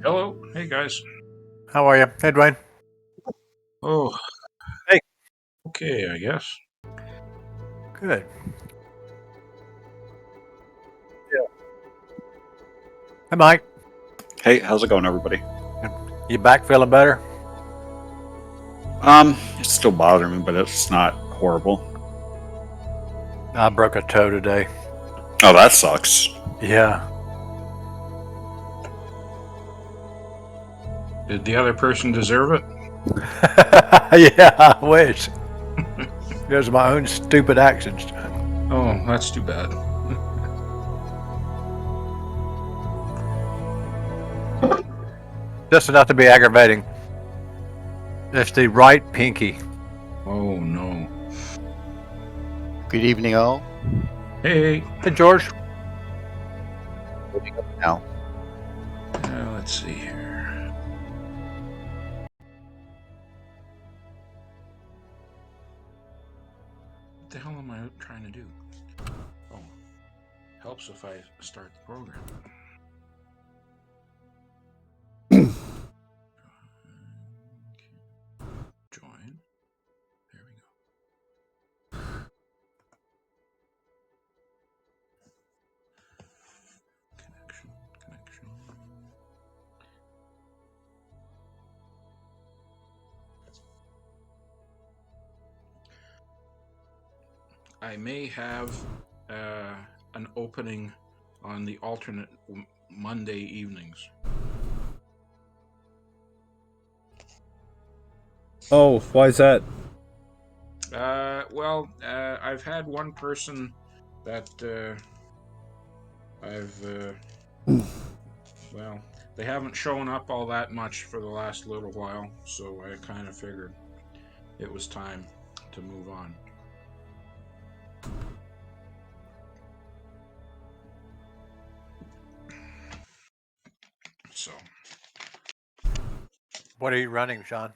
Hello. Hey, guys. How are you? Hey, Dwayne. Oh. Hey. Okay, I guess. Good. Yeah. Hey, Mike. Hey, how's it going, everybody? You back feeling better? It's still bothering me, but it's not horrible. I broke a toe today. Oh, that sucks. Yeah. Did the other person deserve it? Yeah, I wish. It was my own stupid actions. Oh, that's too bad. Just enough to be aggravating. It's the right pinky. Oh, no. Good evening, all. Hey. Hey, George. Now, Let's see here. What the hell am I trying to do? Oh, helps if I start the program. Join. There we go. Connection. I may have an opening on the alternate Monday evenings. Oh, why is that? Well, I've had one person that well, they haven't shown up all that much for the last little while, so I kind of figured it was time to move on. So, What are you running, Sean?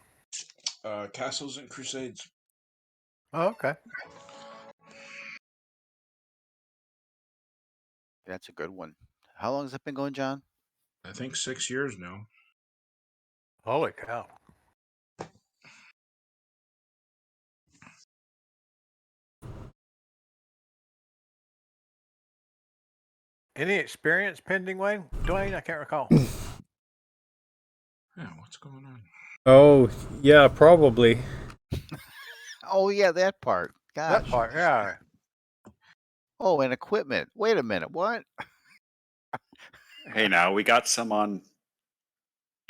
Castles and Crusades. Oh, okay. that's a good one. How long has it been going, John? I think 6 years now. Holy cow. Any experience pending, Dwayne? I can't recall. Yeah, what's going on? Oh, yeah, probably. Oh, yeah, that part. Gosh. That part, yeah. Oh, and equipment. Wait a minute. What? Hey, now we got some on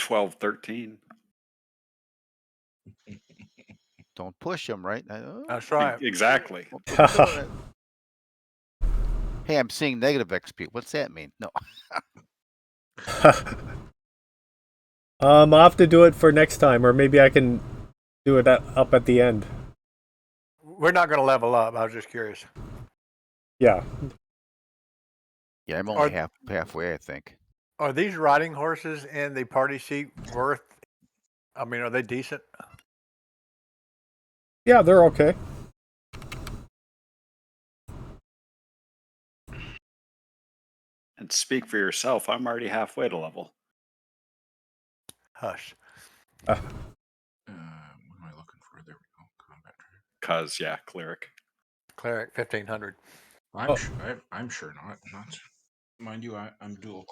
12-13. Don't push them, right? That's right. Exactly. Hey, I'm seeing negative XP. What's that mean? No. I'll have to do it for next time, or maybe I can do it up at the end. We're not going to level up. I was just curious. Yeah. Yeah, I'm only halfway, I think. Are these riding horses in the party sheet worth? I mean, are they decent? Yeah, they're okay. And speak for yourself. I'm already halfway to level. Hush. What am I looking for? There we go. Combat trainer. Cause yeah, cleric. Cleric 1500. I'm sure not. Mind you, I'm dual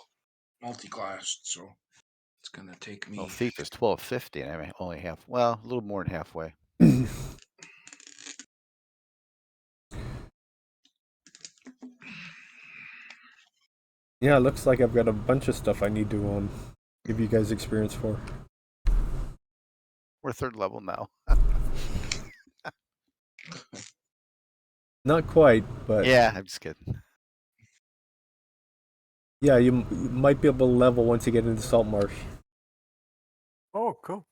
multi-classed, so it's gonna take me. Well, thief is 1250, and I'm only half. Well, a little more than halfway. Yeah, it looks like I've got a bunch of stuff I need to give you guys experience for. We're third level now. Not quite, but Yeah, I'm just kidding. yeah, you might be able to level once you get into Saltmarsh. Oh, cool.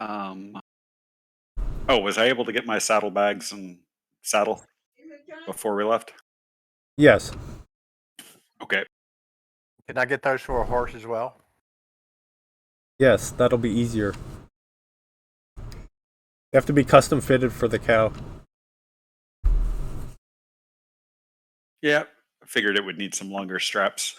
Oh, was I able to get my saddlebags and saddle before we left? Yes. Okay. Can I get those for a horse as well? Yes, that'll be easier. They have to be custom fitted for the cow. Yeah, I figured it would need some longer straps.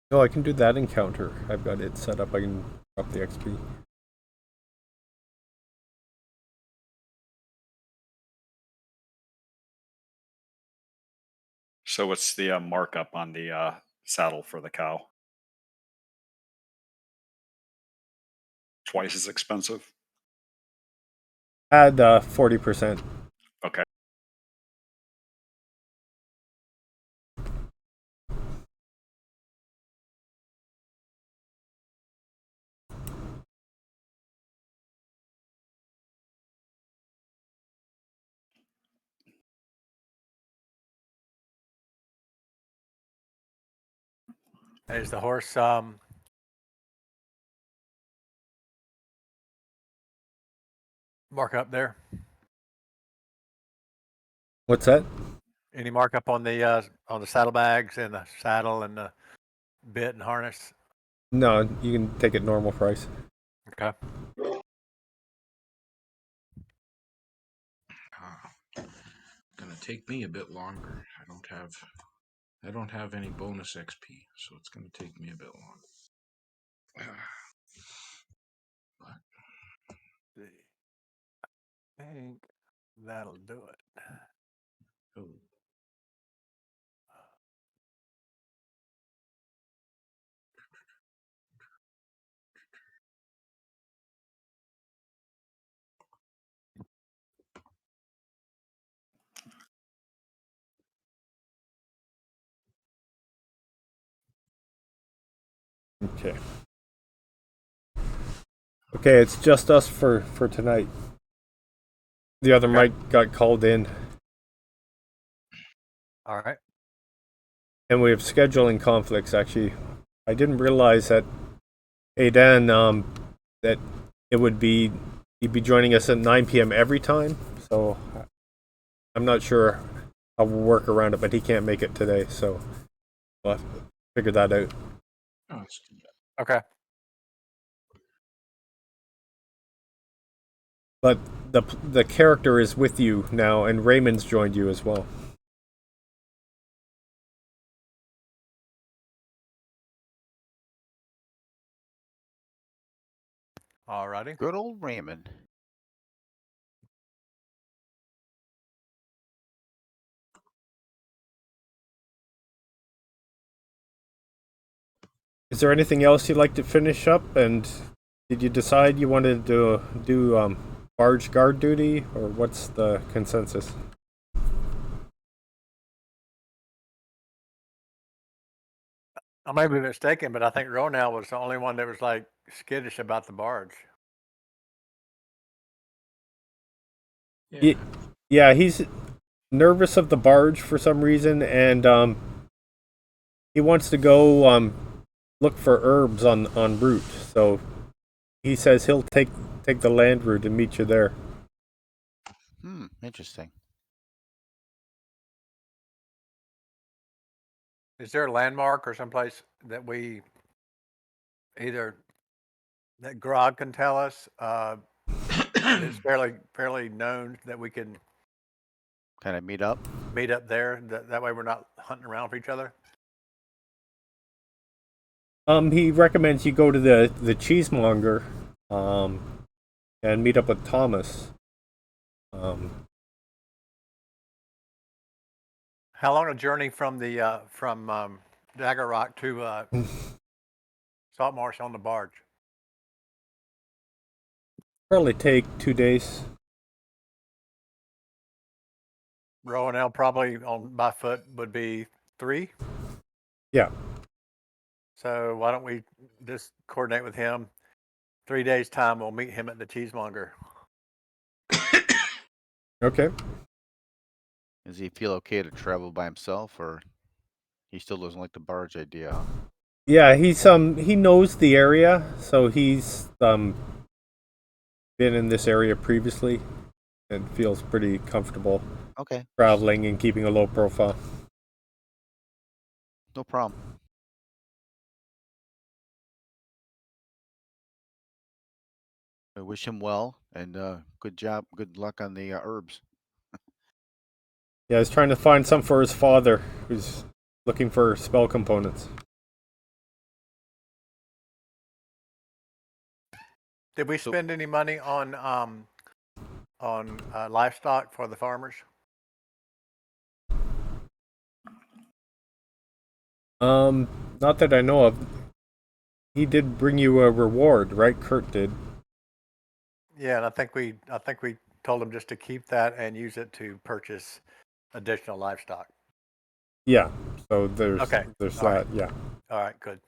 No, I can do that encounter. I've got it set up. I can drop the XP. So what's the markup on the saddle for the cow? Twice as expensive? Add 40%. Okay. Is the horse markup there? What's that? Any markup on the saddlebags and the saddle and the bit and harness? No, you can take it normal price. Okay. Gonna take me a bit longer. I don't have any bonus XP, so it's gonna take me a bit longer. I think that'll do it. Oh. Okay. Okay, it's just us for tonight. The other Mike got called in, All right. and we have scheduling conflicts. Actually, I didn't realize that Aidan that it would be he'd be joining us at 9 p.m. every time. So I'm not sure how we'll work around it, but he can't make it today, so we'll have to figure that out. Oh, it's too bad. Okay. But the character is with you now, and Raymond's joined you as well. All righty. Good old Raymond. Is there anything else you'd like to finish up? And did you decide you wanted to do barge guard duty, or what's the consensus? I may be mistaken, but I think Ronell was the only one that was like skittish about the barge. Yeah. Yeah, he's nervous of the barge for some reason, and he wants to go look for herbs on route. So he says he'll take the land route and meet you there. Interesting. Is there a landmark or someplace that we either that Grog can tell us it's fairly known that we can Kind of meet up. meet up there? That way we're not hunting around for each other. He recommends you go to the cheesemonger, and meet up with Thomas. How long a journey from the from Dagger Rock to Saltmarsh on the barge? Probably take 2 days. Rowanell probably on by foot would be 3. Yeah. So why don't we just coordinate with him? 3 days time, we'll meet him at the cheesemonger. Okay. Does he feel okay to travel by himself, or he still doesn't like the barge idea? Yeah, he knows the area, so he's been in this area previously and feels pretty comfortable Okay, traveling and keeping a low profile. no problem. I wish him well, and good job, good luck on the herbs. Yeah, he's trying to find some for his father, who's looking for spell components. Did we So- spend any money on livestock for the farmers? Not that I know of. He did bring you a reward, right? Kurt did. Yeah, and I think we told them just to keep that and use it to purchase additional livestock. Yeah. So there's Okay. there's All that. right. Yeah. All right, good.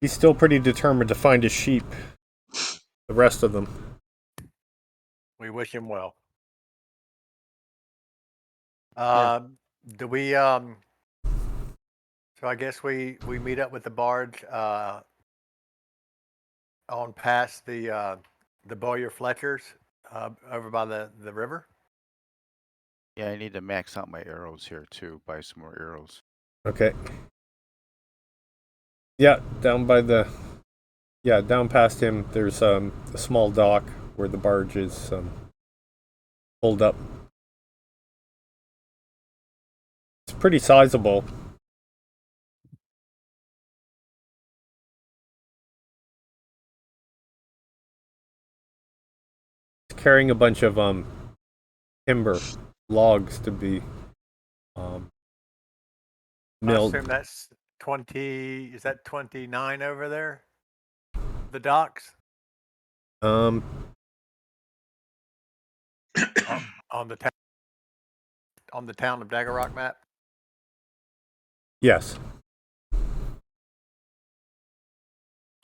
He's still pretty determined to find his sheep. The rest of them. We wish him well. Yeah. Do we so I guess we meet up with the barge on past the Boyer Fletchers over by the river. Yeah, I need to max out my arrows here too. Buy some more arrows. Okay. Yeah, down past him. There's a small dock where the barge is pulled up. It's pretty sizable. It's carrying a bunch of timber, logs to be I milled. assume that's 20. Is that 29 over there? The docks Um, on the town of Dagger Rock map. yes.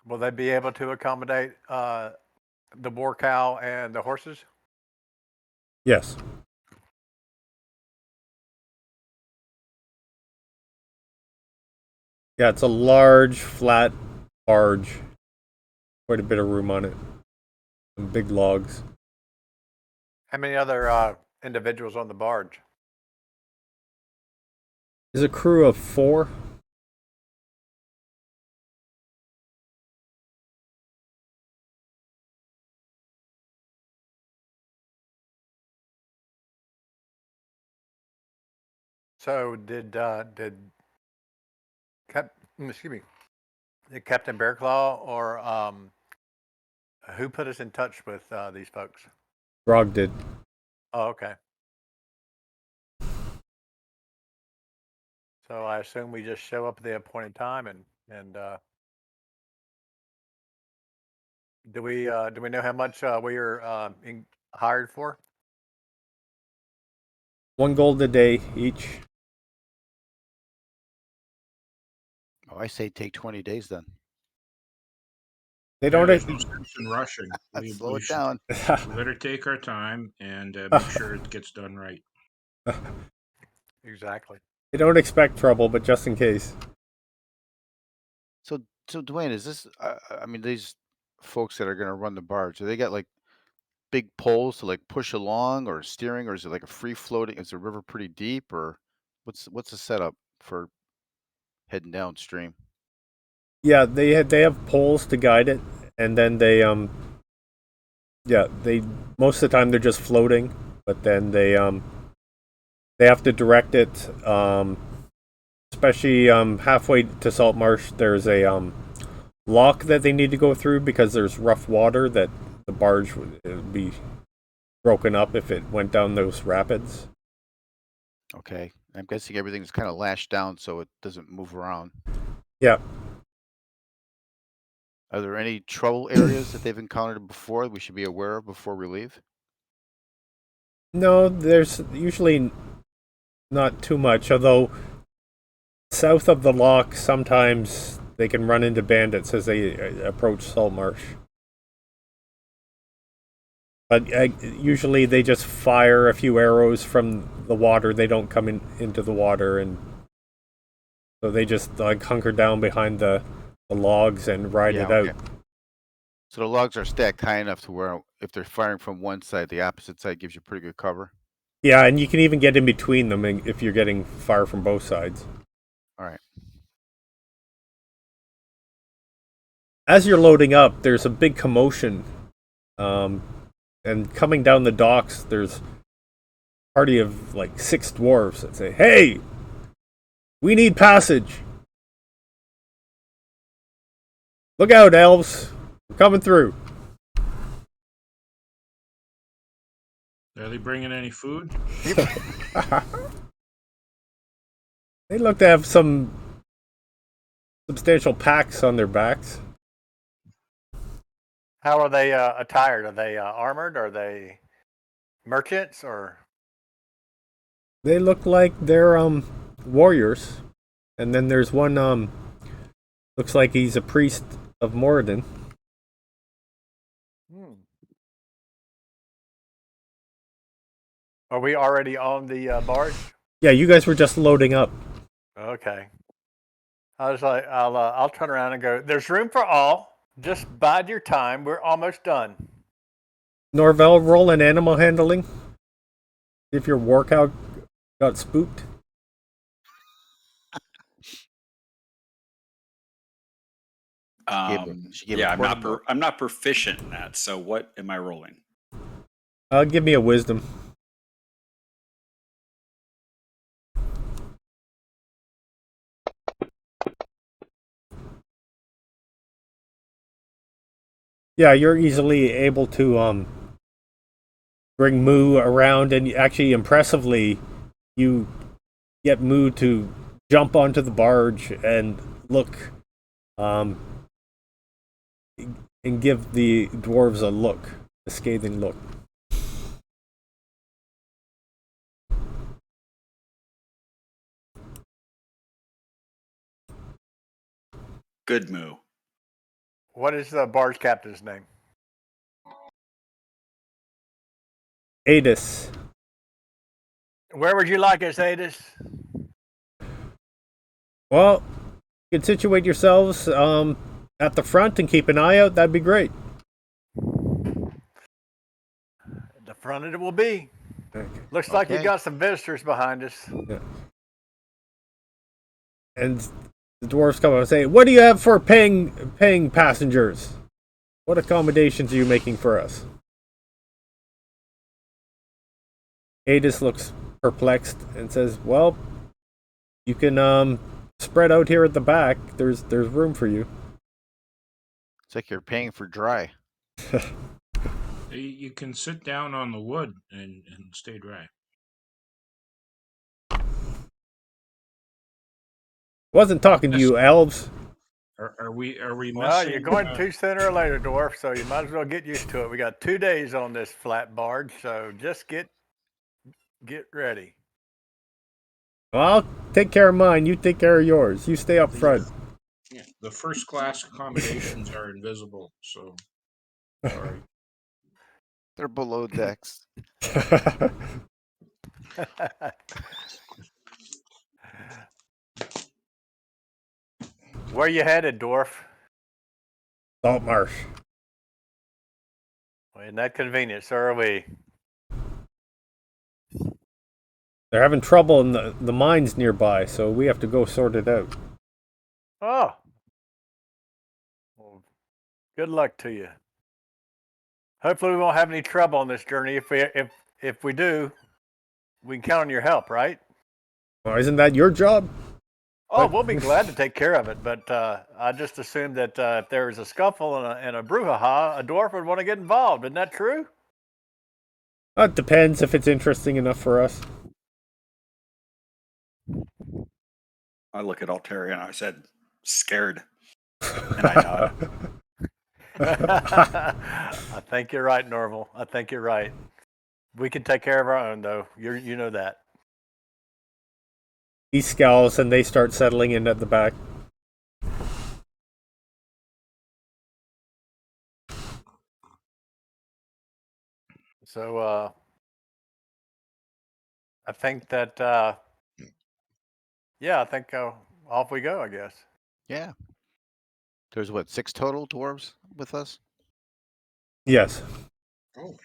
Will they be able to accommodate the boar cow and the horses? Yes. Yeah, it's a large, flat barge. Quite a bit of room on it. Some big logs. How many other individuals on the barge? There's a crew of 4. So did excuse me, did Captain Bearclaw or who put us in touch with these folks? Grog did. Oh, okay. So I assume we just show up at the appointed time and do we know how much we are hired for? 1 gold a day each. Oh, I say take 20 days then. They don't. there's no sense in rushing. Slow it should- down. We better take our time and make sure it gets done right. Exactly. They don't expect trouble, but just in case. So Dwayne, is this? I mean, these folks that are gonna run the barge, do they got like big poles to like push along or steering, or is it like a free floating? Is the river pretty deep, or what's the setup for heading downstream? Yeah, they have poles to guide it, and then they they most of the time they're just floating, but then they have to direct it. Especially halfway to Saltmarsh, there's a lock that they need to go through because there's rough water that the barge would be broken up if it went down those rapids. Okay, I'm guessing everything's kind of lashed down so it doesn't move around. Yeah. Are there any trouble areas that they've encountered before that we should be aware of before we leave? No, there's usually not too much, although south of the lock, sometimes they can run into bandits as they approach Saltmarsh. But usually they just fire a few arrows from the water. They don't come into the water, and so they just like hunker down behind the logs and ride it out. So the logs are stacked high enough to where if they're firing from one side, the opposite side gives you pretty good cover. Yeah, and you can even get in between them if you're getting fire from both sides. All right. As you're loading up, there's a big commotion. And coming down the docks, there's a party of like 6 dwarves that say, "Hey, we need passage." Look out, elves! We're coming through. Are they bringing any food? They look to have some substantial packs on their backs. How are they attired? Are they armored? Are they merchants or? They look like they're warriors. And then there's one looks like he's a priest of Moradin. Are we already on the barge? Yeah, you guys were just loading up. Okay. I was like, I'll turn around and go. There's room for all. Just bide your time. We're almost done. Norvell, roll an animal handling. See if your war cow got spooked. She gave Yeah, a I'm not. portable. I'm not proficient in that. So what am I rolling? Give me a wisdom. Yeah, you're easily able to bring Moo around, and actually, impressively, you get Moo to jump onto the barge and look, and give the dwarves a look, a scathing look. Good moo. What is the barge captain's name? Adis. Where would you like us, Adis? Well, you can situate yourselves at the front and keep an eye out. That'd be great. At the front it will be. Okay. Looks like you Okay. got some visitors behind us. Yeah. And the dwarves come up and say, "What do you have for paying passengers? What accommodations are you making for us?" Adis looks perplexed and says, "Well, you can spread out here at the back. There's room for you." It's like you're paying for dry. You can sit down on the wood and stay dry. Wasn't talking to you, elves. Are we Well, missing? you're going to sooner or later, dwarf, so you might as well get used to it. We got 2 days on this flat barge, so just get ready. Well, I'll take care of mine. You take care of yours. You stay up front. Yeah, the first class accommodations are invisible, so sorry. They're below decks. Where you headed, dwarf? Saltmarsh. Well, isn't that convenient? So are we. They're having trouble in the mines nearby, so we have to go sort it out. Oh. Well, good luck to you. Hopefully we won't have any trouble on this journey. If we do, we can count on your help, right? Well, isn't that your job? Oh, we'll be glad to take care of it, but I just assumed that if there was a scuffle and a brouhaha, a dwarf would want to get involved. Isn't that true? It depends if it's interesting enough for us. I look at Altaria and I said, "Scared," and I nod. I think you're right, Norval. I think you're right. We can take care of our own, though. You know that. He scowls and they start settling in at the back. So I think that yeah, I think off we go, I guess. Yeah. There's what, 6 total dwarves with us? Yes. Oh,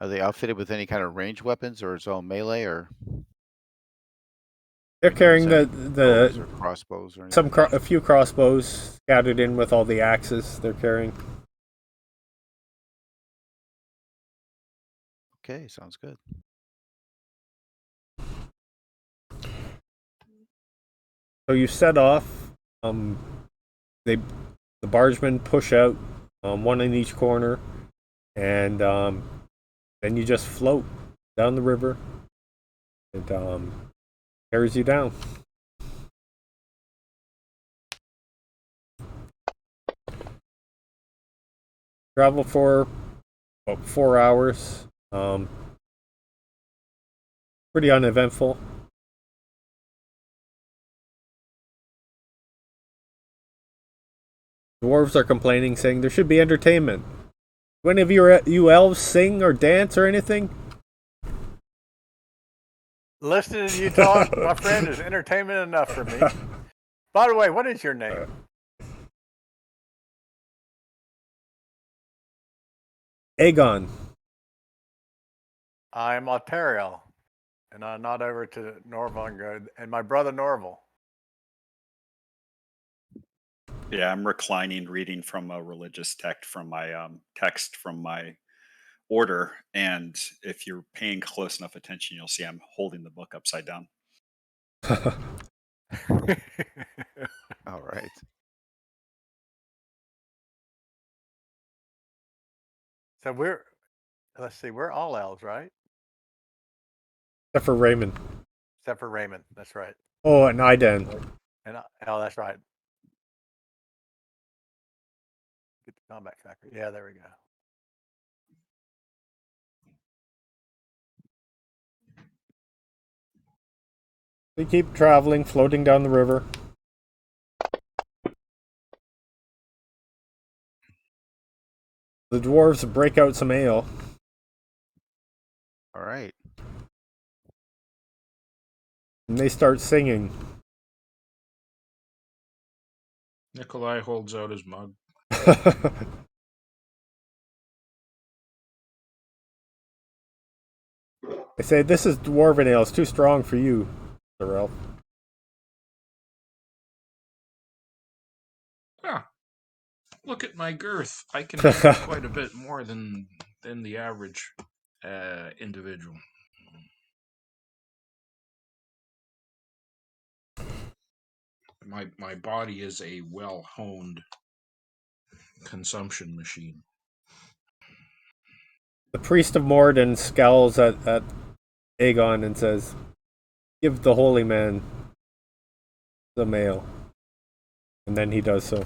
Are they outfitted with any kind of ranged weapons, or it's all melee, or They're carrying bows the or crossbows or anything? a few crossbows scattered in with all the axes they're carrying. Okay, sounds good. So you set off. the bargemen push out, one in each corner, and then you just float down the river. It carries you down. Travel for about 4 hours. Pretty uneventful. Dwarves are complaining, saying there should be entertainment. Do any of you elves sing or dance or anything? Listening to you talk, my friend, is entertainment enough for me. By the way, what is your name? Aegon. I'm Ontario, and I nod over to Norval and go, and my brother Norval. Yeah, I'm reclining, reading from a religious text from my order, and if you're paying close enough attention, you'll see I'm holding the book upside down. All right. So let's see, we're all elves, right? Except for Raymond. Except for Raymond. That's right. Oh, and Iden. And oh, that's right. Get the combat tracker. Yeah, there we go. They keep traveling, floating down the river. The dwarves break out some ale. All right. And they start singing. Nikolai holds out his mug. They say, this is dwarven ale. It's too strong for you, Sir Elf. Ah, look at my girth. I can handle quite a bit more than the average individual. My body is a well-honed consumption machine. The priest of Morden scowls at Aegon and says, give the holy man the ale. And then he does so.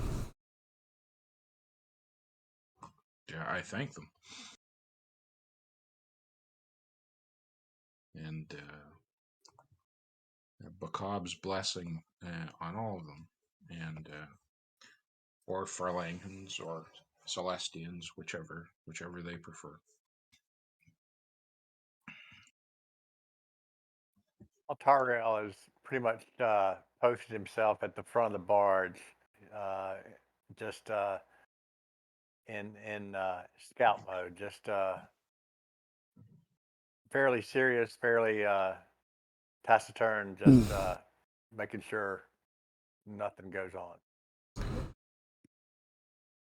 Yeah, I thank them. And Bacob's blessing on all of them. And or Farlangans or Celestians, whichever they prefer. Ontario has pretty much posted himself at the front of the barge, just in scout mode, just fairly serious, fairly taciturn, just making sure nothing goes on.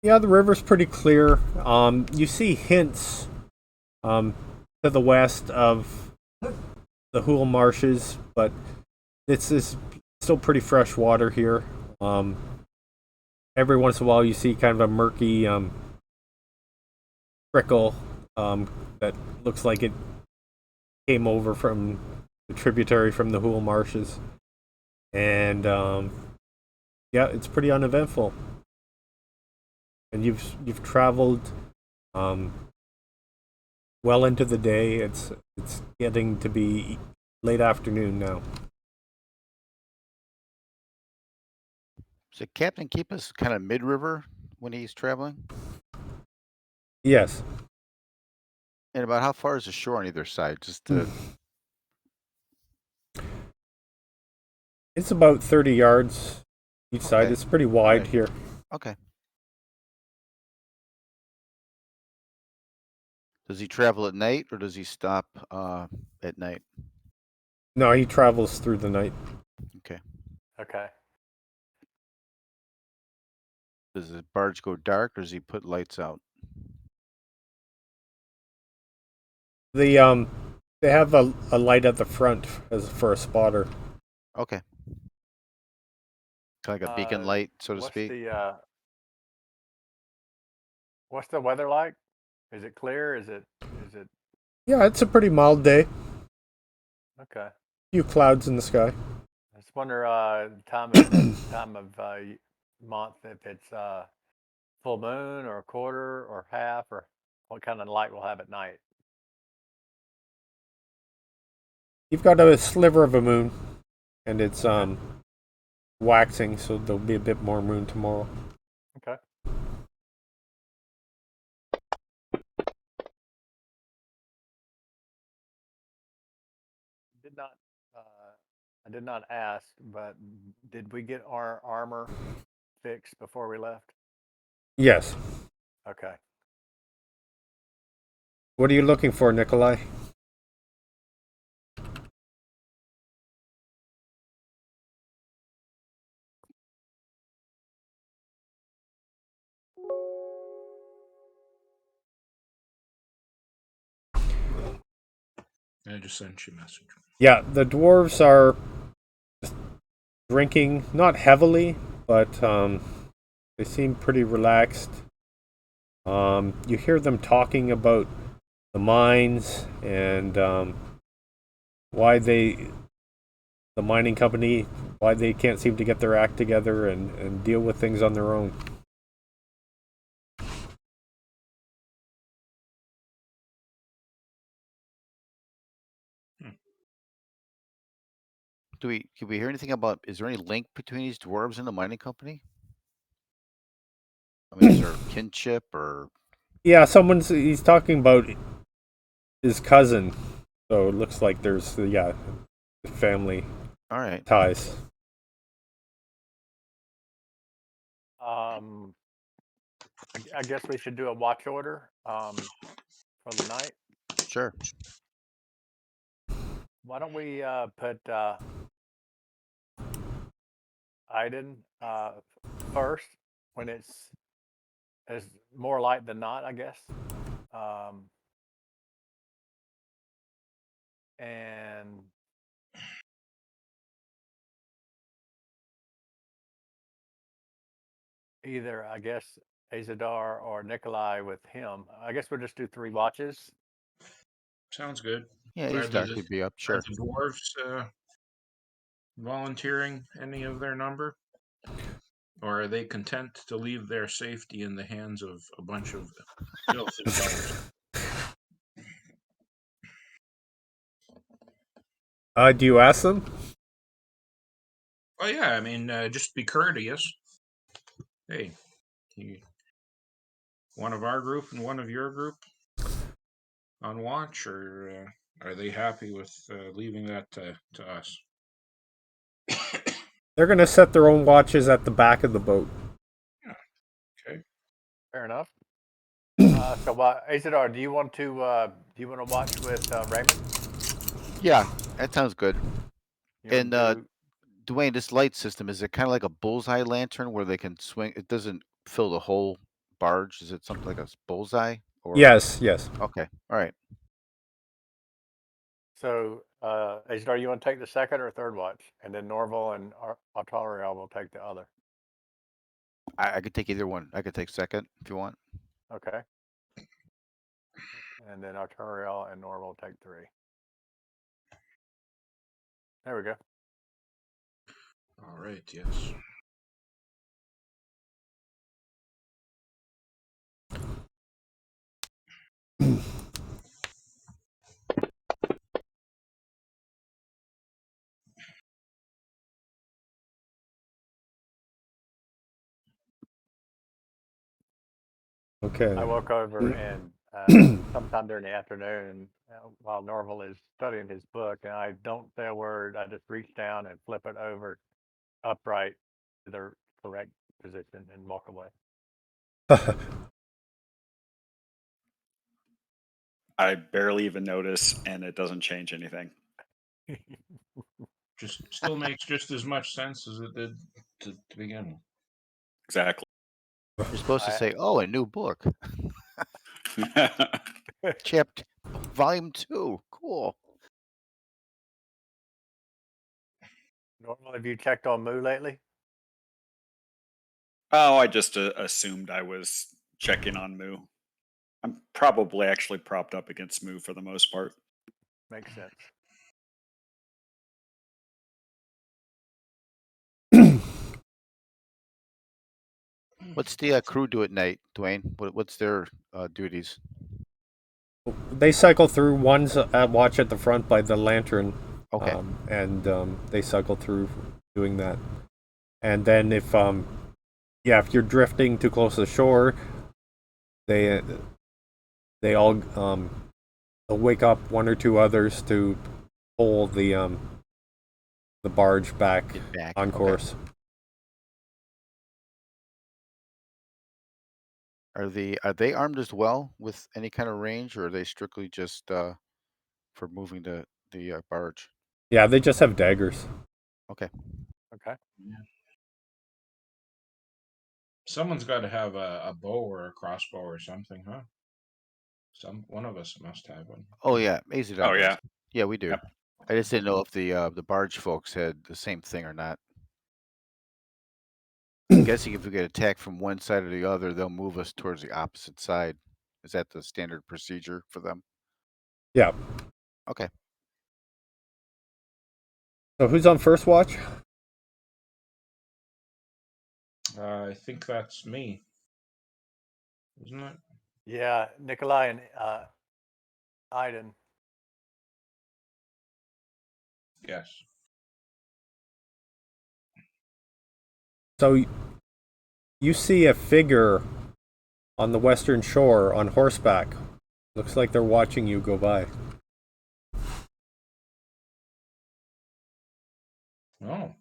Yeah, the river's pretty clear. You see hints to the west of the Hool Marshes, but this is still pretty fresh water here. Every once in a while you see kind of a murky trickle that looks like it came over from the tributary from the Hool Marshes. And yeah, it's pretty uneventful. And you've traveled well into the day. It's getting to be late afternoon now. Does the captain keep us kind of mid-river when he's traveling? Yes. And about how far is the shore on either side? Just to... It's about 30 yards each side. Okay. It's pretty wide Right. here. Okay. Does he travel at night or does he stop at night? No, he travels through the night. Okay. Okay. Does the barge go dark or does he put lights out? They have a light at the front as for a spotter. Okay. Kind of like a beacon light, so to What's speak. the What's the weather like? Is it clear? Is it? Yeah, it's a pretty mild day. Okay. Few clouds in the sky. I just wonder time of month, if it's full moon or a quarter or half, or what kind of light we'll have at night. You've got a sliver of a moon, and it's waxing, so there'll be a bit more moon tomorrow. Okay. Did not. I did not ask, but did we get our armor fixed before we left? Yes. Okay. What are you looking for, Nikolai? I just sent you a message. Yeah, the dwarves are drinking, not heavily, but they seem pretty relaxed. You hear them talking about the mines and why the mining company, why they can't seem to get their act together and deal with things on their own. Can we hear anything about? Is there any link between these dwarves and the mining company? I mean, is there kinship or? Yeah, he's talking about his cousin, so it looks like there's family All right. ties. I guess we should do a watch order for the night. Sure. Why don't we put Iden first, when it's more light than not, I guess. And either, I guess, Azadar or Nikolai with him. I guess we'll just do 3 watches. Sounds good. Yeah, Are Azadar the, could be up. are Sure. the dwarves volunteering any of their number? Or are they content to leave their safety in the hands of a bunch of filthy fellows? Do you ask them? Oh yeah, I mean, just be courteous. Hey, one of our group and one of your group on watch, or are they happy with leaving that to us? They're going to set their own watches at the back of the boat. Yeah. Okay. Fair enough. So, Azadar, do you want to watch with Raymond? Yeah, that sounds good. You And want to Dwayne, this light system, is it kind of like a bullseye lantern where they can swing? It doesn't fill the whole barge. Is it something like a bullseye? Or Yes. okay, all right. So, Azadar, you want to take the second or third watch, and then Norval and Artariel will take the other. I could take either one. I could take second if you want. Okay. And then Artariel and Norval will take 3. There we go. All right. Yes. Okay. I woke over and sometime during the afternoon, while Norval is studying his book, and I don't say a word. I just reach down and flip it over upright to the correct position and walk away. I barely even notice, and it doesn't change anything. Just still makes just as much sense as it did to begin with. Exactly. You're supposed to say, "Oh, a new book, chapter, volume 2. Cool." Normal, have you checked on Moo lately? Oh, I just assumed I was checking on Moo. I'm probably actually propped up against Moo for the most part. Makes sense. What's the crew do at night, Dwayne? What's their duties? They cycle through. One's at watch at the front by the lantern. Okay. And they cycle through doing that. And then if you're drifting too close to the shore, they all they'll wake up one or two others to pull the barge back Get back. on Okay. course. Are they armed as well with any kind of range, or are they strictly just for moving the barge? Yeah, they just have daggers. Okay. Okay. Someone's got to have a bow or a crossbow or something, huh? One of us must have one. Oh yeah, AZ Oh, does. yeah. Yeah, we do. Yep. I just didn't know if the barge folks had the same thing or not. I'm guessing if we get attacked from one side or the other, they'll move us towards the opposite side. Is that the standard procedure for them? Yeah. Okay. So who's on first watch? I think that's me, isn't it? Yeah, Nikolai and Iden. Yes. So you see a figure on the western shore on horseback. Looks like they're watching you go by. Oh.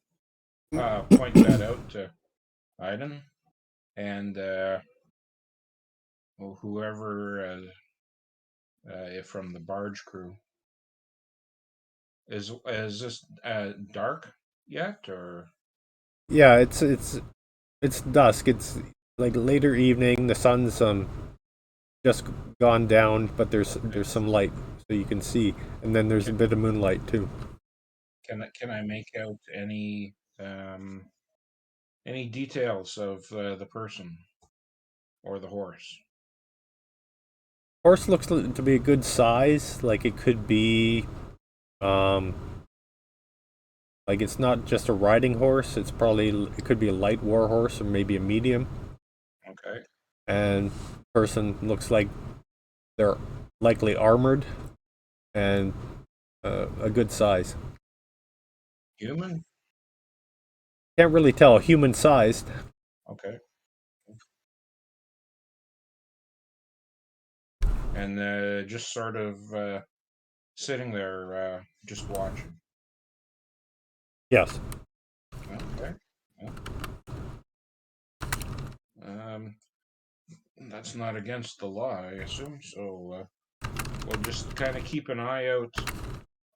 Point that out to Iden and whoever from the barge crew. Is this dark yet, or? Yeah, it's dusk. It's like later evening. The sun's just gone down, but there's some light, so you can see, and then there's a bit of moonlight too. Can I make out any details of the person or the horse? Horse looks to be a good size. Like it could be, um, like it's not just a riding horse. It could be a light war horse or maybe a medium. Okay. And person looks like they're likely armored and a good size. Human? Can't really tell. Human sized. Okay. And just sort of sitting there, just watching. Yes. Okay. Yeah. That's not against the law, I assume. So we'll just kind of keep an eye out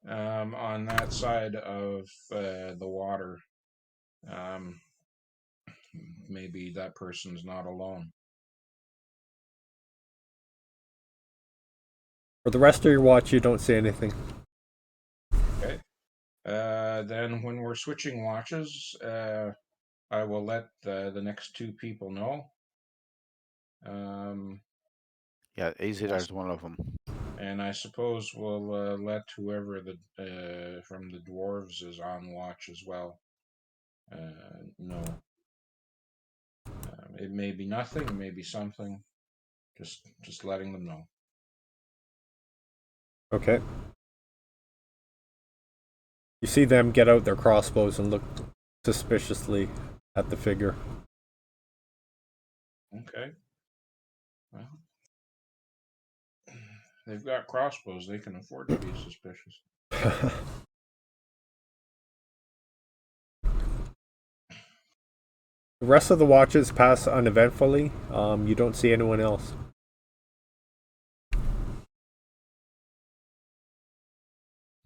on that side of the water. Maybe that person's not alone. For the rest of your watch, you don't see anything. Okay. Then when we're switching watches, I will let the next two people know. Yeah, Azidar is one of them. And I suppose we'll let whoever from the dwarves is on watch as well know. It may be nothing, it may be something. Just letting them know. Okay. You see them get out their crossbows and look suspiciously at the figure. Okay. Well, they've got crossbows. They can afford to be suspicious. The rest of the watches pass uneventfully. You don't see anyone else.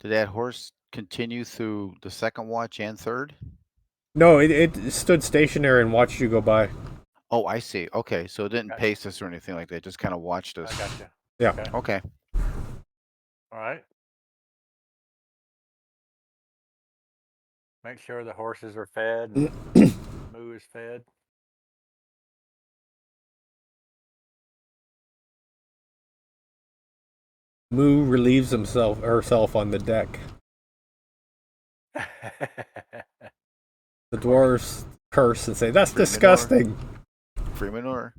Did that horse continue through the second watch and third? No, it stood stationary and watched you go by. Oh, I see. Okay, so it didn't Gotcha. pace us or anything like that. Just kind of watched us. I gotcha. Yeah. Okay. All right. Make sure the horses are fed and Moo is fed. Moo relieves herself on the deck. The dwarves curse and say, "That's Free disgusting." Free manure.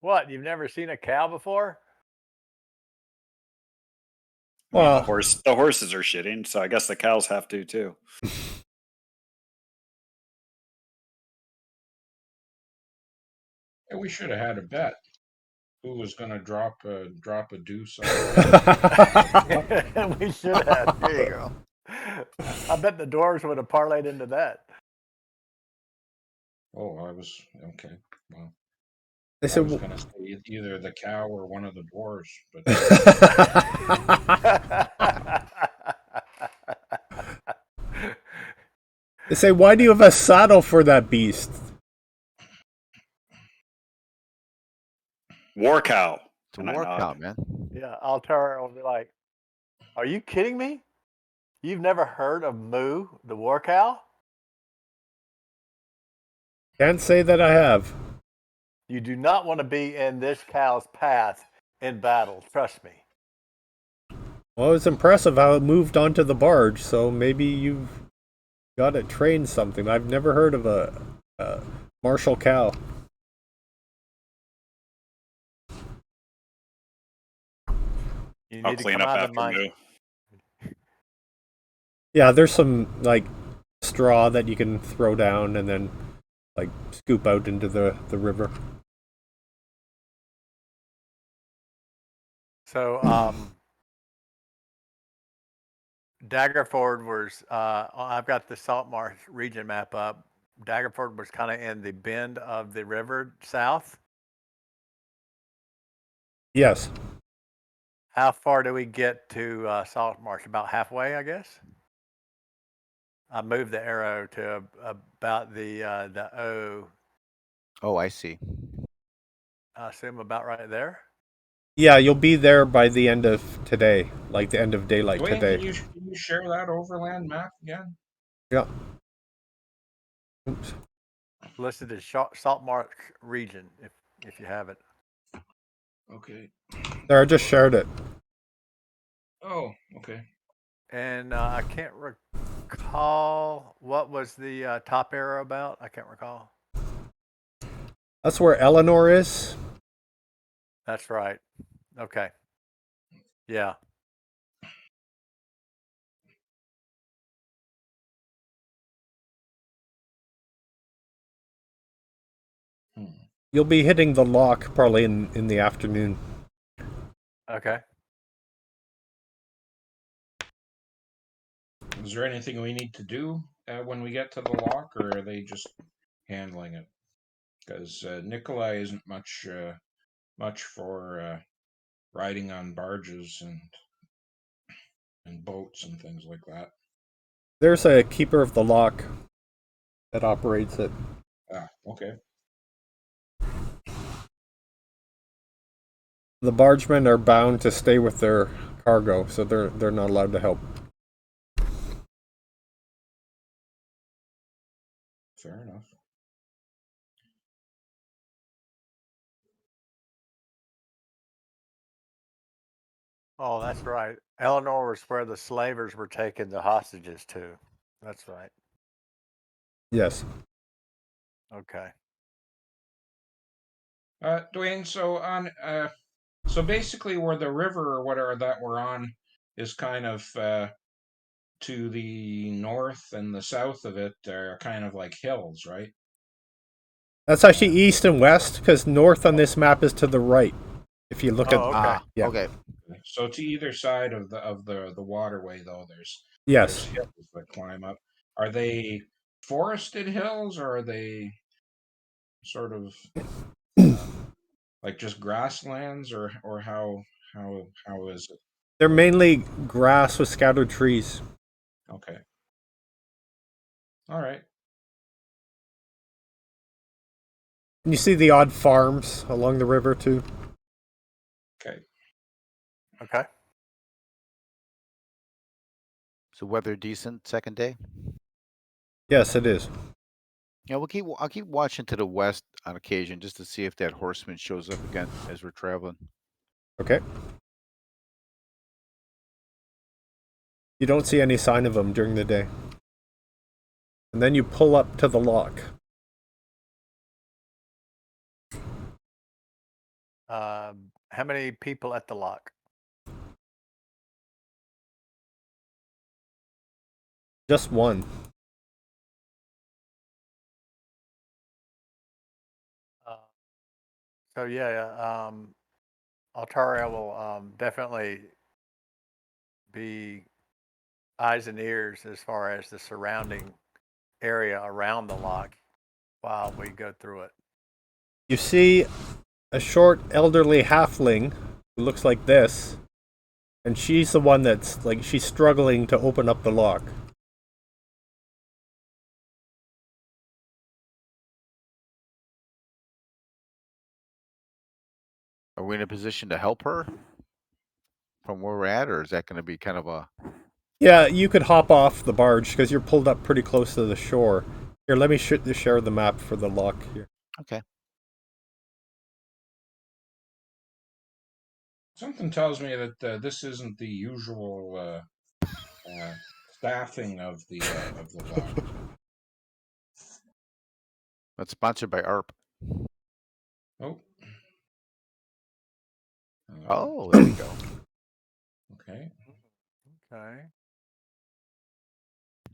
What? You've never seen a cow before? I mean, Well, the horses are shitting, so I guess the cows have to too. Yeah, we should have had a bet. Who was going to drop a deuce on We should have. There you go. I bet the dwarves would have parlayed into that. Oh, I was okay. Well, they I said, was going to say either the cow or one of the dwarves, but they say, "Why do you have a saddle for that beast?" War cow. It's a And I war nod. cow, man. Yeah, Altar will be like, "Are you kidding me? You've never heard of Moo, the war cow? Can't say that I have. You do not want to be in this cow's path in battle. Trust me." Well, it's impressive how it moved onto the barge, so maybe you've got it trained something. I've never heard of a martial cow. You I'll need to clean come up out of after my. Moo. Yeah, there's some like straw that you can throw down and then like scoop out into the river. So, Daggerford was. I've got the Saltmarsh region map up. Daggerford was kind of in the bend of the river south. Yes. How far do we get to Saltmarsh? About halfway, I guess. I moved the arrow to about the O. Oh, I see. I assume about right there. Yeah, you'll be there by the end of today, like the end of daylight Dwayne, today. can you share that overland map again? Yeah. Oops. Listed as Saltmarsh region, if you have it. Okay. There, I just shared it. Oh, okay. And I can't recall what was the top arrow about. I can't recall. That's where Eleanor is. That's right. Okay. Yeah. You'll be hitting the lock probably in the afternoon. Okay. Is there anything we need to do when we get to the lock, or are they just handling it? Because Nikolai isn't much for riding on barges and boats and things like that. There's a keeper of the lock that operates it. Ah, okay. The bargemen are bound to stay with their cargo, so they're not allowed to help. Fair enough. Oh, that's right. Eleanor was where the slavers were taking the hostages to. That's right. Yes. Okay. Dwayne, so basically where the river or whatever that we're on is kind of to the north and the south of it are kind of like hills, right? That's actually east and west, because north on this map is to the right. If you look at Okay. yeah. Okay. So to either side of the waterway, though, there's Yes. hills that climb up. Are they forested hills, or are they sort of like just grasslands, or how is it? They're mainly grass with scattered trees. Okay. All right. And you see the odd farms along the river too. Okay. Okay. So weather decent second day. Yes, it is. Yeah, I'll keep watching to the west on occasion just to see if that horseman shows up again as we're traveling. Okay. You don't see any sign of him during the day. And then you pull up to the lock. How many people at the lock? Just one. So yeah, Altaria will definitely be eyes and ears as far as the surrounding area around the lock while we go through it. You see a short, elderly halfling who looks like this, and she's the one that's like she's struggling to open up the lock. Are we in a position to help her from where we're at, or is that going to be kind of a? Yeah, you could hop off the barge because you're pulled up pretty close to the shore. Here, let me share the map for the lock here. Okay. Something tells me that this isn't the usual staffing of the lock. That's sponsored by ARP. Oh. Oh, there we go. Okay. Okay.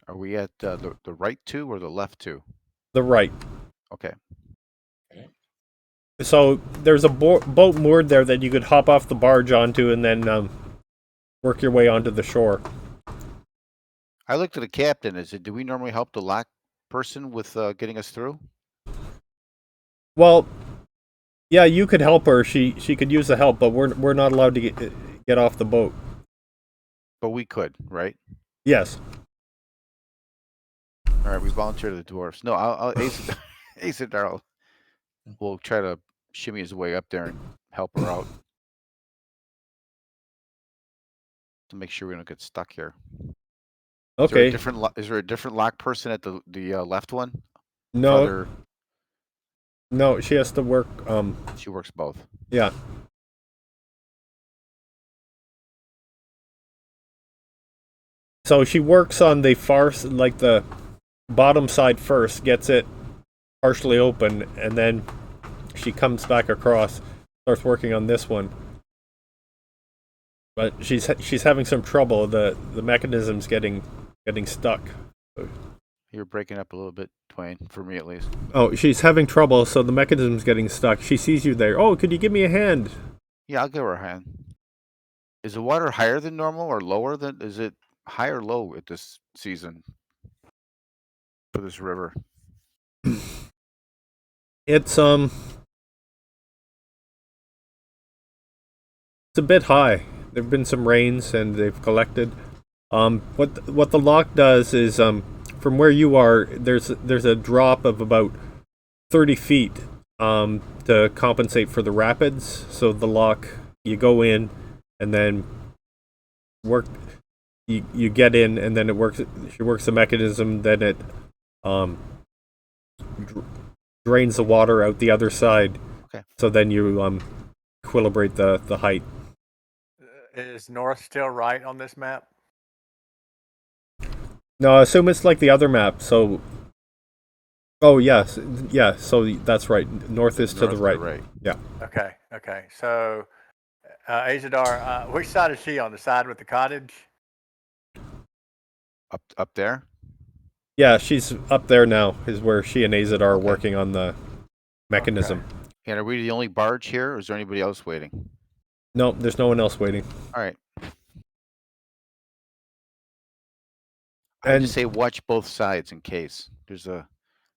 Are we at the right two or the left two? The right. Okay. So there's a boat moored there that you could hop off the barge onto and then work your way onto the shore. I looked at the captain. I said, do we normally help the lock person with getting us through? Well, yeah, you could help her. She could use the help, but we're not allowed to get off the boat. But we could, right? Yes. All right, we volunteer to the dwarfs. No, I'll Ace will try to shimmy his way up there and help her out to make sure we don't get stuck here. Okay. Is there a different lock person at the left one? No. No, she has to work. She works both. Yeah. So she works on the like the bottom side first, gets it partially open, and then she comes back across, starts working on this one. But she's having some trouble. The mechanism's getting stuck. You're breaking up a little bit, Twain, for me at least. Oh, she's having trouble, so the mechanism's getting stuck. She sees you there. Oh, could you give me a hand? Yeah, I'll give her a hand. Is the water higher than normal or lower than? Is it high or low at this season for this river? It's a bit high. There've been some rains and they've collected. What the lock does is from where you are, there's a drop of about 30 feet to compensate for the rapids. So the lock, you go in and then you get in and then she works the mechanism, then it drains the water out the other side. Okay. So then you equilibrate the height. Is north still right on this map? No, I assume it's like the other map. So, oh yes, yeah. So that's right. North is to the right. Yeah. Okay. So, Azadar, which side is she on? The side with the cottage? Up there? Yeah, she's up there now. Is where she and Azad are working on the mechanism. Okay. And are we the only barge here, or is there anybody else waiting? No, there's no one else waiting. All right. I just say watch both sides in case there's a.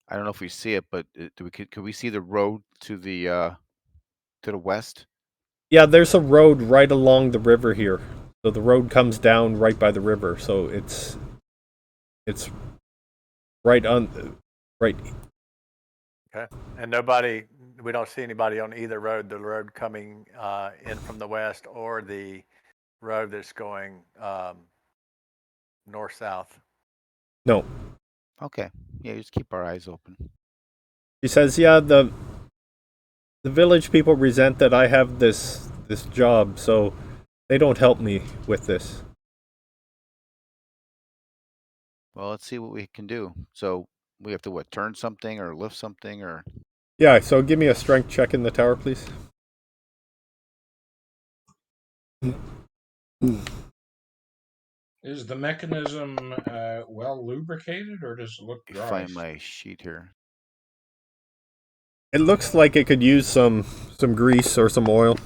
I don't know if we see it, but could we see the road to the west? Yeah, there's a road right along the river here. So the road comes down right by the river. So it's right on right. Okay. And we don't see anybody on either road. The road coming in from the west or the road that's going north south. No. Okay. Yeah, just keep our eyes open. She says, "Yeah, the village people resent that I have this this job, so they don't help me with this. Well, let's see what we can do. So we have to what, turn something or lift something or Yeah, so give me a strength check in the tower, please. Is the mechanism well lubricated, or does it look let me dry? find my sheet here. It looks like it could use some grease or some oil.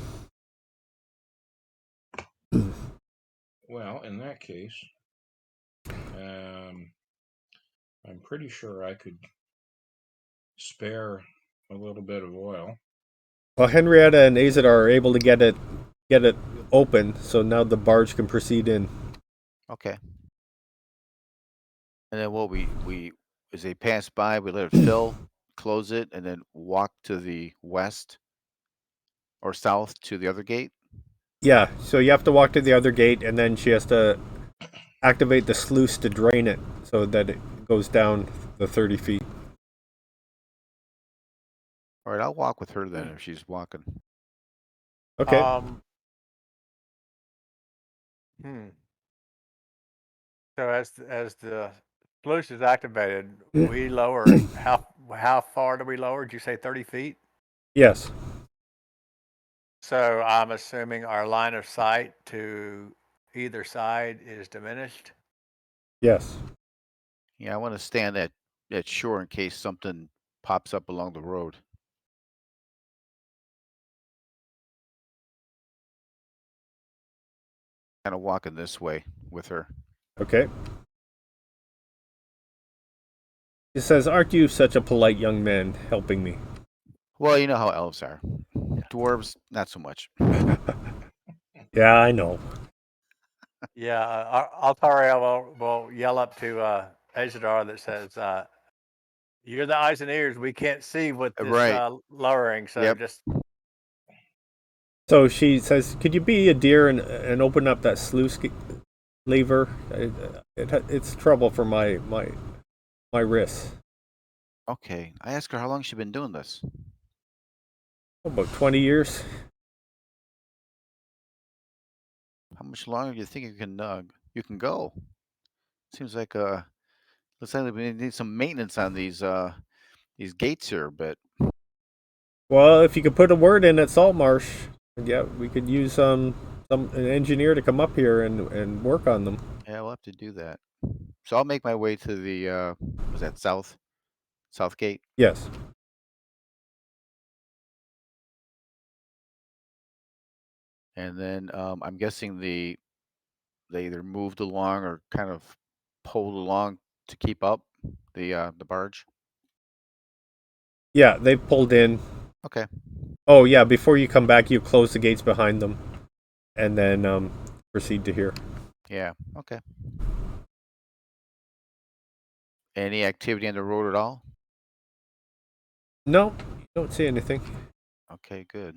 Well, in that case, I'm pretty sure I could spare a little bit of oil. Well, Henrietta and Azadar are able to get it open, so now the barge can proceed in. Okay. And then what we as they pass by, we let it fill, close it, and then walk to the west or south to the other gate. Yeah, so you have to walk to the other gate, and then she has to activate the sluice to drain it so that it goes down the 30 feet. All right, I'll walk with her then if she's walking. Okay. So as the sluice is activated, we lower how far do we lower? Did you say 30 feet? Yes. So I'm assuming our line of sight to either side is diminished. Yes. Yeah, I want to stand at shore in case something pops up along the road. Kind of walking this way with her. Okay. He says, "Aren't you such a polite young man helping me?" Well, you know how elves are. Dwarves, not so much. Yeah, I know. Yeah, Altariel will yell up to Azadar that says, "You're the eyes and ears. We can't see with this Right. lowering, so Yep. just." So she says, "Could you be a dear and open up that sluice lever? It's trouble for my wrists." Okay. I asked her how long she's been doing this. About 20 years. How much longer do you think you can go? Seems like looks like we need some maintenance on these gates here, but Well, if you could put a word in at Saltmarsh, yeah, we could use an engineer to come up here and work on them. yeah, we'll have to do that. So I'll make my way to the was that south gate? Yes. And then I'm guessing they either moved along or kind of pulled along to keep up the barge. Yeah, they pulled in. Okay. Oh yeah, before you come back, you close the gates behind them, and then proceed to here. Yeah. Okay. Any activity on the road at all? No, you don't see anything. Okay, good.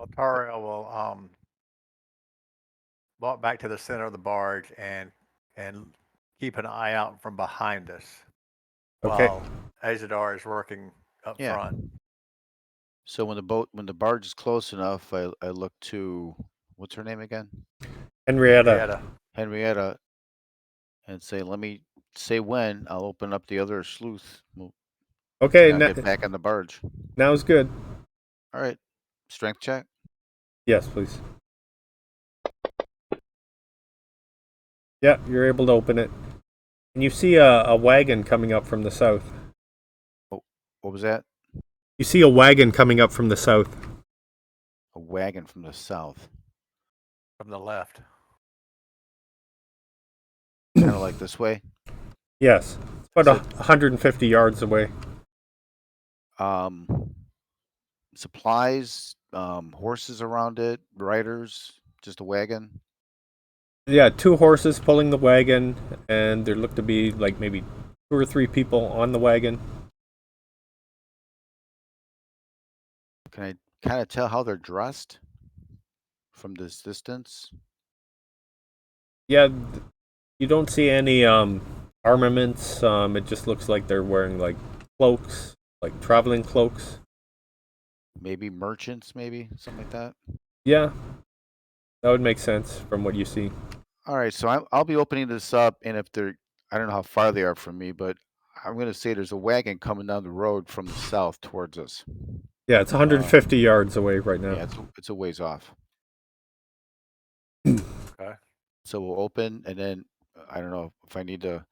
Altariel will walk back to the center of the barge and keep an eye out from behind us Okay. while Azadar is working up Yeah. front. So when the barge is close enough, I look to what's her name again? Henrietta. Henrietta, and say, let me say when I'll open up the other sluice. Okay, And I'll get back on the barge. now's good. All right. Strength check. Yes, please. Yeah, you're able to open it. And you see a wagon coming up from the south. Oh, what was that? You see a wagon coming up from the south. A wagon from the south. From the left. Kind of like this way. Yes. It's about 150 yards away. Supplies, horses around it, riders, just a wagon. Yeah, 2 horses pulling the wagon, and there look to be like maybe 2 or 3 people on the wagon. Can I kind of tell how they're dressed from this distance? Yeah, you don't see any armaments. It just looks like they're wearing like cloaks, like traveling cloaks. Maybe merchants, maybe something like that. Yeah, that would make sense from what you see. All right, so I'll be opening this up, and if they're, I don't know how far they are from me, but I'm going to say there's a wagon coming down the road from the south towards us. Yeah, it's 150 yards away right now. Yeah, it's a ways off. Okay. So we'll open, and then I don't know if I need to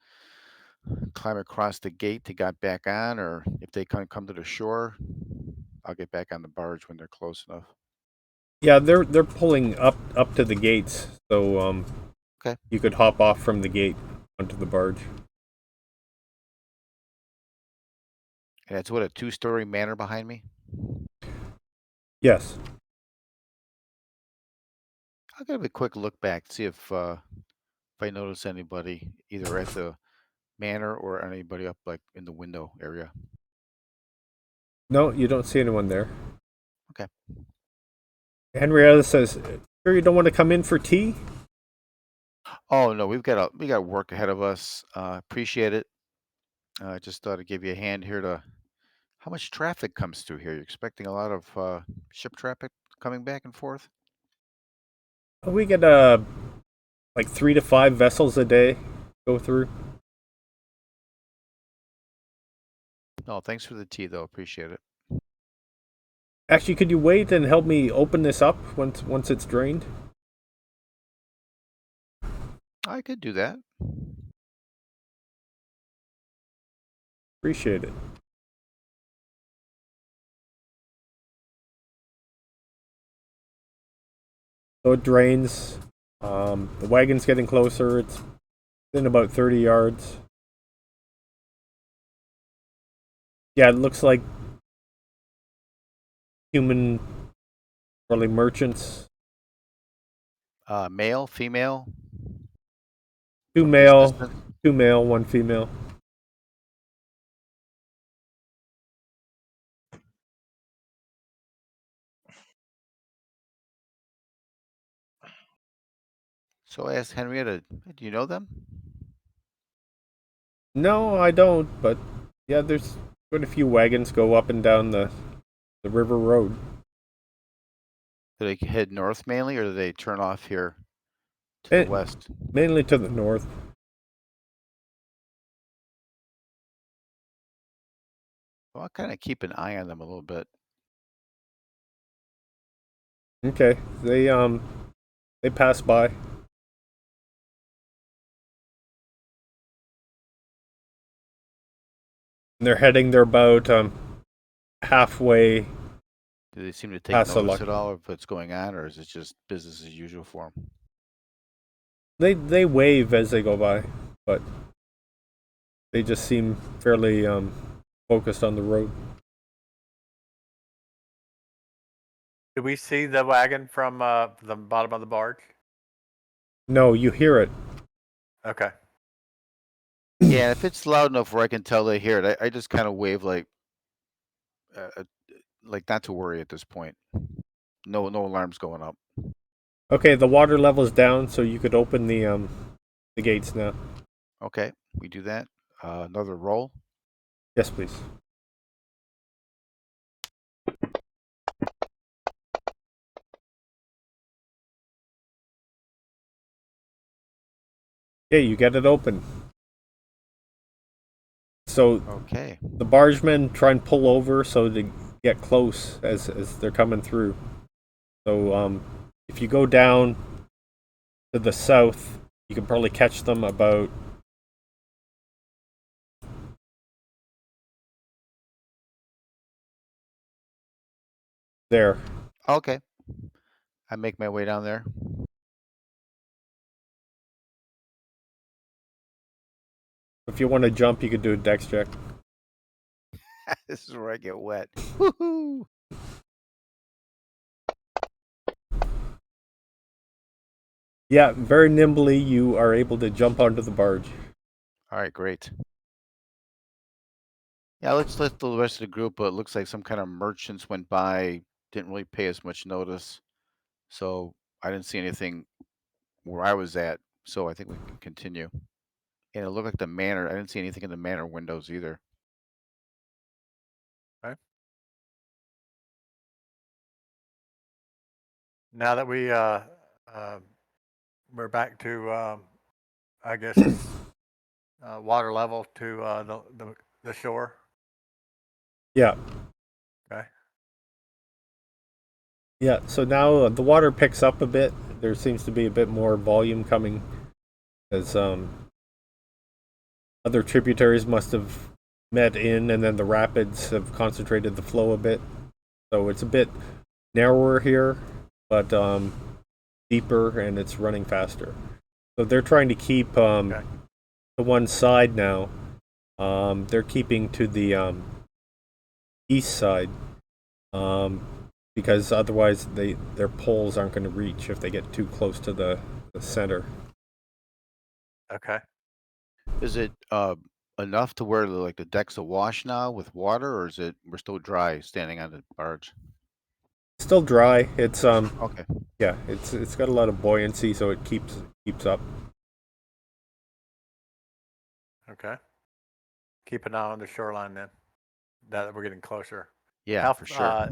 climb across the gate to get back on, or if they come to the shore, I'll get back on the barge when they're close enough. Yeah, they're pulling up to the gates, so Okay. you could hop off from the gate onto the barge. And it's what, a 2-story manor behind me? Yes. I'll give a quick look back, see if I notice anybody either at the manor or anybody up like in the window area. No, you don't see anyone there. Okay. Henrietta says, "Sure, you don't want to come in for tea?" Oh no, we got work ahead of us. Appreciate it. Just thought I'd give you a hand here to. How much traffic comes through here? You're expecting a lot of ship traffic coming back and forth? We get like 3 to 5 vessels a day go through. No, thanks for the tea though. Appreciate it. Actually, could you wait and help me open this up once it's drained? I could do that. Appreciate it. So it drains. The wagon's getting closer. It's in about 30 yards. Yeah, it looks like human, probably merchants. Male, female. Two from this male, distance? 2 male, 1 female. So I asked Henrietta, do you know them? No, I don't. But yeah, there's quite a few wagons go up and down the river road. Do they head north mainly, or do they turn off here to Eh, the west? Mainly to the north. Well, I'll kind of keep an eye on them a little bit. Okay, they pass by. And they're heading. They're about halfway. Do they seem to take Pass a notice luck. at all of what's going on, or is it just business as usual for them? They wave as they go by, but they just seem fairly focused on the road. Do we see the wagon from the bottom of the barge? No, you hear it. Okay. Yeah, if it's loud enough where I can tell they hear it, I just kind of wave like not to worry at this point. No alarms going up. Okay, the water level's down, so you could open the gates now. Okay, we do that. Another roll. Yes, please. Okay, you get it open. So Okay. the bargemen try and pull over so they get close as they're coming through. So if you go down to the south, you can probably catch them about there. Okay. I make my way down there. If you want to jump, you could do a dex check. This is where I get wet. Woohoo! Yeah, very nimbly you are able to jump onto the barge. All right, great. Yeah, let's let the rest of the group. But it looks like some kind of merchants went by. Didn't really pay as much notice, so I didn't see anything where I was at. So I think we can continue. And it looked like the manor. I didn't see anything in the manor windows either. Now that we're back to, I guess it's water level to the shore. Yeah. Okay. Yeah, so now the water picks up a bit. There seems to be a bit more volume coming as other tributaries must have met in, and then the rapids have concentrated the flow a bit. So it's a bit narrower here, but deeper, and it's running faster. So they're trying to keep Okay. to one side now. They're keeping to the east side because otherwise their poles aren't going to reach if they get too close to the center. Okay. Is it enough to where like the deck's awash now with water, or is it we're still dry standing on the barge? Still dry. It's Okay. yeah, it's got a lot of buoyancy, so it keeps up. Okay. Keep an eye on the shoreline then. Now that we're getting closer. Yeah, for sure.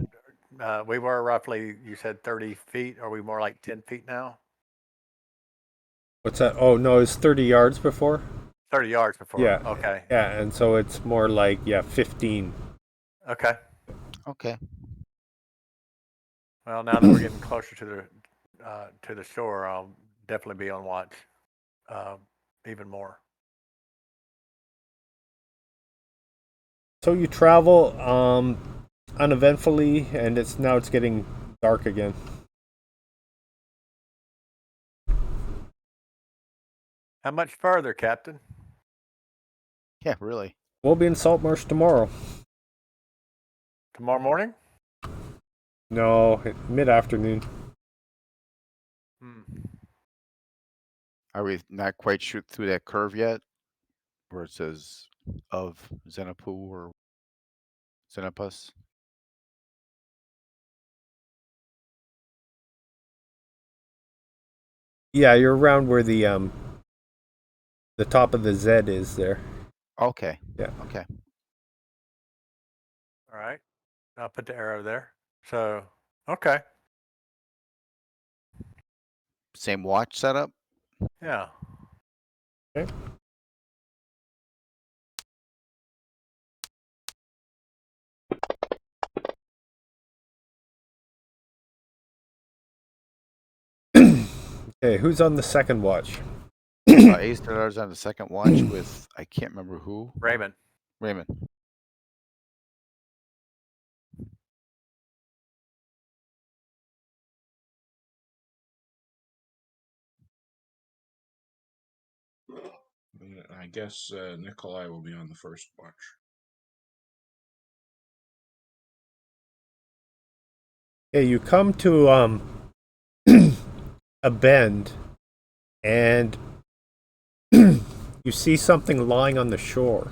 We were roughly, you said 30 feet. Are we more like 10 feet now? What's that? Oh no, it's 30 yards before. 30 yards before. Yeah. Okay. Yeah, and so it's more like 15. Okay. Okay. Well, now that we're getting closer to the shore, I'll definitely be on watch even more. So you travel uneventfully, and it's getting dark again. How much further, Captain? Yeah, really. We'll be in Saltmarsh tomorrow. Tomorrow morning? No, mid-afternoon. Are we not quite shoot through that curve yet, where it says of Zenapu or Zenapus? Yeah, you're around where the top of the Z is there. Okay. Yeah. Okay. All right. I'll put the arrow there. So, okay. Same watch setup? Yeah. Okay. Okay, who's on the second watch? Ace on the second watch with, I can't remember who. Raymond. Raymond. I guess Nikolai will be on the first watch. Okay, you come to a bend, and you see something lying on the shore.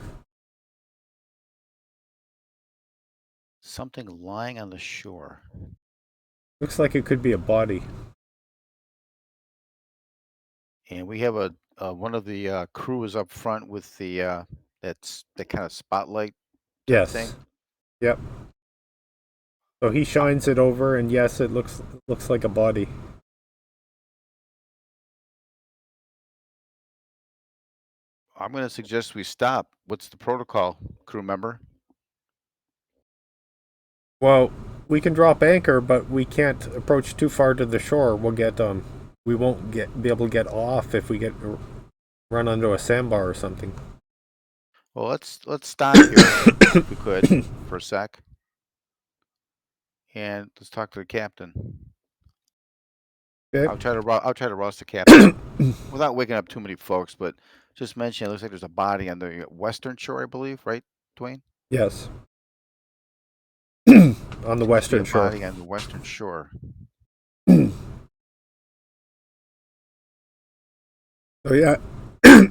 Something lying on the shore. Looks like it could be a body. And we have a one of the crew is up front with the that kind of spotlight type Yes. thing. Yep. So he shines it over, and yes, it looks like a body. I'm going to suggest we stop. What's the protocol, crew member? Well, we can drop anchor, but we can't approach too far to the shore. We won't be able to get off if we get run onto a sandbar or something. Well, let's stop here if we could for a sec, and let's talk to the captain. Okay. I'll try to roust the captain without waking up too many folks, but just mention it looks like there's a body on the western shore, I believe, right, Dwayne? Yes. On the Seems western to be a shore. body on the western shore. So yeah,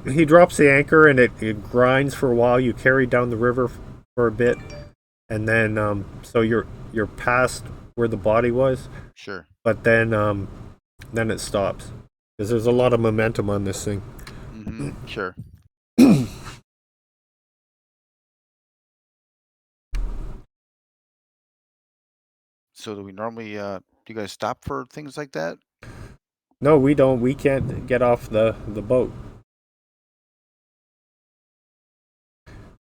he drops the anchor, and it grinds for a while. You carry down the river for a bit, and then so you're past where the body was. Sure. But then it stops because there's a lot of momentum on this thing. Sure. So do we normally, do you guys stop for things like that? No, we don't. We can't get off the boat.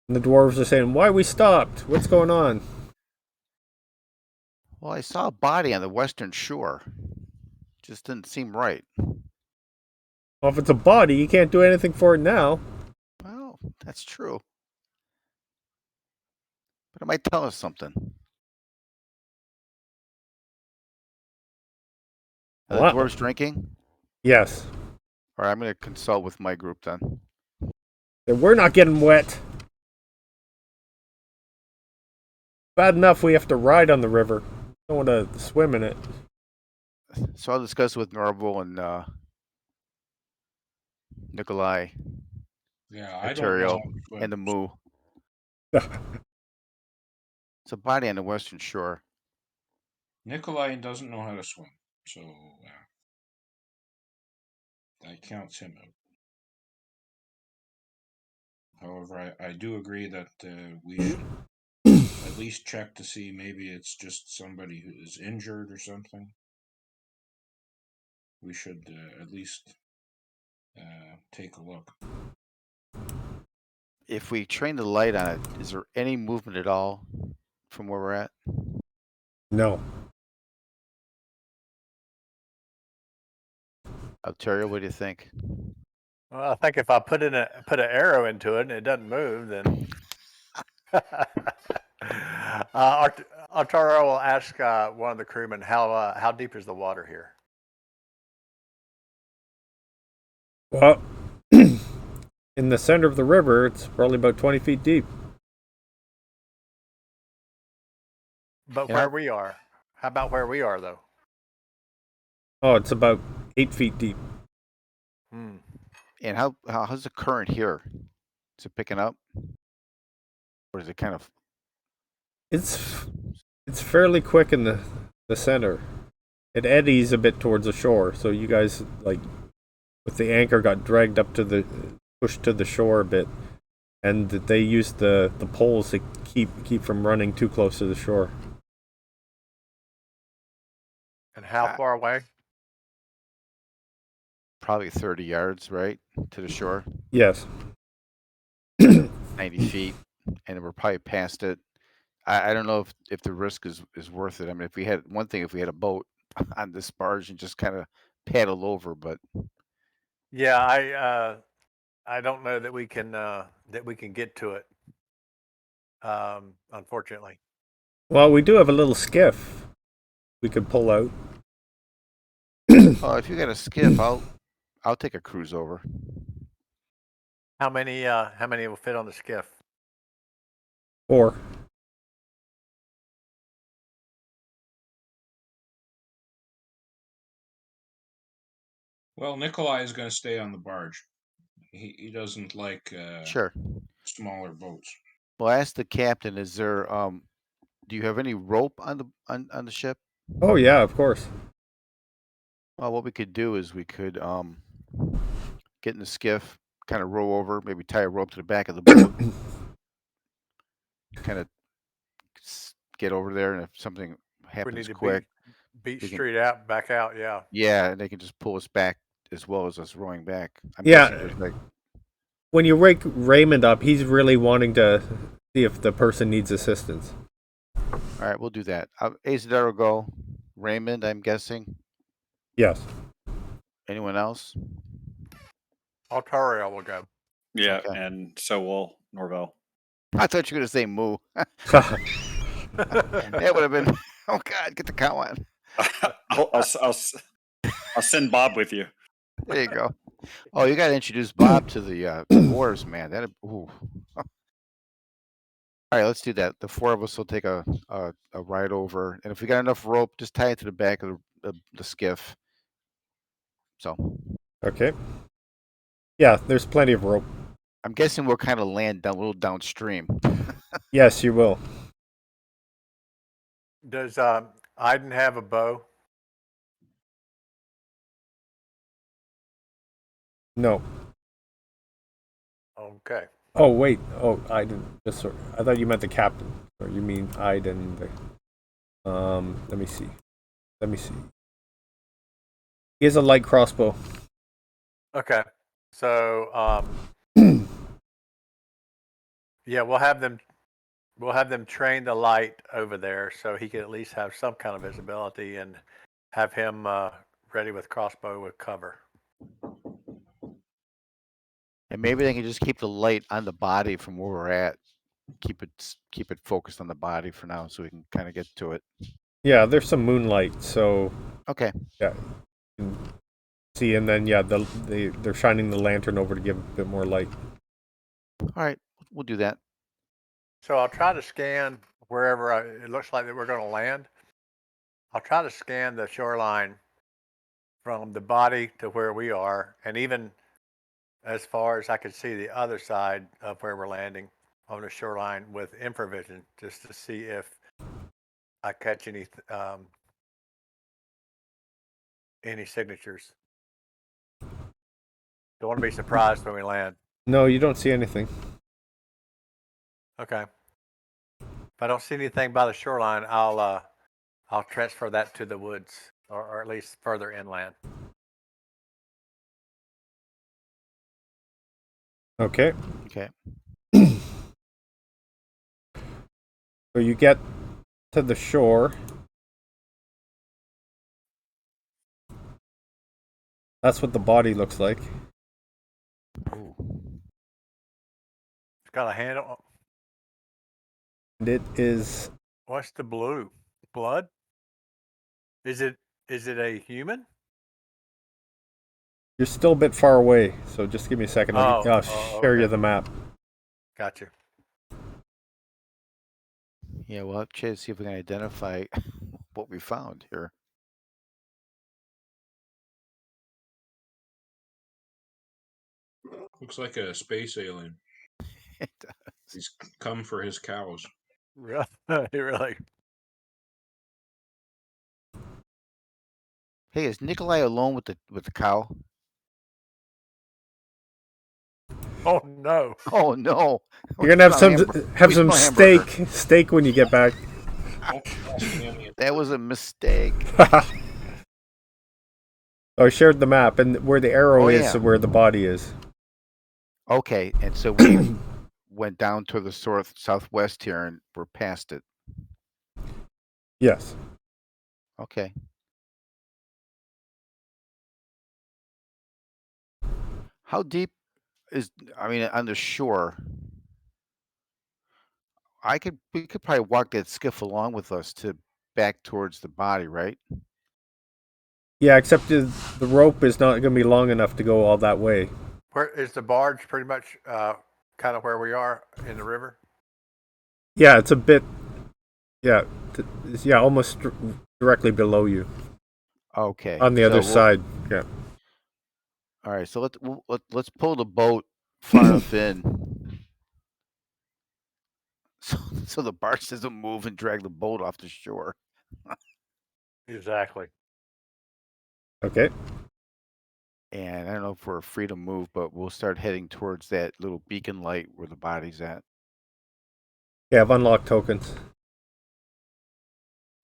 And the dwarves are saying, "Why we stopped? What's going on?" Well, I saw a body on the western shore. Just didn't seem right. Well, if it's a body, you can't do anything for it now. Well, that's true. But it might tell us something. Are the Wow. dwarves drinking? Yes. All right, I'm going to consult with my group then. Then we're not getting wet. Bad enough we have to ride on the river. Don't want to swim in it. So I'll discuss with Norval and Nikolai, Yeah, I don't know how Arterial, to swim. and the Moo. It's a body on the western shore. Nikolai doesn't know how to swim, so that counts him out. However, I do agree that we should at least check to see maybe it's just somebody who is injured or something. We should at least take a look. If we train the light on it, is there any movement at all from where we're at? No. Arterial, what do you think? Well, I think if I put an arrow into it and it doesn't move, then Arturo will ask one of the crewmen how deep is the water here. Well, in the center of the river, it's probably about 20 feet deep. But Yeah. where we are, how about where we are though? Oh, it's about 8 feet deep. And how's the current here? Is it picking up? Or is it kind of... It's fairly quick in the center. It eddies a bit towards the shore, so you guys, like, with the anchor, got dragged up to the, pushed to the shore a bit, and they used the poles to keep from running too close to the shore. And how far away? Probably 30 yards, right, to the shore? Yes. 90 feet, and we're probably past it. I don't know if the risk is worth it. I mean, if we had a boat on this barge and just kind of paddle over, but Yeah, I don't know that we can get to it. Unfortunately. Well, we do have a little skiff we could pull out. if you got a skiff, I'll take a cruise over. How many will fit on the skiff? 4. Well, Nikolai is going to stay on the barge. He doesn't like Sure. smaller boats. Well, ask the captain. Is there do you have any rope on the ship? Oh yeah, of course. Well, what we could do is we could get in the skiff, kind of row over, maybe tie a rope to the back of the boat, kind of get over there, and if something We happens need to quick, beat we can- straight out, back out. Yeah. yeah, and they can just pull us back as well as us rowing back. I'm Yeah. guessing there's like, When you wake Raymond up, he's really wanting to see if the person needs assistance. all right, we'll do that. Azadar will go. Raymond, I'm guessing. Yes. Anyone else? Arturo will go. Yeah, Okay. and so will Norvell. I thought you were gonna say moo. That would have been. Oh God, get the cow on. I'll send Bob with you. There you go. Oh, you got to introduce Bob to the dwarves, man. That. Ooh. All right, let's do that. The 4 of us will take a ride over, and if we got enough rope, just tie it to the back of the skiff. So. Okay. Yeah, there's plenty of rope. I'm guessing we'll kind of land down a little downstream. Yes, you will. Does Iden have a bow? No. Oh, Okay. Oh wait. Oh, I didn't. Just sorry. I thought you meant the captain. Or you mean I didn't. Let me see. Let me see. He has a light crossbow. Okay. So yeah, we'll have them train the light over there so he can at least have some kind of visibility, and have him ready with crossbow with cover. And maybe they can just keep the light on the body from where we're at. Keep it focused on the body for now, so we can kind of get to it. Yeah, there's some moonlight, so Okay. yeah, you can see, and then yeah, they're shining the lantern over to give a bit more light. All right, we'll do that. So I'll try to scan wherever it looks like that we're going to land. I'll try to scan the shoreline from the body to where we are, and even as far as I could see the other side of where we're landing on the shoreline with infravision, just to see if I catch any signatures. Don't want to be surprised when we land. No, you don't see anything. Okay. If I don't see anything by the shoreline, I'll transfer that to the woods, or at least further inland. Okay. Okay. So you get to the shore. That's what the body looks like. Ooh. It's got a handle. And it is. What's the blue? Blood? Is it a human? You're still a bit far away, so just give me a second. I'll share okay. you the map. Got you. Yeah, we'll have to see if we can identify what we found here. Looks like a space alien. It does. He's come for his cows. Really? Really? Hey, is Nikolai alone with the cow? Oh no! Oh no! You're gonna have some hamburger. steak when you get back. That was a mistake. I shared the map, and where the arrow is where the body is. Okay, and so we went down to the southwest here, and we're past it. Yes. Okay. How deep is? I mean, on the shore. We could probably walk that skiff along with us to back towards the body, right? Yeah, except the rope is not going to be long enough to go all that way. Where is the barge? Pretty much, kind of where we are in the river. Yeah, it's a bit. Yeah, almost directly below you. Okay. On the other side. Yeah. All right. So let's pull the boat far enough in, so the barge doesn't move and drag the boat off the shore. Exactly. Okay. And I don't know if we're free to move, but we'll start heading towards that little beacon light where the body's at. Yeah, I've unlocked tokens.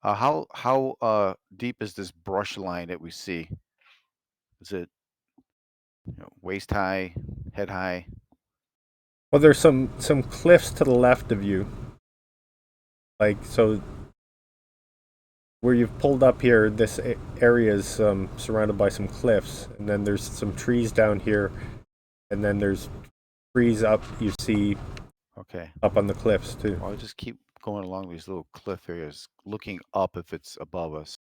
How deep is this brush line that we see? Is it waist high, head high? Well, there's some cliffs to the left of you. Like, so where you've pulled up here, this area is surrounded by some cliffs, and then there's some trees down here, and then there's trees up you see up on the cliffs too. Well, I'll just keep going along these little cliff areas, looking up if it's above us.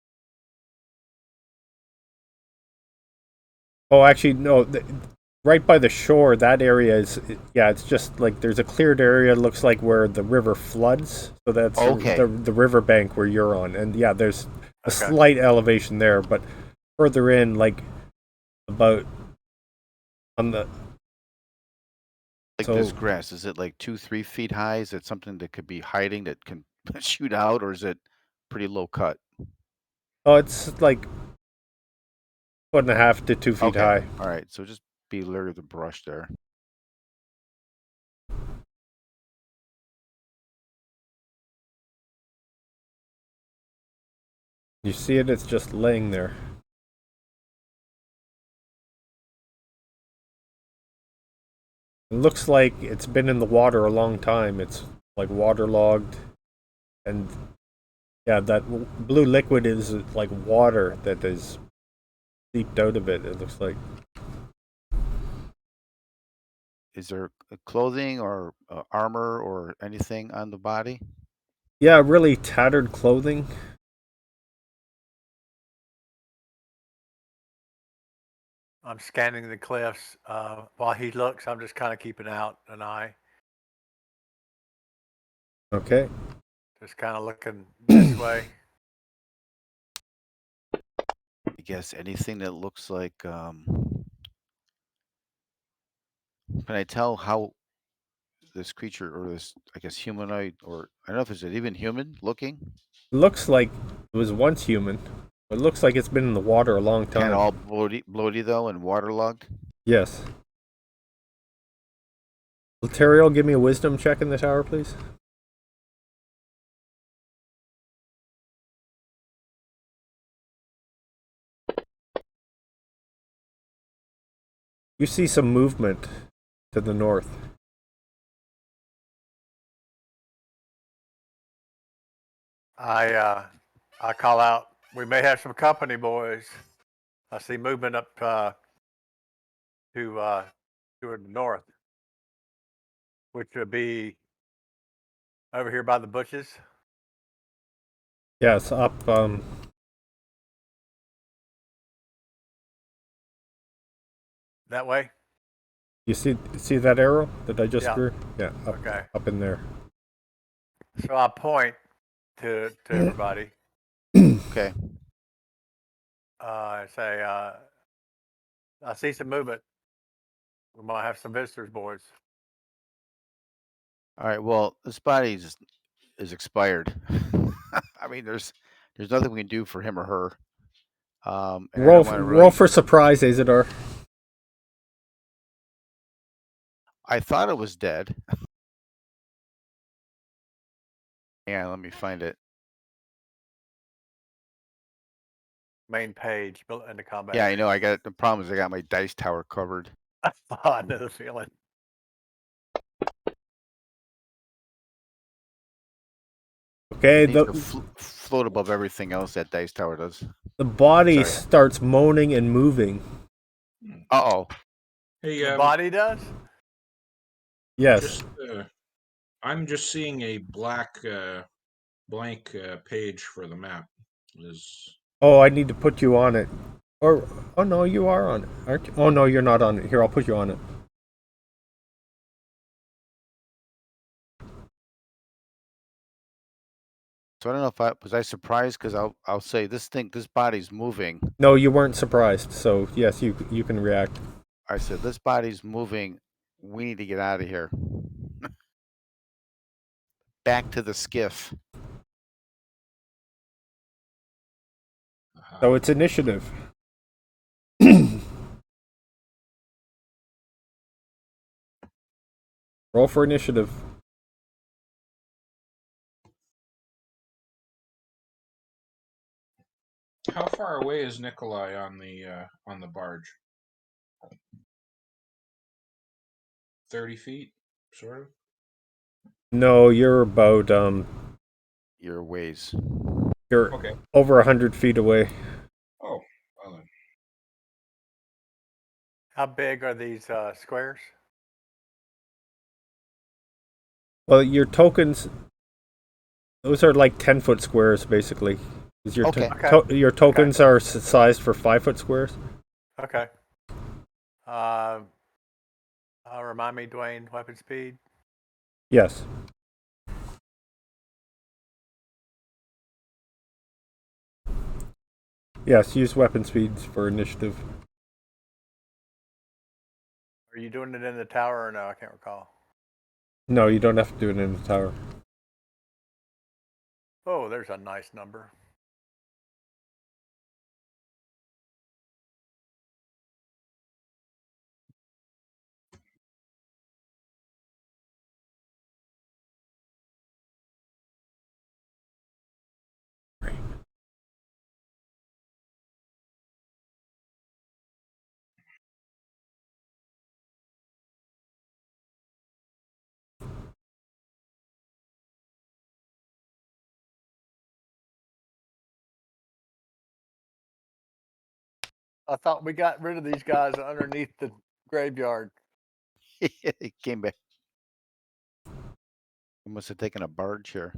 Oh, actually, no. Right by the shore, that area is, it's just like there's a cleared area. It looks like where the river floods. So that's the river bank where you're on. And yeah, there's a slight elevation there, but further in, like about on the. Like this grass, is it like 2-3 feet high? Is it something that could be hiding that can shoot out, or is it pretty low cut? Oh, it's like 1.5 to 2 feet high. All right, so just be leery of the brush there. You see it? It's just laying there. It looks like it's been in the water a long time. It's like waterlogged. And yeah, that blue liquid is like water that is seeped out of it, it looks like. Is there clothing or armor or anything on the body? Yeah, really tattered clothing. I'm scanning the cliffs. While he looks, I'm just kind of keeping out an eye, Okay. just kind of looking this way. I guess anything that looks like. Can I tell how this creature or this, I guess, humanoid, or I don't know if it's even human looking? It looks like it was once human. It looks like it's been in the water a long time. Kind of all bloaty though and waterlogged. Yes. Laterial, give me a wisdom check in the tower, please. You see some movement to the north. I call out, we may have some company, boys. I see movement up toward the north, which would be over here by the bushes. Yes, up. That way. You see that arrow that I just Yeah. drew? Yeah, up, Okay. up in there. So I point to everybody. Okay. I say, I see some movement. We might have some visitors, boys. All right. Well, this body is expired. I mean, there's nothing we can do for him or her. And I don't want to Roll really. for surprise, Azadar. I thought it was dead. Yeah, let me find it. Main page, built into combat. Yeah, I know. I got the problem is I got my dice tower covered. I know the feeling. Okay, It needs to float above everything else that dice tower does. the body Sorry. starts moaning and moving. Uh-oh. Hey, The body does? Yes. Just, I'm just seeing a blank page for the map. Oh, I need to put you on it. Or oh no, you are on it, aren't you? Oh no, you're not on it. Here, I'll put you on it. So I don't know if I surprised because I'll say this body's moving. No, you weren't surprised. So yes, you can react. I said this body's moving. We need to get out of here. Back to the skiff. So it's initiative. Roll for initiative. How far away is Nikolai on the barge? 30 feet, sort of. No, you're about Your ways. You're Okay. over 100 feet away. Oh, well then. How big are these squares? Well, your tokens, those are like 10-foot squares, basically. Your Okay. your tokens are sized for 5-foot squares. Okay. Remind me, Dwayne, weapon speed? Yes. Yes, use weapon speeds for initiative. Are you doing it in the tower or no? I can't recall. No, you don't have to do it in the tower. Oh, there's a nice number. I thought we got rid of these guys underneath the graveyard. He came back. He must have taken a barge here.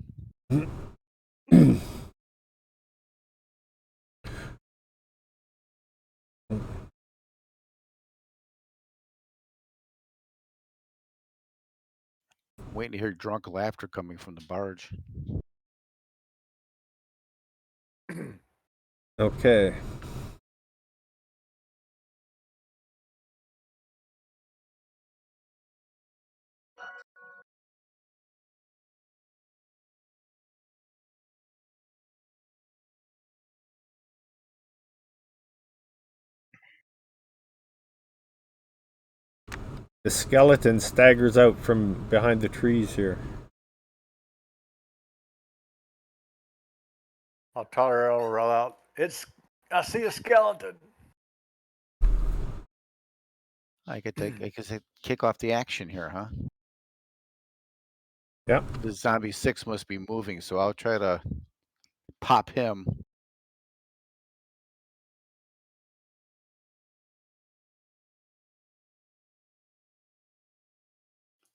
Waiting to hear drunk laughter coming from the barge. Okay. The skeleton staggers out from behind the trees here. I'll tell her I'll roll out. I see a skeleton. I could kick off the action here, huh? Yep. The zombie 6 must be moving, so I'll try to pop him.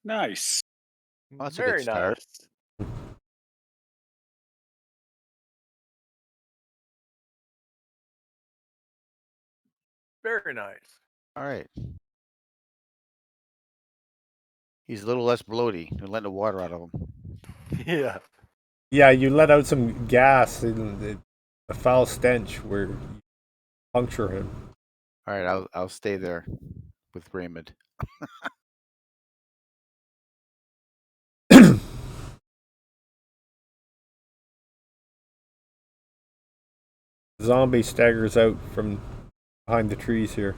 Nice. Oh, that's a Very good start. nice. Very nice. All right. He's a little less bloaty. They're letting the water out of him. Yeah. Yeah, you let out some gas and a foul stench where you puncture him. All right, I'll stay there with Raymond. Zombie staggers out from behind the trees here.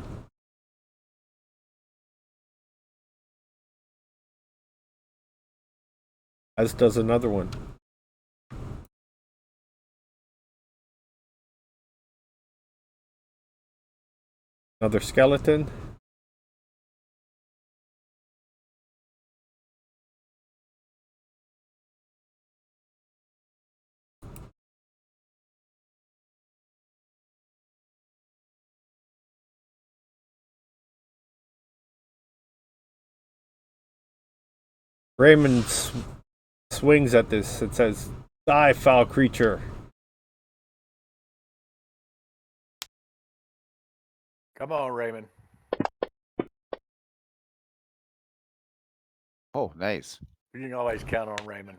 As does another one. Another skeleton. Raymond swings at this. It says, "Die, foul creature." Come on, Raymond. Oh, nice. You can always count on Raymond.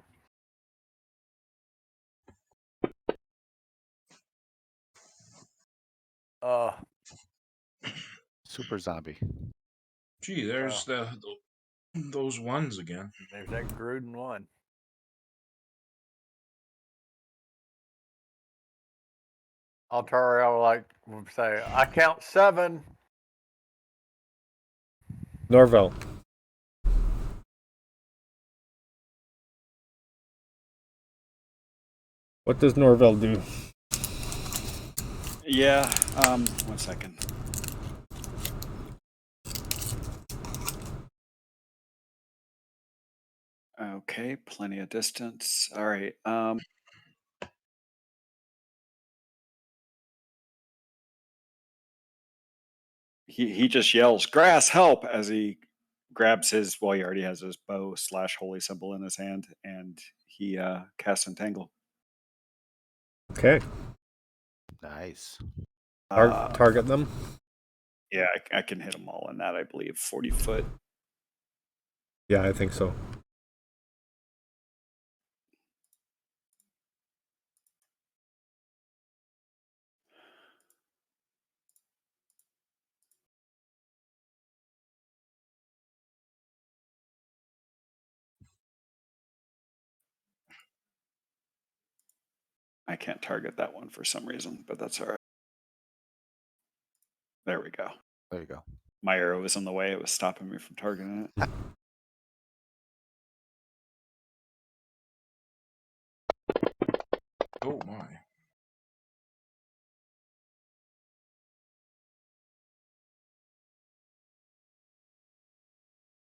Super zombie. Gee, there's those ones again. There's that Gruden one. I'll tell her I'll say, I count 7. Norvell. What does Norvell do? Yeah. 1 second. Okay, plenty of distance. All right. He just yells, "Grass, help!" as he grabs his. Well, he already has his bow / holy symbol in his hand, and he casts Entangle. Okay. Nice. Target them. Yeah, I can hit them all in that, I believe. 40 foot. Yeah, I think so. I can't target that one for some reason, but that's all right. There we go. There you go. My arrow was in the way. It was stopping me from targeting it. Oh my.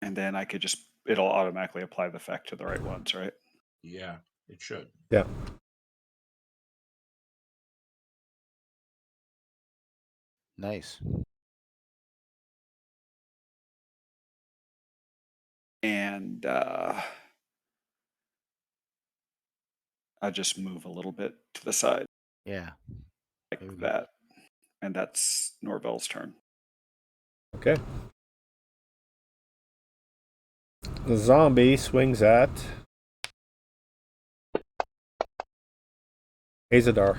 And then I could it'll automatically apply the effect to the right ones, right? Yeah, it should. Yeah. Nice. And I just move a little bit to the side Yeah. like Very good. that. And that's Norvell's turn. Okay. The zombie swings at Azadar.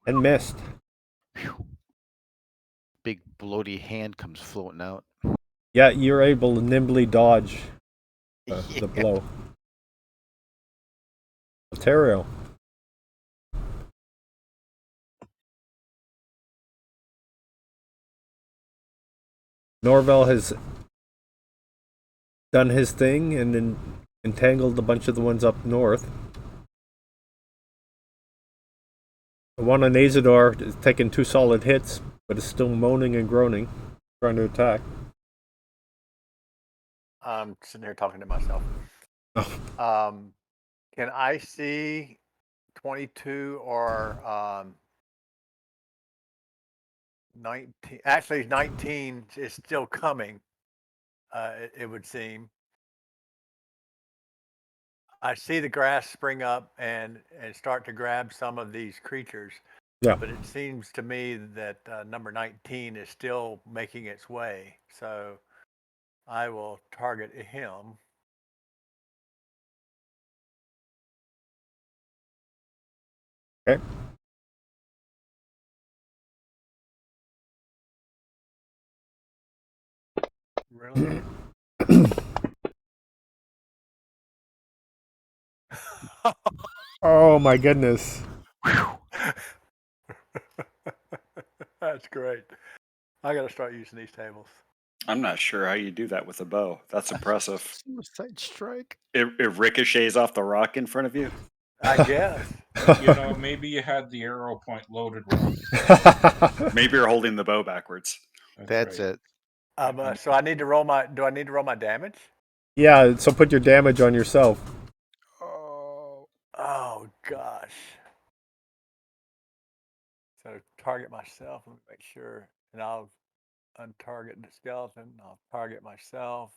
And missed. Big bloaty hand comes floating out. Yeah, you're able to nimbly dodge the Yeah. blow. Ontario. Norvell has done his thing and then entangled a bunch of the ones up north. The one on Azador is taking 2 solid hits, but is still moaning and groaning, trying to attack. I'm sitting here talking to myself. Oh. Can I see 22 or 19? Actually, 19 is still coming. It would seem. I see the grass spring up and start to grab some of these creatures. Yeah. But it seems to me that number 19 is still making its way. So I will target him. Okay. Really? Oh my goodness. That's great. I got to start using these tables. I'm not sure how you do that with a bow. That's impressive. Suicide strike. It ricochets off the rock in front of you. I guess. You know, maybe you had the arrow point loaded wrong. Maybe you're holding the bow backwards. That's right. it. So I need to roll my. Do I need to roll my damage? Yeah, so put your damage on yourself. Oh. Oh gosh. So target myself. Let me make sure, and I'll untarget the skeleton. I'll target myself,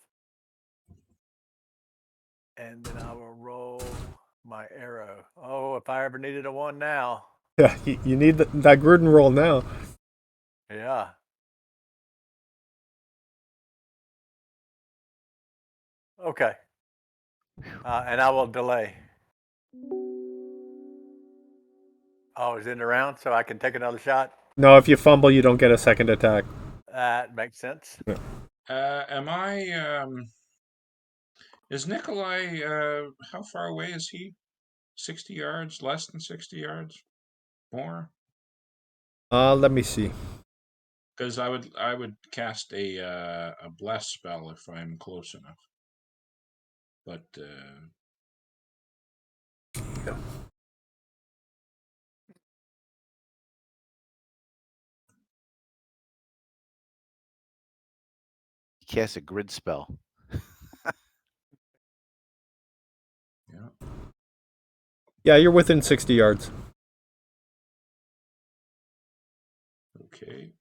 and then I will roll my arrow. Oh, if I ever needed a one now. Yeah, you need that Gruden roll now. Yeah. Okay. And I will delay. Oh, is it in the round so I can take another shot? No, if you fumble, you don't get a second attack. That makes sense. Am I? Is Nikolai? How far away is he? 60 yards? Less than 60 yards? More? Let me see. Because I would cast a bless spell if I'm close enough. But He casts a grid spell. yeah. Yeah, you're within 60 yards. Okay.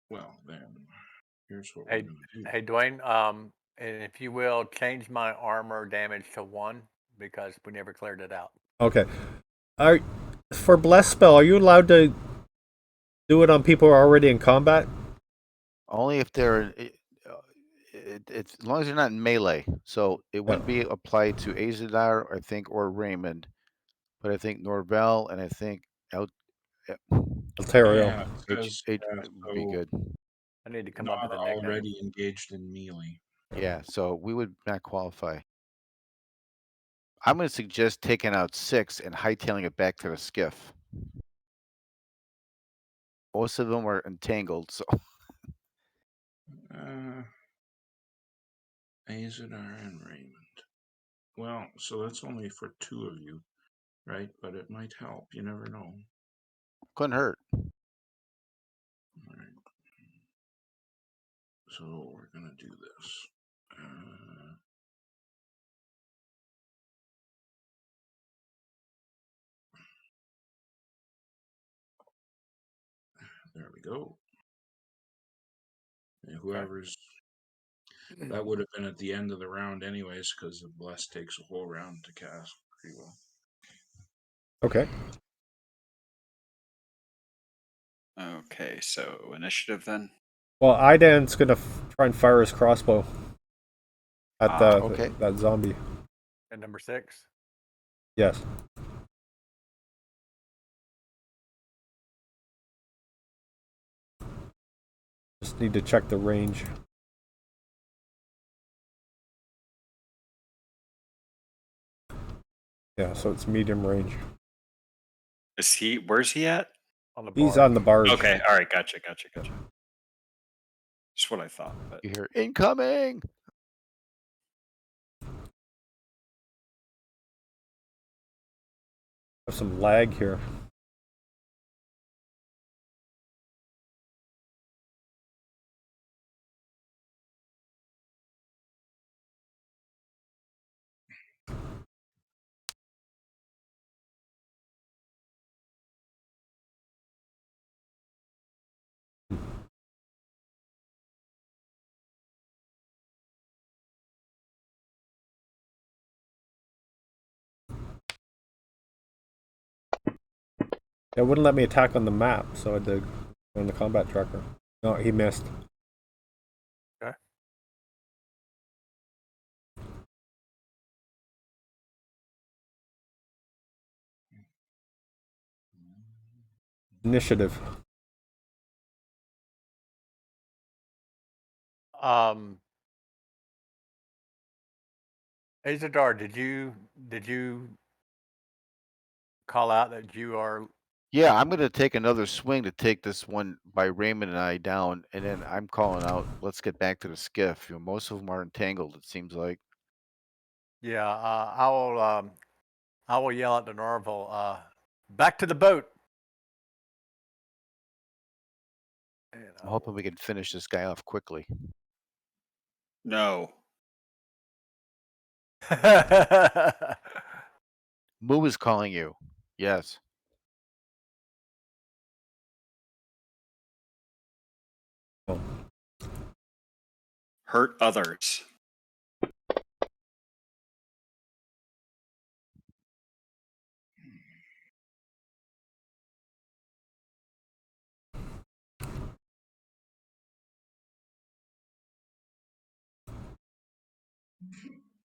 Well then, here's what Hey, we're gonna do. hey, Dwayne. And if you will, change my armor damage to 1 because we never cleared it out. Okay. For bless spell, are you allowed to do it on people who are already in combat? Only if they're. It's as long as you're not in melee. So it wouldn't be applied to Azadar, I think, or Raymond. But I think Norvell and I think Ontario. Yeah, it says H would be so good. I need to come up not with a nickname. already engaged in melee. Yeah, so we would not qualify. I'm going to suggest taking out 6 and hightailing it back to the skiff. Most of them are entangled, so Azadar and Raymond. Well, so that's only for 2 of you, right? But it might help. You never know. couldn't hurt. All right. So we're gonna do this. There we go. And whoever's that would have been at the end of the round anyways, because the bless takes a whole round to cast pretty well. Okay. Okay, so initiative then. Well, Idan's gonna try and fire his crossbow at okay. that zombie. And number 6. Yes. Just need to check the range. Yeah, so it's medium range. Is he? Where's he at? On the He's barge. on the barge. Okay, all right, gotcha. Just what I thought. But You hear incoming. Have some lag here. It wouldn't let me attack on the map, so I had to go on the combat tracker. No, he missed. Okay. Initiative. Azadar, did you call out that you are? Yeah, I'm gonna take another swing to take this one by Raymond and I down, and then I'm calling out. Let's get back to the skiff. You know, most of them are entangled. It seems like. Yeah, I will yell at the Norval. Back to the boat. And I'm hoping we can finish this guy off quickly. no. Moo is calling you. Yes. Hurt others.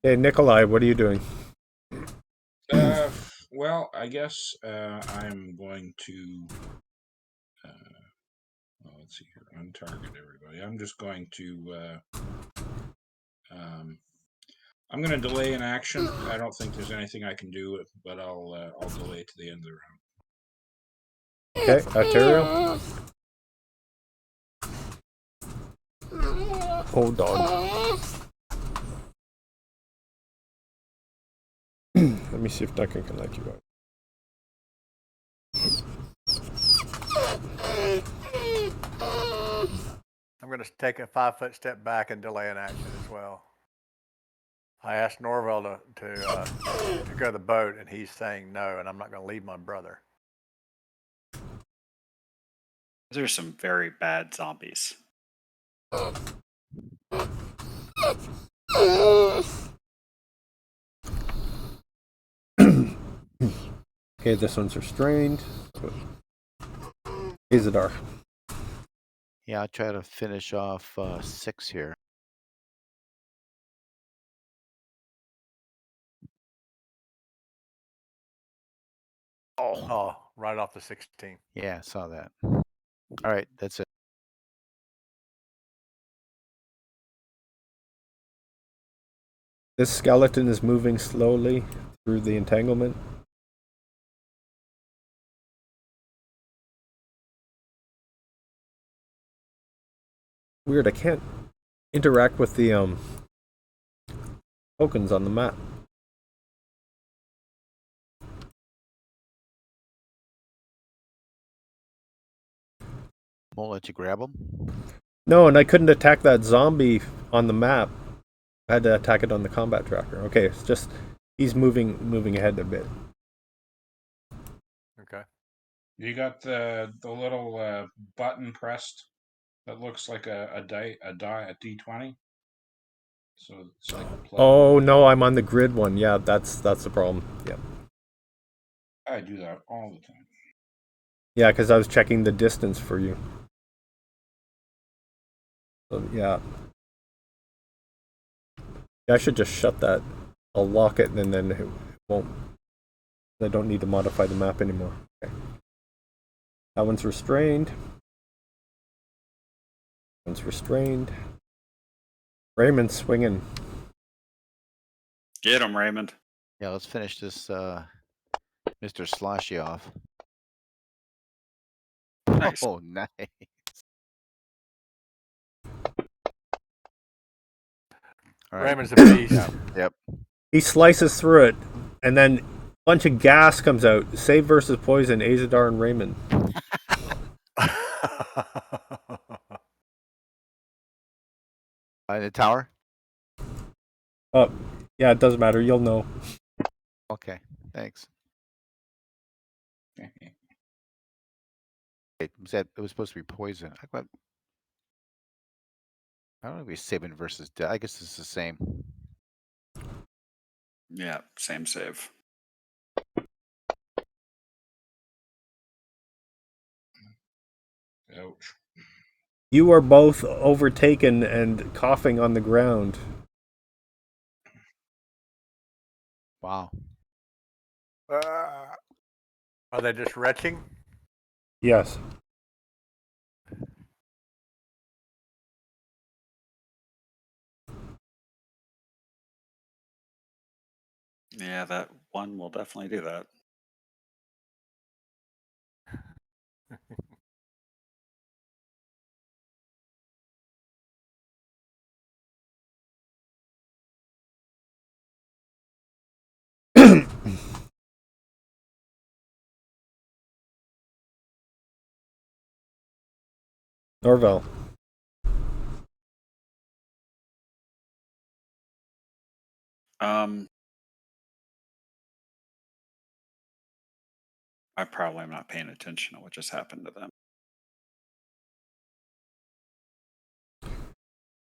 Hey, Nikolai, what are you doing? Well, I guess I'm going to. Let's see here. Untarget everybody. I'm just going to. I'm going to delay an action. I don't think there's anything I can do, but I'll delay to the end of the round. Okay, Ontario. Hold on. Let me see if Duncan can let you out. I'm going to take a 5-foot step back and delay an action as well. I asked Norval to go to the boat, and he's saying no, and I'm not going to leave my brother. Those are some very bad zombies. Okay, this one's restrained. Izadar. Yeah, I'll try to finish off 6 here. Oh, right off the 16. Yeah, I saw that. All right, that's it. This skeleton is moving slowly through the entanglement. Weird, I can't interact with the tokens on the map. Won't let you grab them? No, and I couldn't attack that zombie on the map. I had to attack it on the combat tracker. Okay, it's just he's moving ahead a bit. Okay. You got the little button pressed that looks like a D20. So it's like play. Oh no, I'm on the grid one. Yeah, that's the problem. Yeah. I do that all the time. Yeah, because I was checking the distance for you. So, yeah. I should just shut that. I'll lock it and then it won't. I don't need to modify the map anymore. Okay. That one's restrained. One's restrained. Raymond's swinging. Get him, Raymond. Yeah, let's finish this Mr. Sloshy off. Nice. Oh, nice. All right. Raymond's a beast. Yeah. Yep. He slices through it, and then a bunch of gas comes out. Save versus poison, Azadar and Raymond. In the tower? Oh, yeah, it doesn't matter. You'll know. Okay. Thanks. It was supposed to be poison. I don't know if we saving versus death. I guess it's the same. Yeah, same save. Ouch. You are both overtaken and coughing on the ground. Wow. Are they just retching? Yes. Yeah, that one will definitely do that. Norvell. I probably am not paying attention to what just happened to them.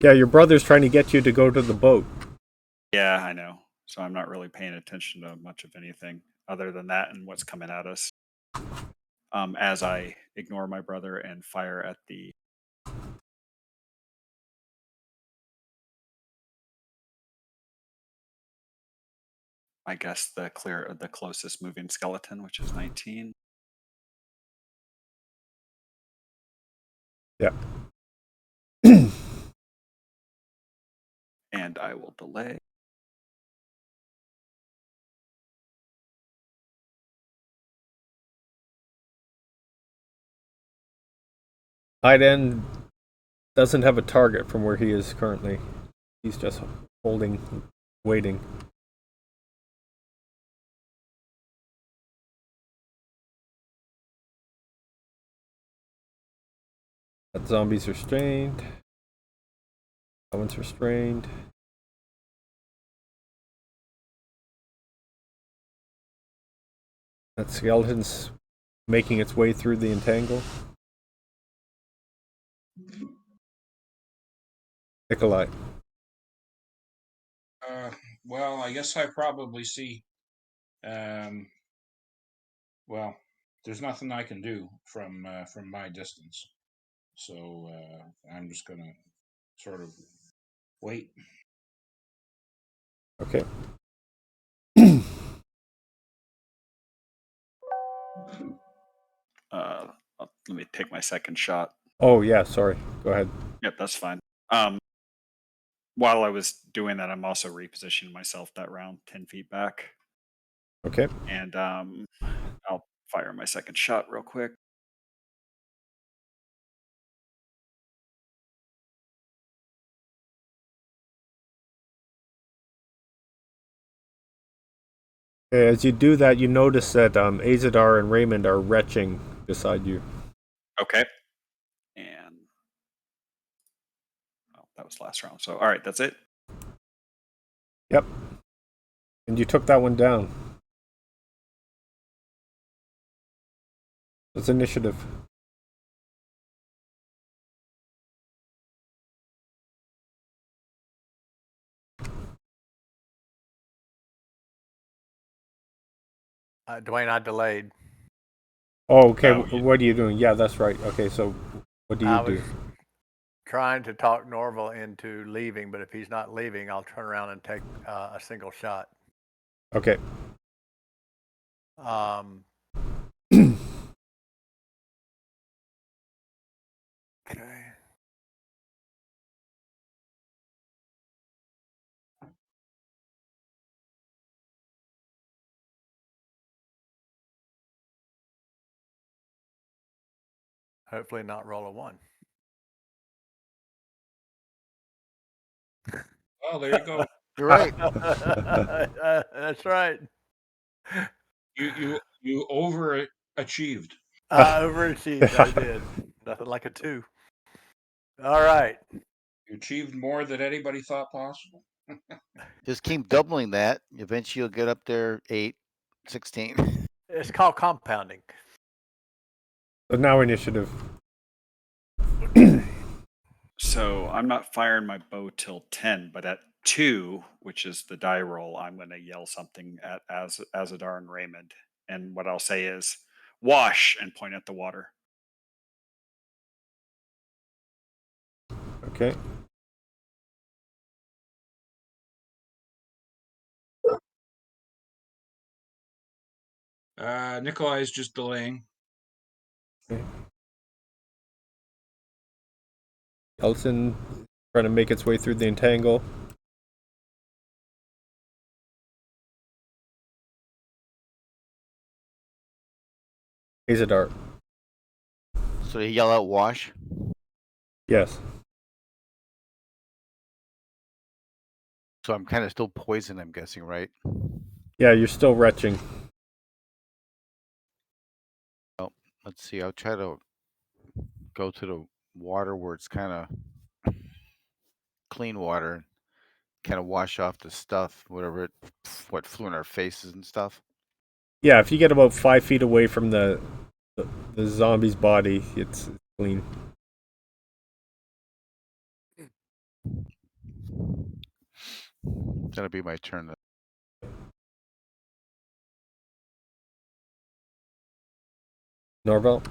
Yeah, your brother's trying to get you to go to the boat. Yeah, I know. So I'm not really paying attention to much of anything other than that and what's coming at us. As I ignore my brother and fire at the I guess the closest moving skeleton, which is 19. Yeah. And I will delay. Iden doesn't have a target from where he is currently. He's just holding, waiting. That zombie's restrained. That one's restrained. That skeleton's making its way through the entangle. Nikolai. Well, I guess I probably see. Well, there's nothing I can do from my distance, so I'm just gonna sort of wait. Okay. Let me take my second shot. Oh, yeah, sorry. Go ahead. Yep, that's fine. While I was doing that, I'm also repositioning myself that round 10 feet back. Okay. And I'll fire my second shot real quick. As you do that, you notice that Azadar and Raymond are retching beside you. Okay. And that was last round. So, all right, that's it. Yep. And you took that one down. It's initiative. Dwayne, I delayed. Oh, okay. Oh, yeah. What are you doing? Yeah, that's right. Okay, so what do you I do? was trying to talk Norval into leaving, but if he's not leaving, I'll turn around and take a single shot. Okay. Okay. Hopefully not roll a 1. Oh, there you go. You're right. That's right. You overachieved. Overachieved. I did. Nothing like a 2. All right. You achieved more than anybody thought possible. Just keep doubling that. Eventually, you'll get up there 8, 16. It's called compounding. So now initiative. Okay. So I'm not firing my bow till 10, but at 2, which is the die roll, I'm going to yell something at Azadar and Raymond. And what I'll say is, wash, and point at the water. Okay. Nikolai's just delaying. Elson trying to make its way through the entangle. Azadar. So you yell out wash. Yes. So I'm kind of still poisoned, I'm guessing, right? Yeah, you're still retching. Oh, let's see. I'll try to go to the water where it's kind of clean water, kind of wash off the stuff, what flew in our faces and stuff. Yeah, if you get about 5 feet away from the zombie's body, it's clean. That'll be my turn. Norval.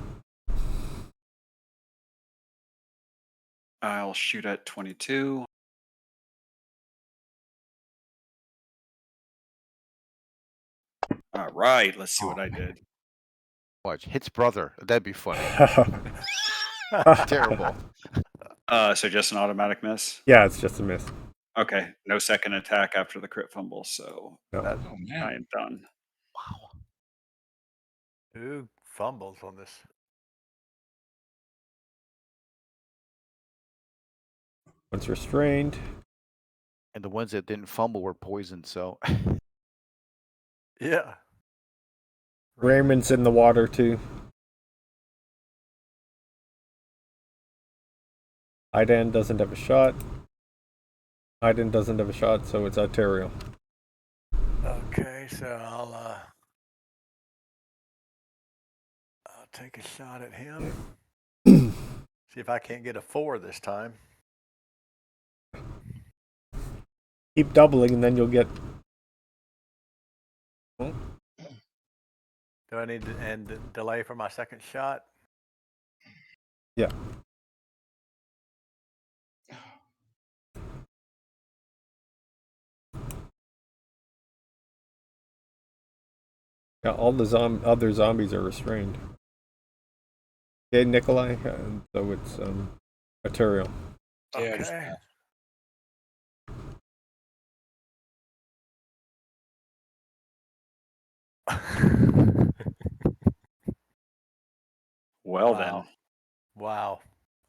I'll shoot at 22. All right, let's see what I did. Watch hits brother. That'd be funny. Terrible. So just an automatic miss. Yeah, it's just a miss. Okay, no second attack after the crit fumble, so No. that Oh I man. am done. Wow. 2 fumbles on this. Once restrained. And the ones that didn't fumble were poisoned. So Yeah. Raymond's in the water too. Idan doesn't have a shot. Idan doesn't have a shot, so it's arterial. Okay, so I'll take a shot at him. See if I can't get a 4 this time. Keep doubling, and then you'll get. Do I need to delay for my second shot? Yeah. Yeah, all the other zombies are restrained. Okay, Nikolai. So it's arterial. Yeah, just Okay. Well Wow. Wow.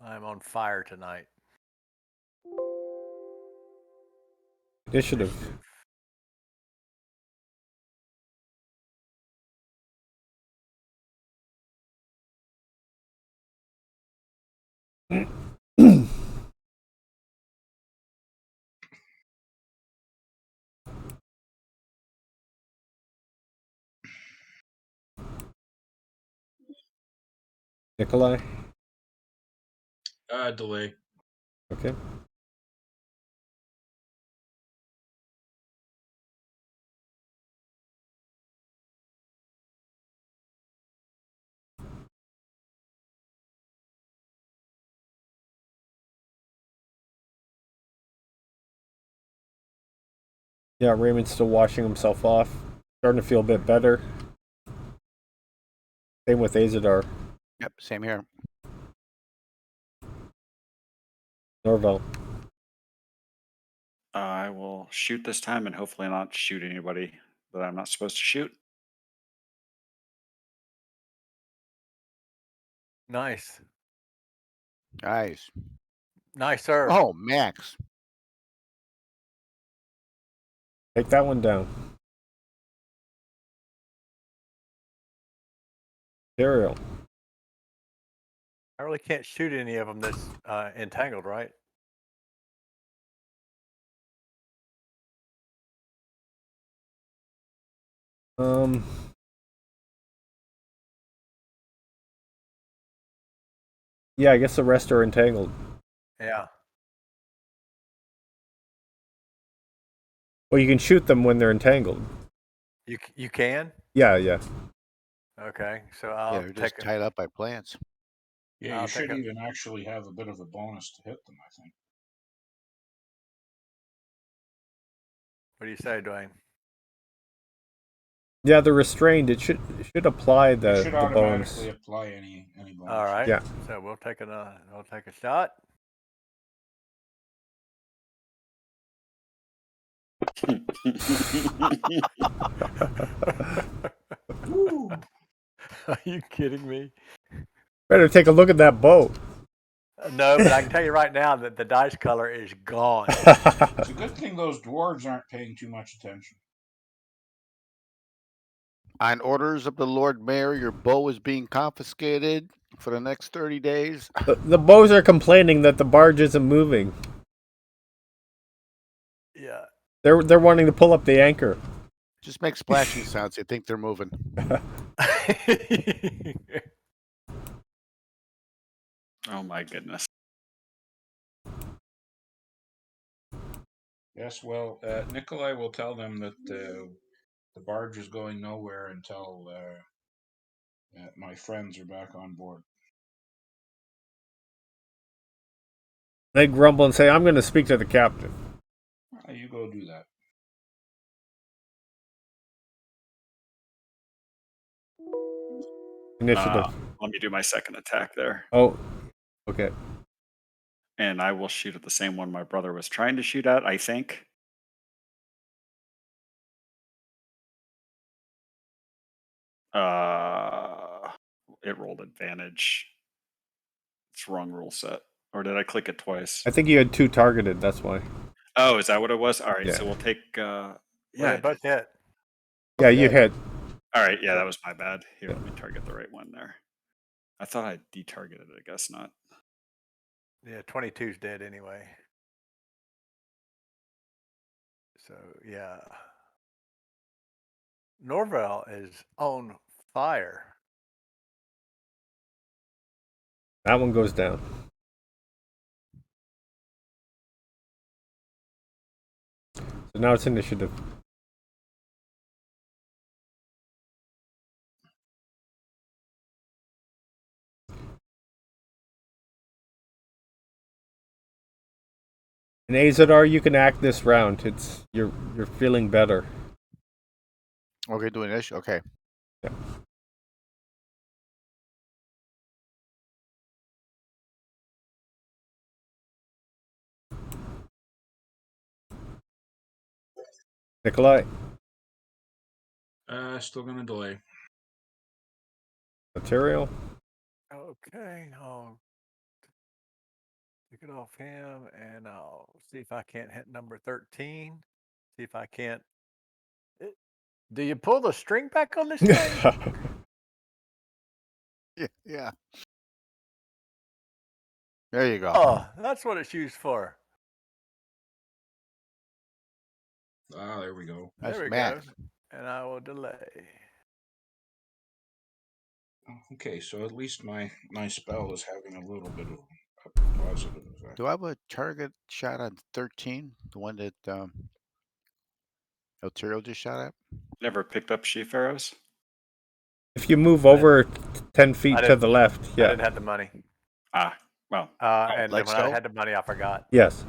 I'm on fire tonight. Initiative. Nikolai? Delay. Okay. Yeah, Raymond's still washing himself off. Starting to feel a bit better. Same with Azadar. Yep, same here. Norvell. I will shoot this time and hopefully not shoot anybody that I'm not supposed to shoot. Nice. Nice. Nice, sir. Oh, Max. Take that one down. Ariel. I really can't shoot any of them that's entangled, right? Yeah, I guess the rest are entangled. Yeah. Well, you can shoot them when they're entangled. You can? Yeah, yeah. Okay, so Yeah, I'll they're take just tied up by plants. Yeah, I'll you take should a- even actually have a bit of a bonus to hit them, I think. What do you say, Dwayne? Yeah, they're restrained. It should apply You should the automatically bonus. apply any bonus. All right. Yeah. So we'll take a shot. Woo! Are you kidding me? Better take a look at that bow. No, but I can tell you right now that the dice color is gone. It's a good thing those dwarves aren't paying too much attention. On orders of the Lord Mayor, your bow is being confiscated for the next 30 days. The bows are complaining that the barge isn't moving. Yeah. They're wanting to pull up the anchor. Just make splashing sounds. They think they're moving. Oh my goodness. Yes, well, Nikolai will tell them that the barge is going nowhere until my friends are back on board. They grumble and say, "I'm going to speak to the captain." You go do that. Initiative. Let me do my second attack there. Oh, okay. And I will shoot at the same one my brother was trying to shoot at, I think. It rolled advantage. It's wrong rule set. Or did I click it twice? I think you had 2 targeted. That's why. Oh, is that what it was? All right, Yeah. so we'll take. Yeah, Yeah. both hit. Yeah, you hit. All right, yeah, that was my bad. Here, let me target the right one there. I thought I detargeted it. I guess not. Yeah, 22's dead anyway. So yeah. Norvell is on fire. That one goes down. So now it's initiative. And Azadar, you can act this round. It's you're feeling better. Okay, doing this? Okay. Yeah. Nikolai. Still gonna delay. Material. Okay, I'll take it off him and I'll see if I can't hit number 13. See if I can't. Do you pull the string back on this thing? Yeah. There you go. Oh, that's what it's used for. There we go. That's There we Max. go. And I will delay. Okay, so at least my spell is having a little bit of a positive effect. Do I have a target shot on 13? The one that Elterio just shot at? Never picked up sheaf arrows? If you move over 10 feet I to didn't- the left, I yeah. didn't have the money. Ah, well, And like then when I so? had the money, I forgot. Yes.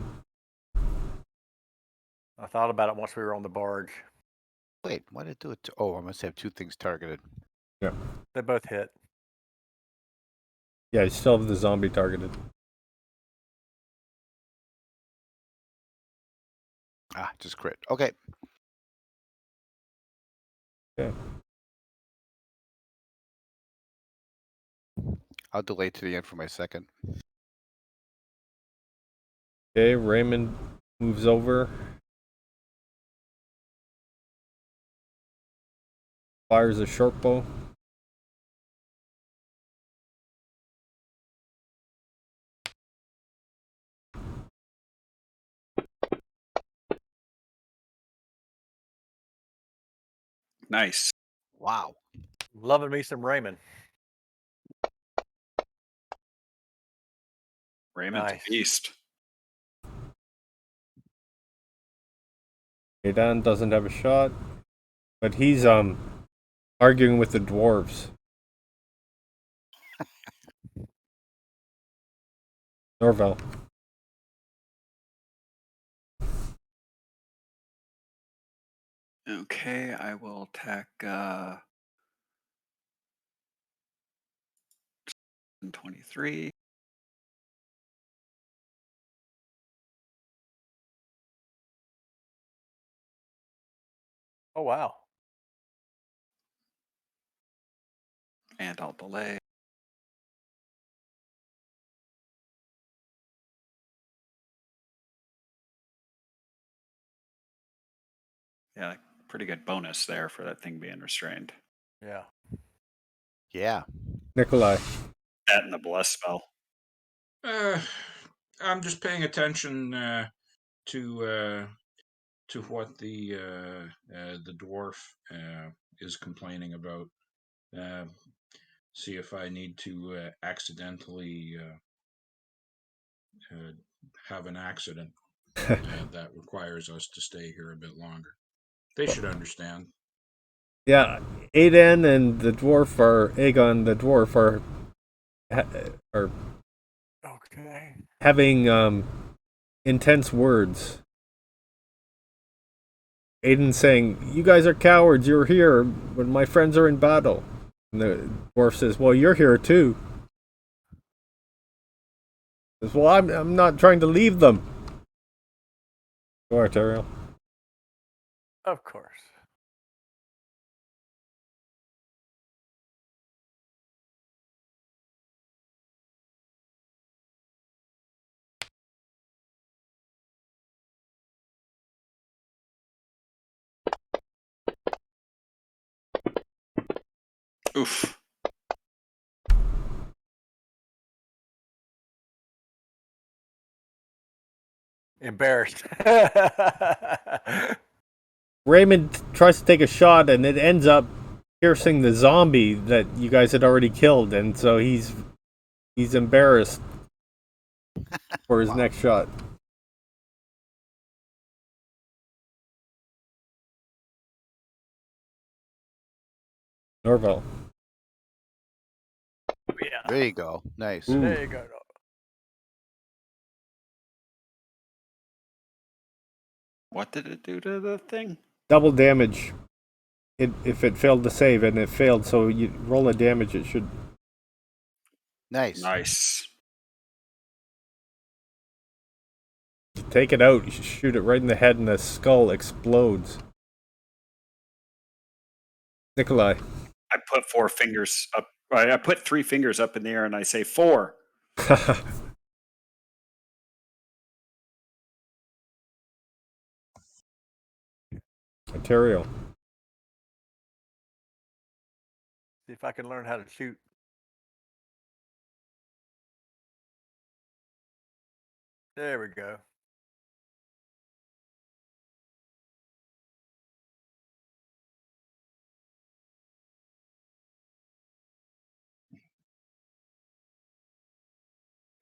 I thought about it once we were on the barge. Wait, why did it do it? Oh, I must have two things targeted. Yeah. They both hit. Yeah, you still have the zombie targeted. Ah, just crit. Okay. Okay. I'll delay to the end for my second. Okay, Raymond moves over. Fires a short bow. nice. Wow. Loving me some Raymond. Raymond's Nice. a beast. Aidan doesn't have a shot, but he's arguing with the dwarves. Norval. Okay, I will attack 23. Oh, wow. And I'll delay. Yeah, pretty good bonus there for that thing being restrained. Yeah. Yeah. Nikolai. That and the bless spell. I'm just paying attention to what the dwarf is complaining about. See if I need to accidentally have an accident that requires us to stay here a bit longer. They should understand. Yeah, Aidan and the dwarf are Aegon the dwarf are Okay. having intense words. Aidan saying, "You guys are cowards. You're here when my friends are in battle." And the dwarf says, "Well, you're here too." He says, "Well, I'm not trying to leave them." Go on, Ariel. Of course. Oof. Embarrassed. Raymond tries to take a shot, and it ends up piercing the zombie that you guys had already killed, and so he's embarrassed for his Wow. next shot. Norval. Yeah. There you go. Nice. Ooh. There you go. What did it do to the thing? Double damage. If it failed to save, and it failed, so you roll a damage, it should. Nice. Nice. To take it out, you should shoot it right in the head, and the skull explodes. Nikolai. I put 4 fingers up. I put 3 fingers up in the air and I say 4. Ontario. See if I can learn how to shoot. There we go.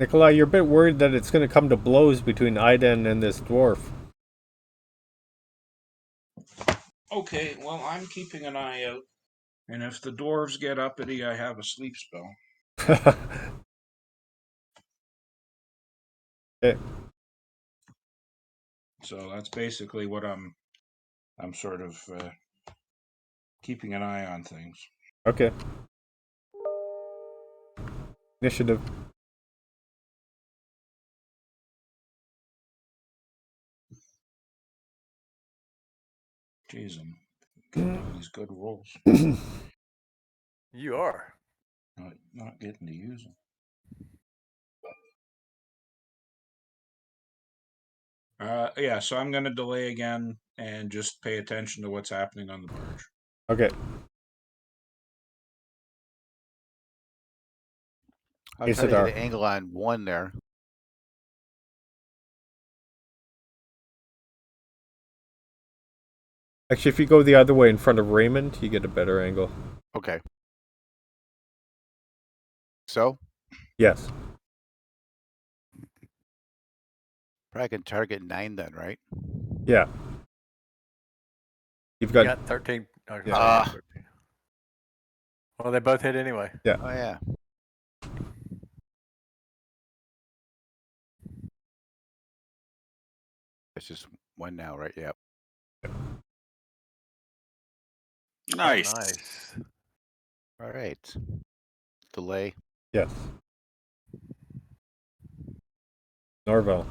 Nikolai, you're a bit worried that it's going to come to blows between Iden and this dwarf. Okay, well, I'm keeping an eye out, and if the dwarves get uppity, I have a sleep spell. Okay. So that's basically what I'm sort of keeping an eye on things. Okay. Initiative. Jeez, I'm getting all these good rolls. You are. Not getting to use them. Yeah, so I'm going to delay again and just pay attention to what's happening on the barge. Okay. I'll try to Isidar. get an angle on one there. Actually, if you go the other way in front of Raymond, you get a better angle. Okay. So? Yes. Probably can target 9 then, right? Yeah. You've You got. got 13. Oh, Yeah. sorry, 13. Well, they both hit anyway. Yeah. Oh, yeah. It's just one now, right? Yep. Nice. Nice. All right. Delay. Yes. Norvell.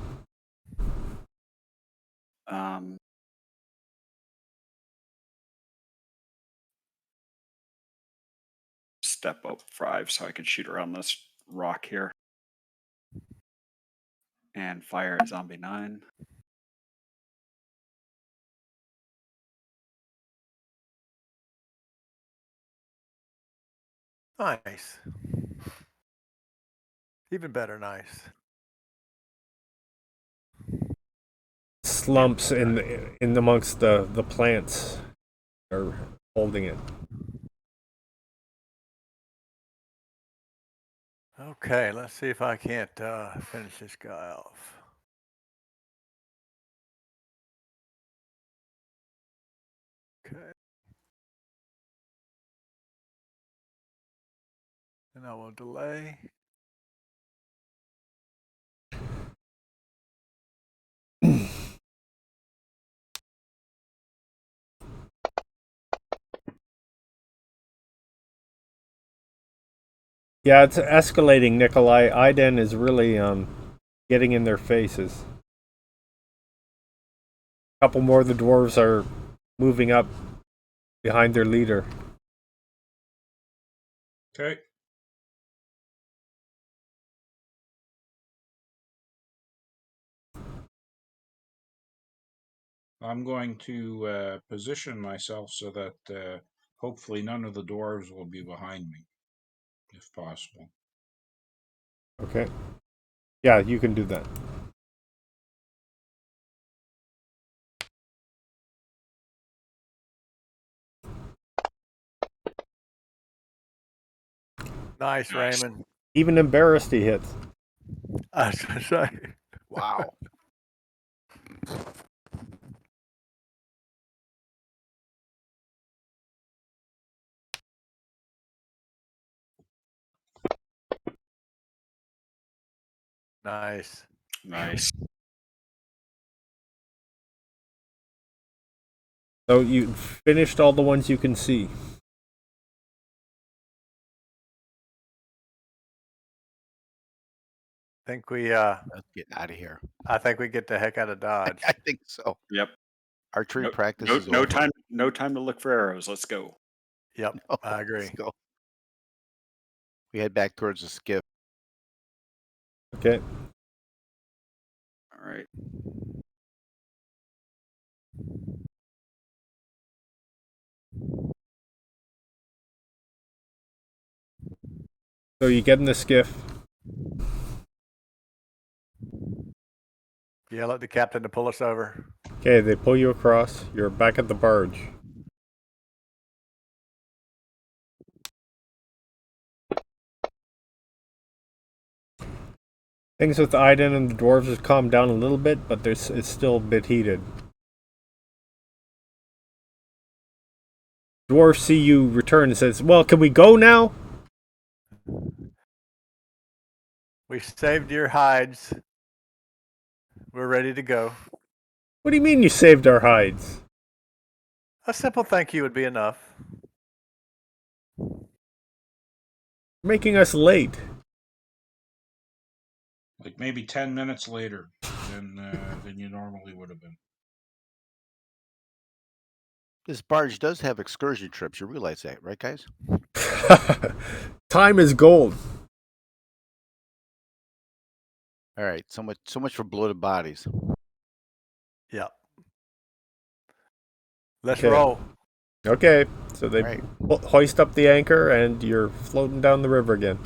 Step up 5 so I can shoot around this rock here. And fire at zombie 9. Nice. Even better, nice. Slumps in amongst the plants are holding it. Okay, let's see if I can't finish this guy off. Okay. And I will delay. Yeah, it's escalating, Nikolai. Iden is really getting in their faces. A couple more of the dwarves are moving up behind their leader. Okay. I'm going to position myself so that hopefully none of the dwarves will be behind me, if possible. Okay. Yeah, you can do that. Nice, Raymond. Even embarrassed, he hits. I was gonna say. Wow. Nice. Nice. So you finished all the ones you can see. Think we Let's get out of here. I think we get the heck out of Dodge. I think so. Yep. Archery practice is no over. time. No time to look for arrows. Let's go. Yep, No, I agree. Let's go. We head back towards the skiff. Okay. All right. So you get in the skiff. Yell at the captain to pull us over. Okay, they pull you across. You're back at the barge. Things with Iden and the dwarves have calmed down a little bit, but it's still a bit heated. Dwarves see you return and says, "Well, can we go now?" We saved your hides. We're ready to go. What do you mean you saved our hides? A simple thank you would be enough. Making us late. Like maybe 10 minutes later than you normally would have been. This barge does have excursion trips. You realize that, right, guys? Time is gold. All right. So much for bloated bodies. Yep. Let's Okay. roll. Okay, so they Right. hoist up the anchor and you're floating down the river again.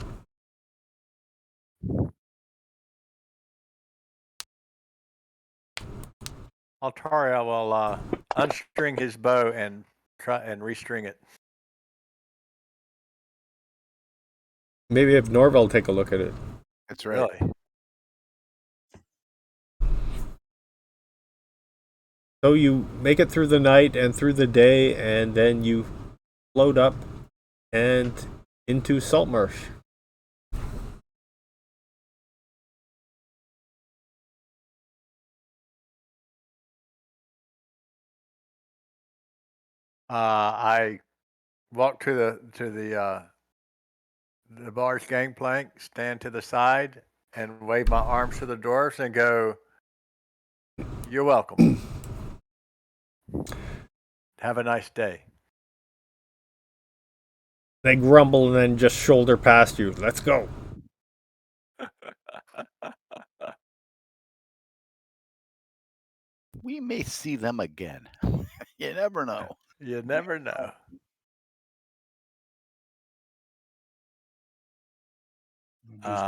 Altaria will unstring his bow and try and restring it. Maybe if Norvell take a look at it. That's right. Really? So you make it through the night and through the day, and then you float up and into Saltmarsh. I walk to the barge gangplank, stand to the side, and wave my arms to the dwarfs and go, "You're welcome. Have a nice day." They grumble and then just shoulder past you. Let's go. We may see them again. You never know. You never know. We'll just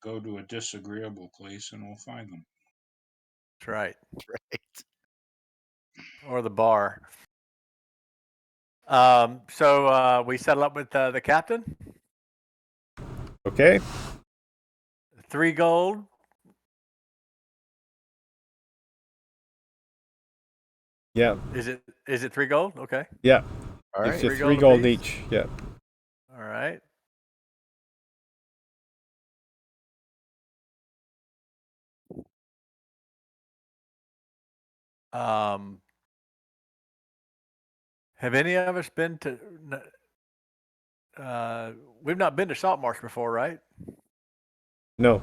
go to a disagreeable place and we'll find them. That's right. Right. Or the bar. So we settle up with the captain. Okay. 3 gold. Yeah. Is it 3 gold? Okay. Yeah. All It's right. a 3 gold apiece? each. Yeah. All right. Have any of us been to? We've not been to Saltmarsh before, right? No.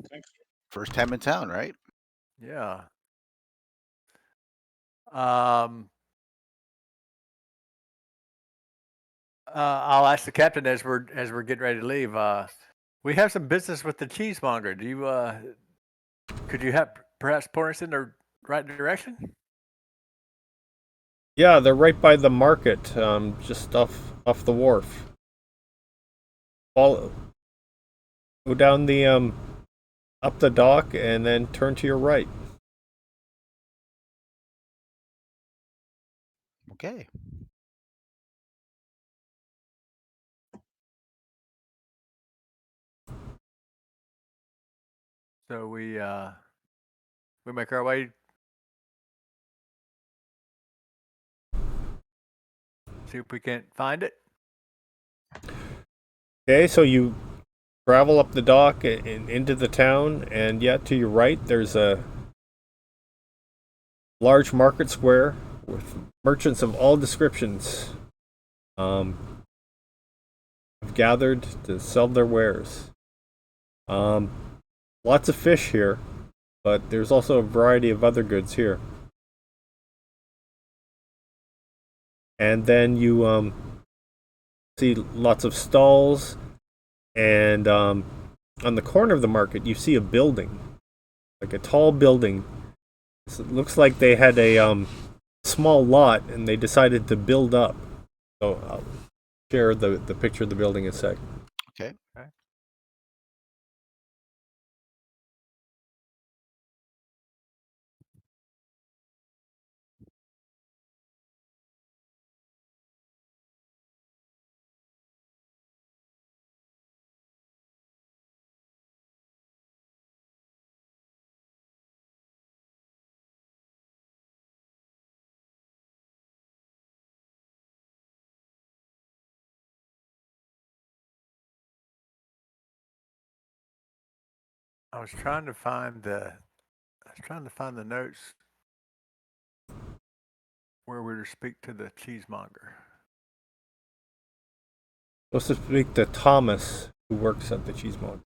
Thanks. First time in town, right? Yeah. I'll ask the captain as we're getting ready to leave. We have some business with the cheesemonger. Do you could you have perhaps point us in the right direction? Yeah, they're right by the market, just off the wharf. Go down the up the dock and then turn to your right. Okay. So we make our way. See if we can't find it. Okay, so you travel up the dock and into the town, and yeah, to your right, there's a large market square with merchants of all descriptions have gathered to sell their wares. Lots of fish here, but there's also a variety of other goods here. And then you see lots of stalls, and on the corner of the market, you see a building, like a tall building. It looks like they had a small lot, and they decided to build up. So I'll share the picture of the building in a sec. Okay. I was trying to find the notes where we're to speak to the cheesemonger. Supposed to speak to Thomas, who works at the cheesemonger.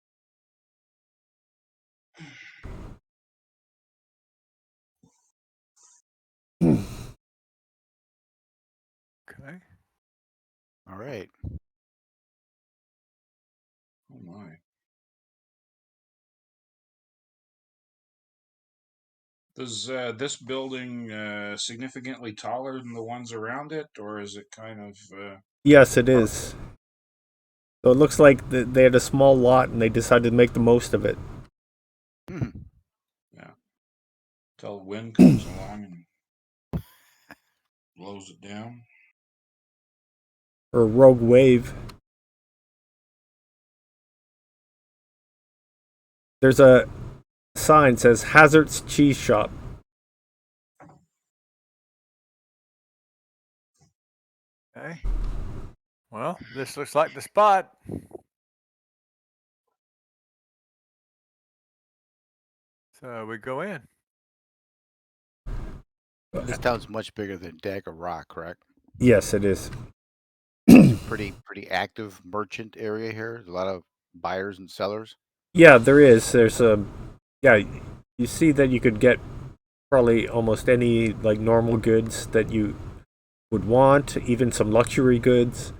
Okay. All right. Oh my. Is this building significantly taller than the ones around it, or is it kind of? Yes, it is. So it looks like they had a small lot and they decided to make the most of it. Yeah. Till the wind comes along and blows it down. Or a rogue wave. There's a sign that says Hazard's Cheese Shop. Okay. Well, this looks like the spot. So we go in. This town's much bigger than Dagger Rock, correct? Yes, it is. Pretty active merchant area here. There's a lot of buyers and sellers. Yeah, there is. There's a yeah. You see that you could get probably almost any like normal goods that you would want, even some luxury goods.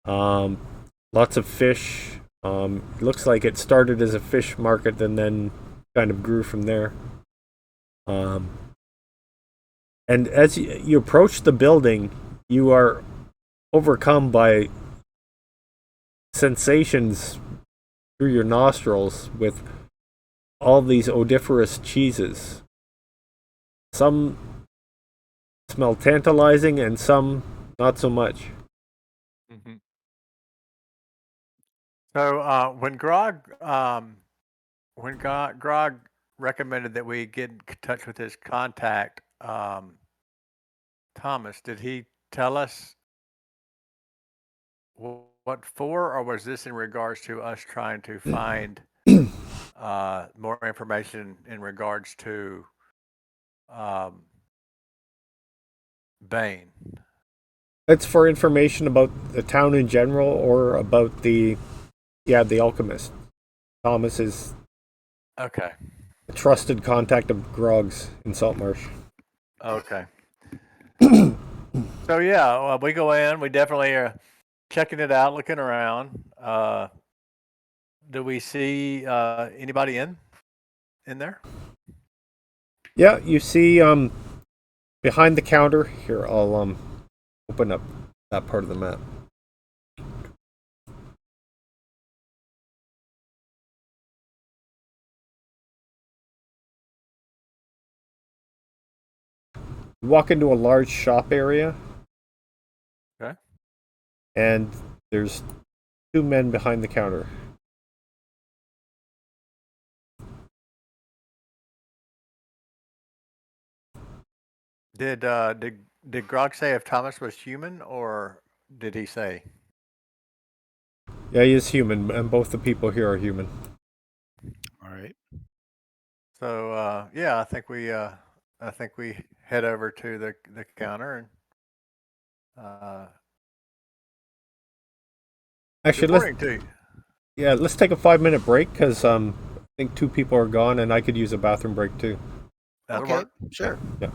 Lots of fish. Looks like it started as a fish market and then kind of grew from there. And as you approach the building, you are overcome by sensations through your nostrils with all these odoriferous cheeses. Some smell tantalizing and some not so much. Mm-hmm. So when Grog recommended that we get in touch with his contact, Thomas, did he tell us what for, or was this in regards to us trying to find more information in regards to Bane? It's for information about the town in general or about the alchemist. Thomas is Okay. a trusted contact of Grog's in Saltmarsh. Okay. So yeah, we go in. We definitely are checking it out, looking around. Do we see anybody in there? Yeah, you see behind the counter here. I'll open up that part of the map. You walk into a large shop area. Okay. And there's two men behind the counter. Did Grog say if Thomas was human, or did he say? Yeah, he is human, and both the people here are human. All right. So yeah, I think we head over to the counter and Actually, reporting to you. let's take a 5-minute break because I think two people are gone, and I could use a bathroom break too. That'll Okay. work. Sure. Yeah.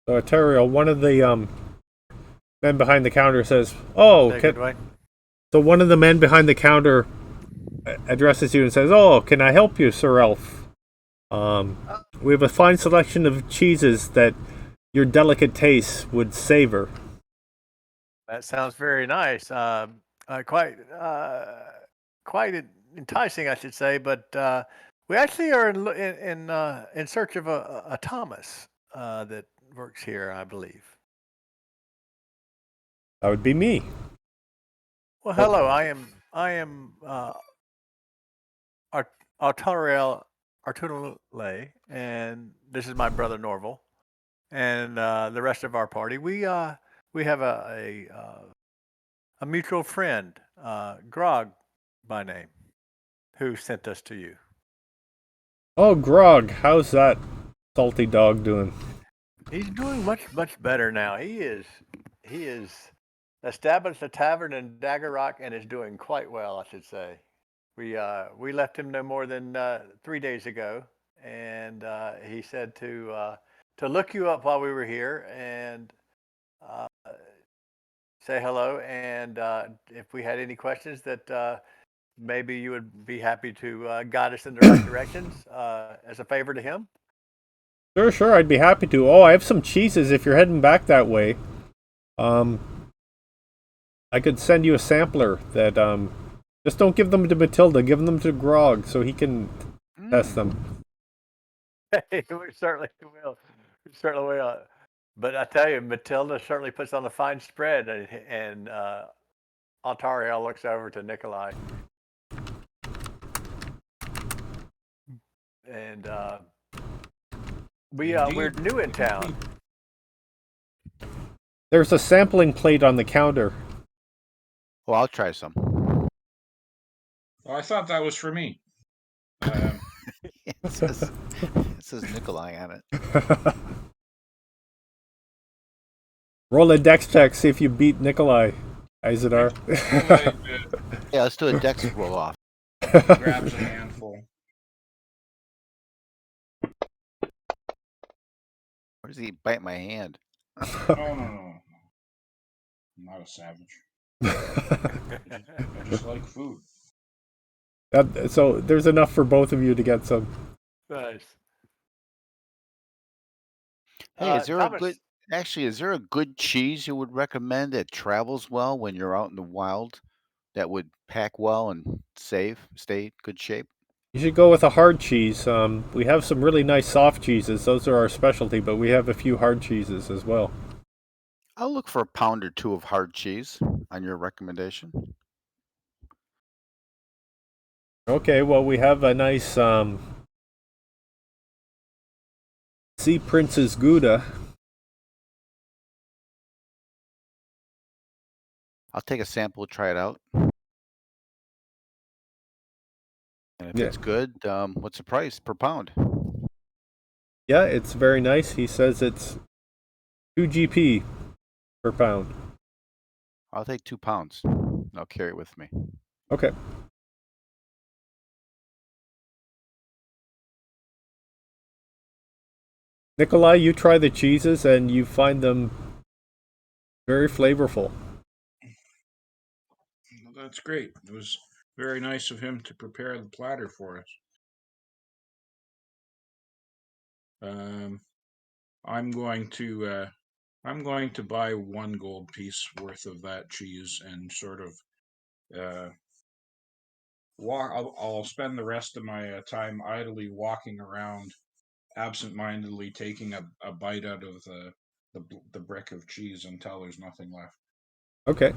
So, Terrio, one of the men behind the counter says, "Oh, Say Goodway. so one of the men behind the counter addresses you and says, "Oh, can I help you, Sir Elf? We have a fine selection of cheeses that your delicate taste would savor." That sounds very nice. Quite enticing, I should say. But we actually are in search of a Thomas that works here, I believe. That would be me. Well, hello. I am Arturiel Artulale, and this is my brother Norval, and the rest of our party. We have a mutual friend, Grog by name, who sent us to you. Oh, Grog, how's that salty dog doing? He's doing much better now. He is established a tavern in Dagger Rock and is doing quite well, I should say. We left him no more than 3 days ago, and he said to look you up while we were here and uh, say hello, and if we had any questions that maybe you would be happy to guide us in the right directions as a favor to him. Sure, I'd be happy to. Oh, I have some cheeses if you're heading back that way. I could send you a sampler that just don't give them to Matilda, give them to Grog so he can test them. Hey, we certainly will. We certainly will. But I tell you, Matilda certainly puts on a fine spread, and Altariel looks over to Nikolai, and we're new in town. There's a sampling plate on the counter. Well, I'll try some. Well, I thought that was for me. It says Nikolai on it. Roll a dex check, see if you beat Nikolai, Izidar. Yeah, let's do a dex roll off. Grabs a handful. Where does he bite my hand? No. I'm not a savage. I just like food. So there's enough for both of you to get some. Nice. Hey, is there Thomas, is there a good cheese you would recommend that travels well when you're out in the wild that would pack well and stay good shape? You should go with a hard cheese. We have some really nice soft cheeses. Those are our specialty, but we have a few hard cheeses as well. I'll look for a pound or two of hard cheese on your recommendation. Okay, well, we have a nice Sea Prince's Gouda. I'll take a sample, try it out. And if it's good, what's the price per pound? Yeah, it's very nice. He says it's 2 GP per pound. I'll take 2 pounds. I'll carry it with me. Okay. Nikolai, you try the cheeses and you find them very flavorful. Well, that's great. It was very nice of him to prepare the platter for us. I'm going to buy 1 gold piece worth of that cheese and sort of I'll spend the rest of my time idly walking around, absent-mindedly taking a bite out of the brick of cheese until there's nothing left. Okay.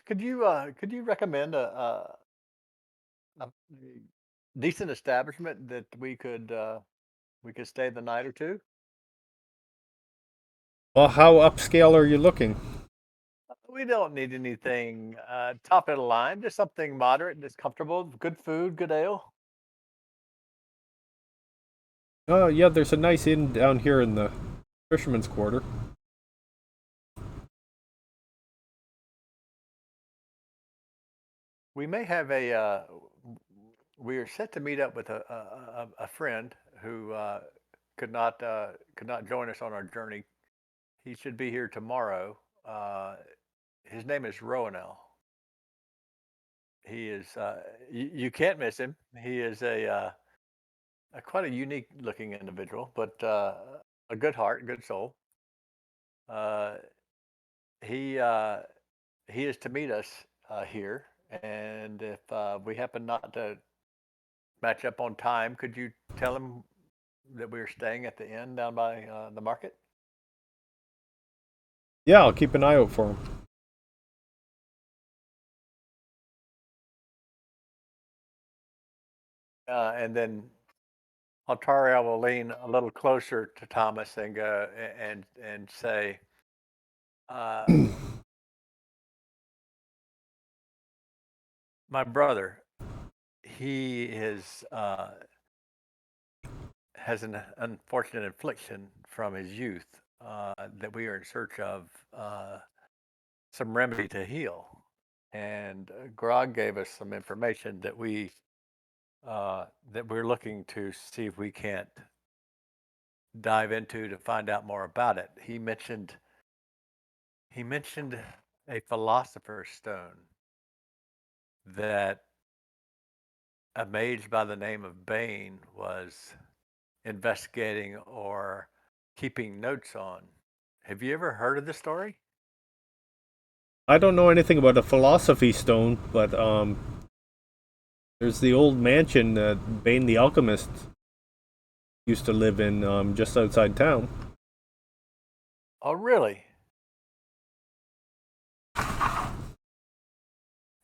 could you recommend a decent establishment that we could stay the night or two? Well, how upscale are you looking? We don't need anything top of the line, just something moderate, just comfortable, good food, good ale. Oh, yeah, there's a nice inn down here in the Fisherman's Quarter. We may have we are set to meet up with a friend who could not join us on our journey. He should be here tomorrow. His name is Rowanel. He is you can't miss him. He is a quite a unique looking individual, but a good heart, good soul. Uh, he he is to meet us here, and if we happen not to match up on time, could you tell him that we are staying at the inn down by the market? Yeah, I'll keep an eye out for him. And then Altaria will lean a little closer to Thomas and go and say, "My brother, he is has an unfortunate affliction from his youth that we are in search of some remedy to heal." And Grog gave us some information that we're looking to see if we can't dive into to find out more about it. He mentioned a philosopher's stone that a mage by the name of Bane was investigating or keeping notes on. Have you ever heard of this story? I don't know anything about a philosophy stone, but there's the old mansion that Bane the Alchemist used to live in just outside town. Oh, really?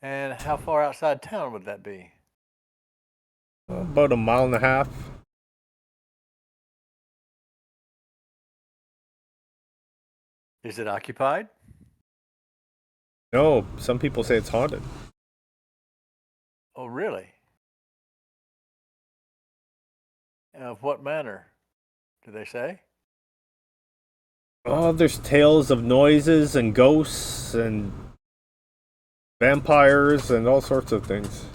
And how far outside town would that be? About a mile and a half. Is it occupied? No, some people say it's haunted. Oh, really? Of what manner, do they say? Oh, there's tales of noises and ghosts and vampires and all sorts of things.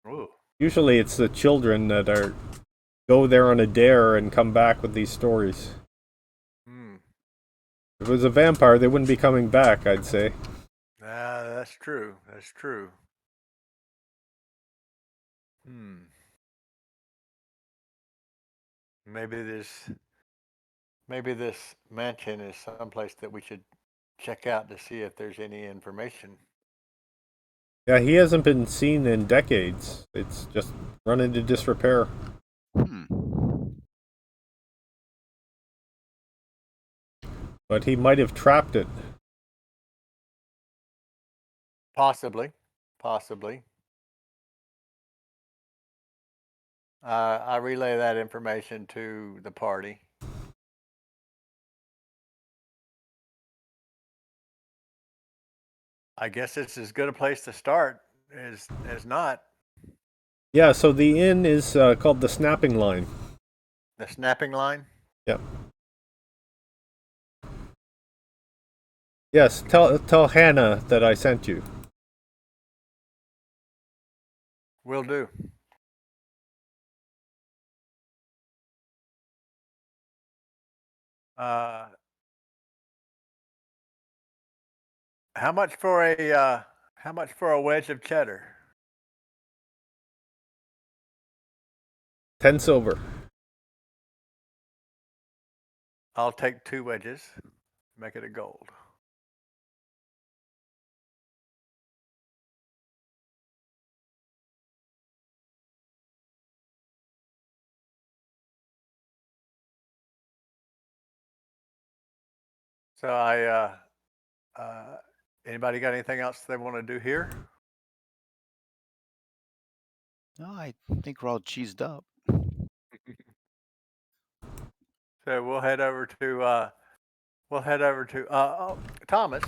Ooh. Usually it's the children that go there on a dare and come back with these stories. If it was a vampire, they wouldn't be coming back, I'd say. That's true. That's true. Maybe this mansion is someplace that we should check out to see if there's any information. Yeah, he hasn't been seen in decades. It's just run into disrepair. But he might have trapped it. Possibly. I relay that information to the party. I guess it's as good a place to start as not. Yeah, so the inn is called the Snapping Line. The Snapping Line? Yep. Yes, tell Hannah that I sent you. Will do. How much for a wedge of cheddar? 10 silver. I'll take 2 wedges. Make it a gold. So anybody got anything else they want to do here? No, I think we're all cheesed up. So we'll head over to Thomas.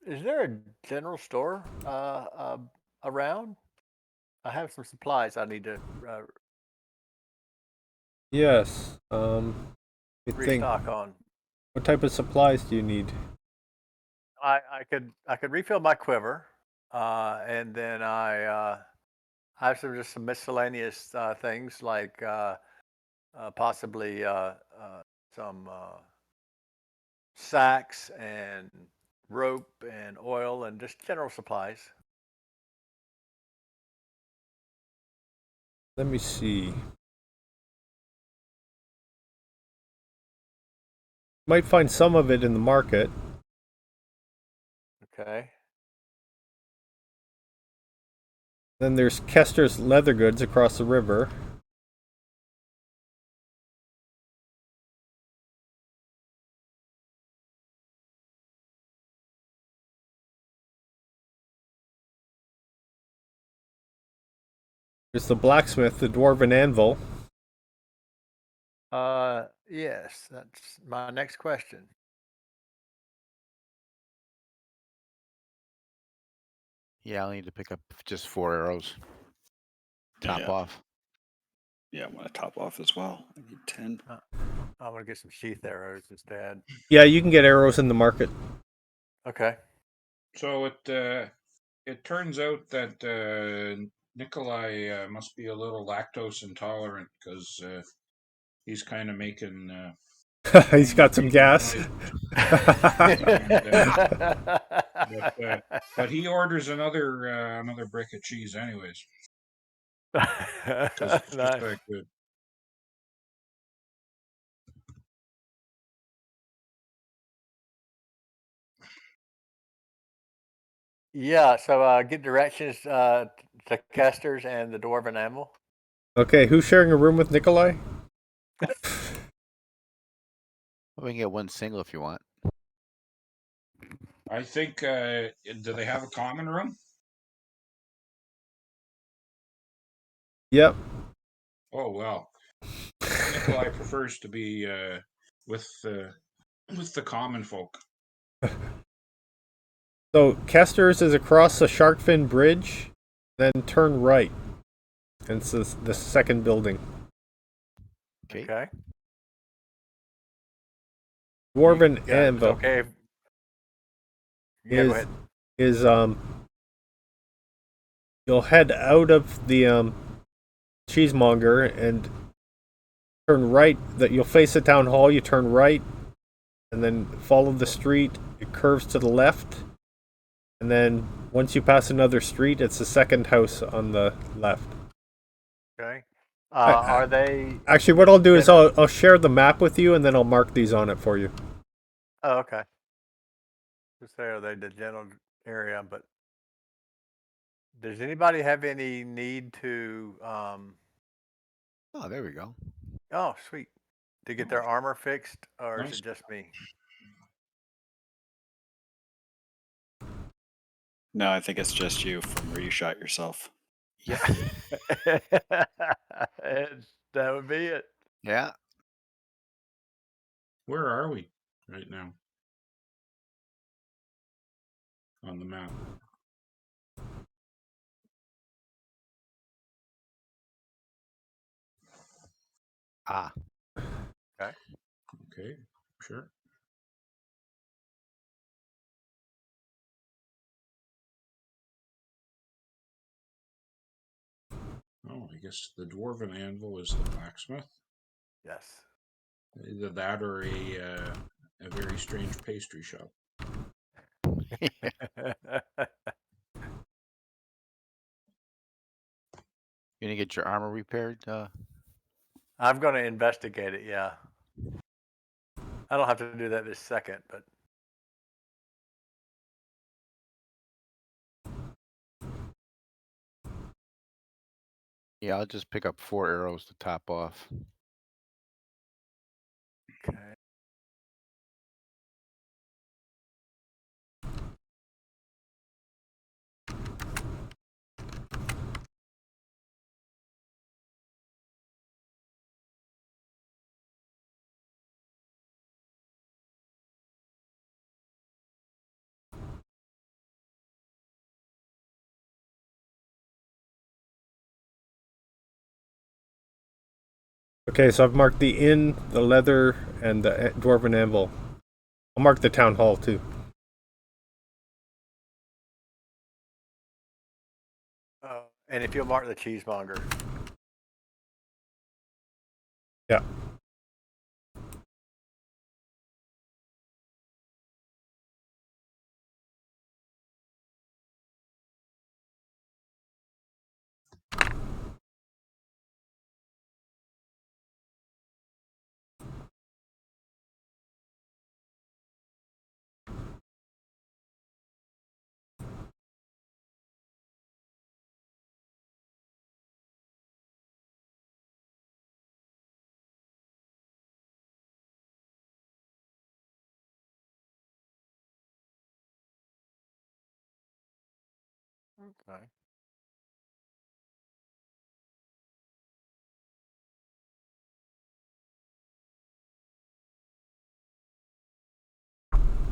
Is there a general store around? I have some supplies I need to Yes. restock on. What type of supplies do you need? I could refill my quiver. And then I have some miscellaneous things like possibly some sacks and rope and oil and just general supplies. Let me see. Might find some of it in the market. Okay. Then there's Kester's Leather Goods across the river. There's the blacksmith, the dwarven anvil. Yes, that's my next question. Yeah, I'll need to pick up just 4 arrows. Top off. Yeah, I want to top off as well. I need 10. I want to get some sheath arrows instead. Yeah, you can get arrows in the market. Okay. So it turns out that Nikolai must be a little lactose intolerant because he's kind of making. He's got some gas. But he orders another brick of cheese anyways because it's Nice. just that good. Yeah, so get directions to Kester's and the Dwarven Anvil. Okay, who's sharing a room with Nikolai? We can get one single if you want. I think. Do they have a common room? Yep. Oh well. Nikolai prefers to be with the common folk. So Kester's is across the Sharkfin Bridge, then turn right. And it's the second building. Okay. Dwarven Yeah, Anvil okay. Yeah, go ahead. is you'll head out of the cheesemonger and turn right. That you'll face the town hall. You turn right, and then follow the street. It curves to the left, and then once you pass another street, it's the second house on the left. Okay. Are they? Actually, what I'll do is I'll share the map with you, and then I'll mark these on it for you. Oh, okay. Just say are they the general area, but does anybody have any need to? Oh, there we go. Oh, sweet. To get their armor fixed, or is Nice. it just me? No, I think it's just you from where you shot yourself. Yeah. That would be it. Yeah. Where are we right now on the map? Ah. Okay, sure. Oh, I guess the dwarven anvil is the blacksmith. Yes. Either that or a very strange pastry shop. You gonna get your armor repaired? I'm going to investigate it. Yeah. I don't have to do that this second, but Yeah, I'll just pick up 4 arrows to top off. okay. Okay, so I've marked the inn, the leather, and the dwarven anvil. I'll mark the town hall too. And if you'll mark the cheesemonger. Yeah. Okay.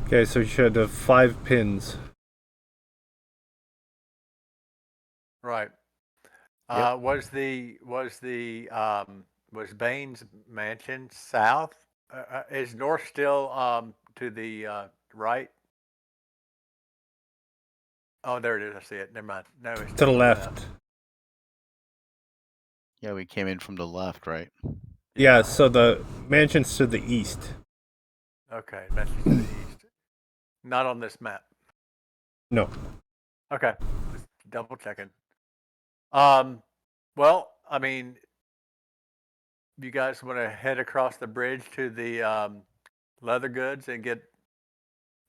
Okay, so you should have 5 pins. Right. Yep. Was Baines Mansion south? Is north still to the right? Oh, there it is. I see it. Never mind. No, it's To the left. Yeah, we came in from the left, right? Yeah, so the mansion's to the east. Okay, mansion's to the east. Not on this map. No. Okay, just double checking. Well, I mean, you guys want to head across the bridge to the leather goods and get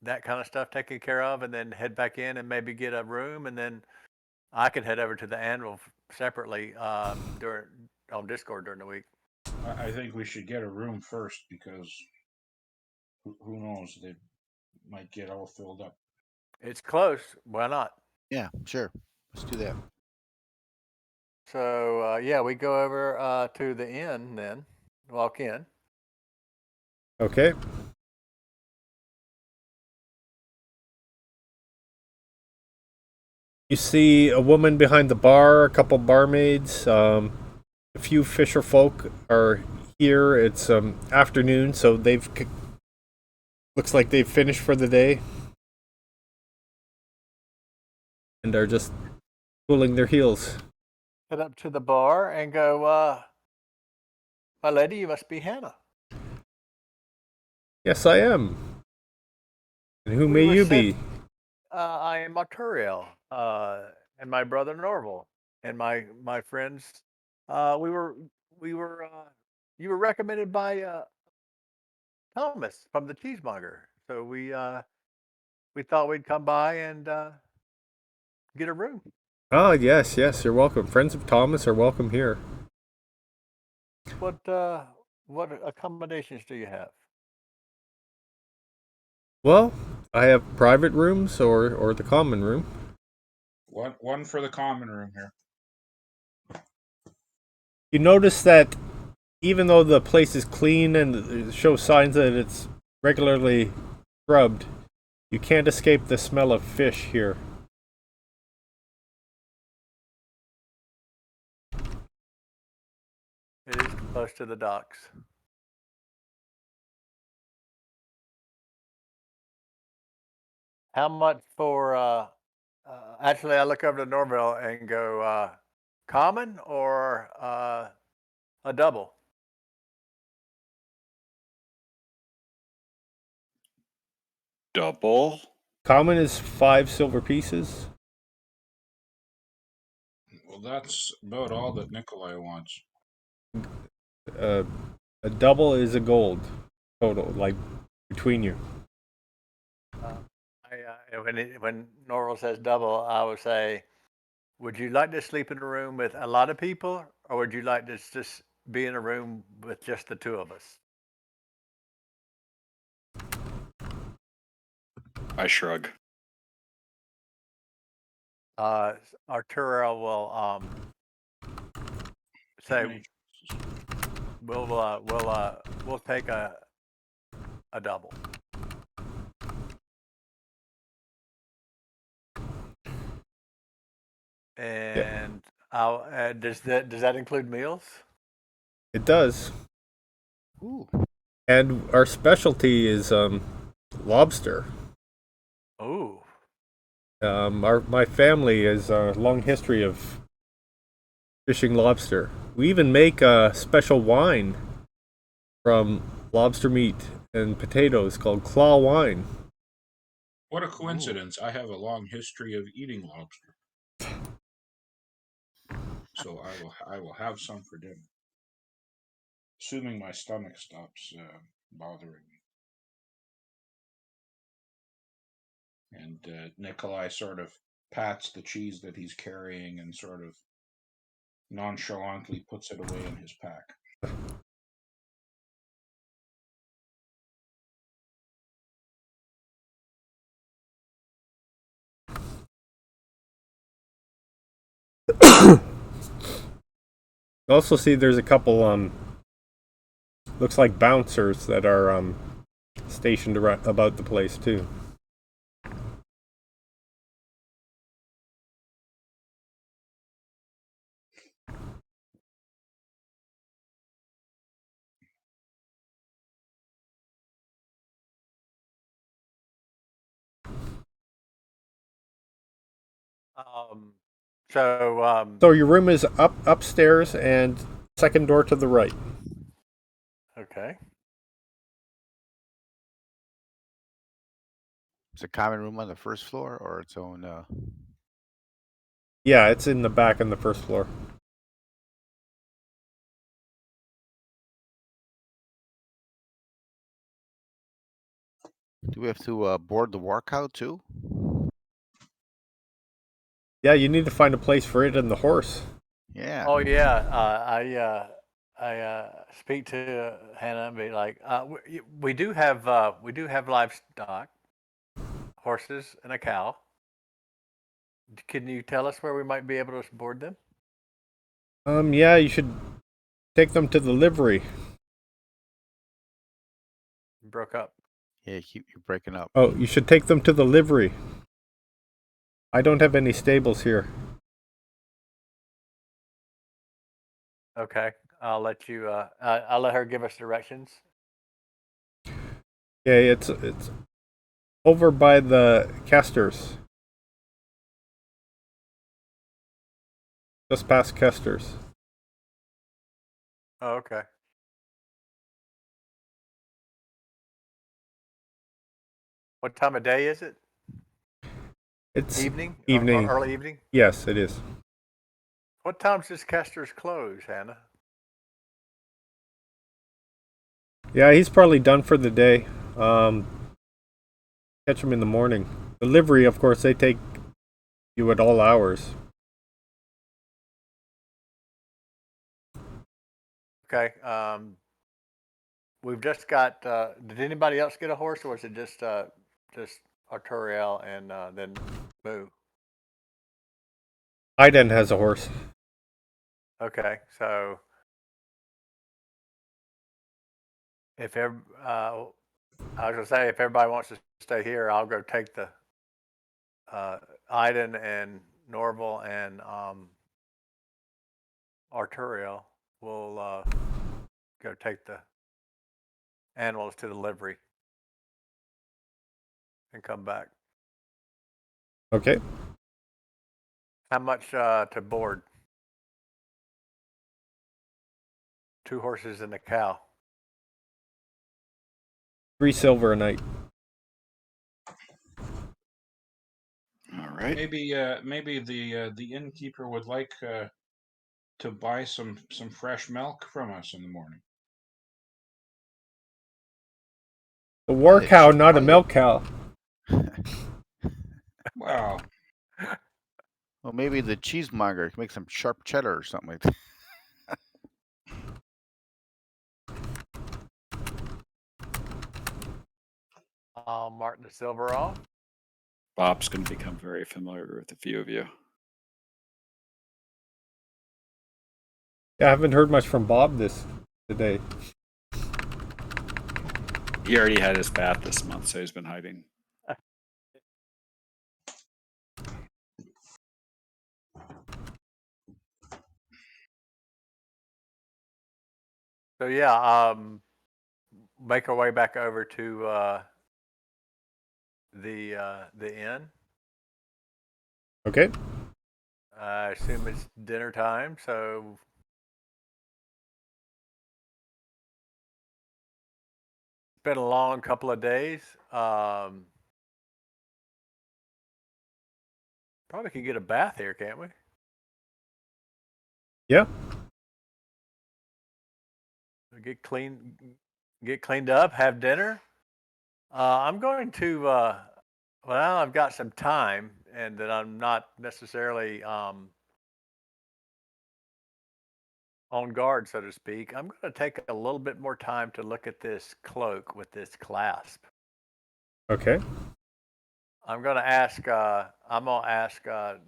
that kind of stuff taken care of, and then head back in and maybe get a room, and then I can head over to the Anvil separately during on Discord during the week. I think we should get a room first because who knows, they might get all filled up. It's close. Why not? Yeah, sure. Let's do that. So yeah, we go over to the inn then. Walk in. Okay. You see a woman behind the bar, a couple barmaids, a few fisher folk are here. It's afternoon, so looks like they've finished for the day and are just cooling their heels. Head up to the bar and go. My lady, you must be Hannah. Yes, I am. And who We may were you sent- be? I am Arturiel, and my brother Norval, and my friends. We were you were recommended by Thomas from the Cheesemonger, so we thought we'd come by and get a room. Ah, yes, you're welcome. Friends of Thomas are welcome here. What accommodations do you have? Well, I have private rooms or the common room. One for the common room here. You notice that even though the place is clean and shows signs that it's regularly scrubbed, you can't escape the smell of fish here. It is close to the docks. How much for? Actually, I look over to Norville and go, common or a double? Double. Common is 5 silver pieces. Well, that's about all that Nikolai wants. A double is a gold total, like between you. When Norville says double, I would say, would you like to sleep in a room with a lot of people, or would you like to just be in a room with just the two of us? I shrug. Arturo will say we'll take a double. And I'll does that include meals? It does. Ooh. And our specialty is lobster. Ooh, My family has a long history of fishing lobster. We even make a special wine from lobster meat and potatoes called claw wine. What a coincidence! I have a long history of eating lobster, so I will have some for dinner, assuming my stomach stops bothering me. And Nikolai sort of pats the cheese that he's carrying and sort of nonchalantly puts it away in his pack. You also see there's a couple looks like bouncers that are stationed about the place too. So your room is upstairs and second door to the right. Okay. It's a common room on the first floor or its own. Yeah, it's in the back on the first floor. Do we have to board the walkout too? Yeah, you need to find a place for it and the horse. Yeah. Oh yeah. I speak to Hannah and be like, we do have livestock, horses and a cow. Can you tell us where we might be able to board them? Yeah, you should take them to the livery. Broke up. Yeah, you're breaking up. Oh, you should take them to the livery. I don't have any stables here. Okay. I'll let you. I'll let her give us directions. Yeah, it's over by the Casters. Just past Casters. Oh, okay. What time of day is it? It's Evening? evening. Or early evening? Yes, it is. What time does Kester's close, Hannah? Yeah, he's probably done for the day. Catch him in the morning. The livery, of course, they take you at all hours. Okay. We've just got. Did anybody else get a horse, or was it just Arturiel and then Moo? Iden has a horse. Okay, so if I was gonna say if everybody wants to stay here, I'll go take the Iden and Norval and Arturiel. We'll go take the animals to the livery and come back. Okay. How much to board? 2 horses and a cow. 3 silver a night. All right. Maybe the innkeeper would like to buy some fresh milk from us in the morning. A war Yeah, cow, cheese not a market. milk cow. Well, Well, maybe the cheesemonger can make some sharp cheddar or something like that. I'll mark the silver off. Bob's going to become very familiar with a few of you. Yeah, I haven't heard much from Bob today. He already had his bath this month, so he's been hiding. So yeah, make our way back over to the inn. Okay. I assume it's dinner time, so it's been a long couple of days. Probably can get a bath here, can't we? Yeah. Get cleaned up, have dinner. I'm going to. Well, now I've got some time, and that I'm not necessarily on guard, so to speak. I'm going to take a little bit more time to look at this cloak with this clasp. Okay. I'm going to ask. I'm going to ask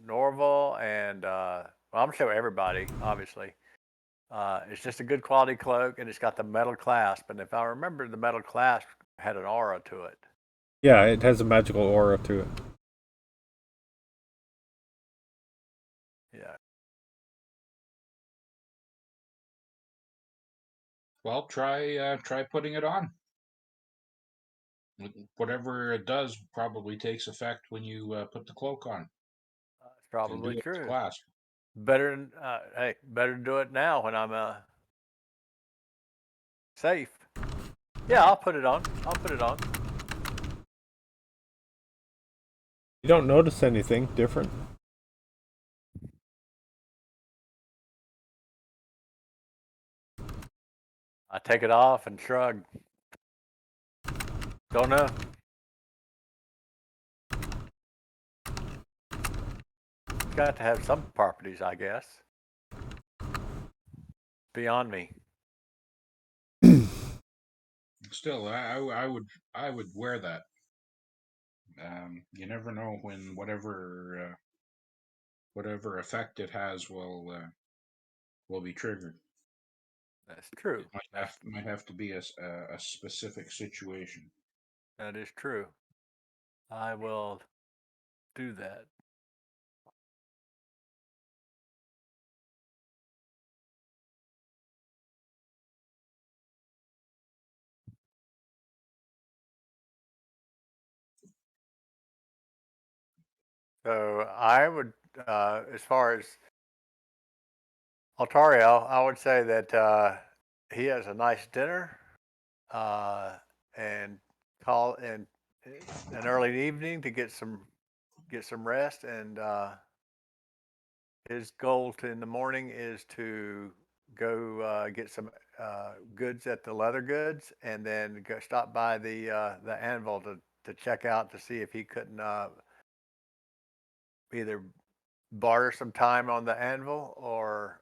Norval and well, I'm going to show everybody. Obviously, it's just a good quality cloak, and it's got the metal clasp. And if I remember, the metal clasp had an aura to it. Yeah, it has a magical aura to it. Yeah. Well, try putting it on. Whatever it does probably takes effect when you put the cloak on. It's probably And do it true. clasp. Better, hey, better do it now when I'm safe. Yeah, I'll put it on. I'll put it on. You don't notice anything different? I take it off and shrug. Don't know. It's got to have some properties, I guess. Beyond me. Still, I would wear that. You never know when whatever effect it has will be triggered. That's true. It might have to be a specific situation. That is true. I will do that. So I would, as far as Altario, I would say that he has a nice dinner, and call in an early evening to get some rest, and his goal in the morning is to go get some goods at the leather goods, and then go stop by the anvil to check out to see if he couldn't either barter some time on the anvil or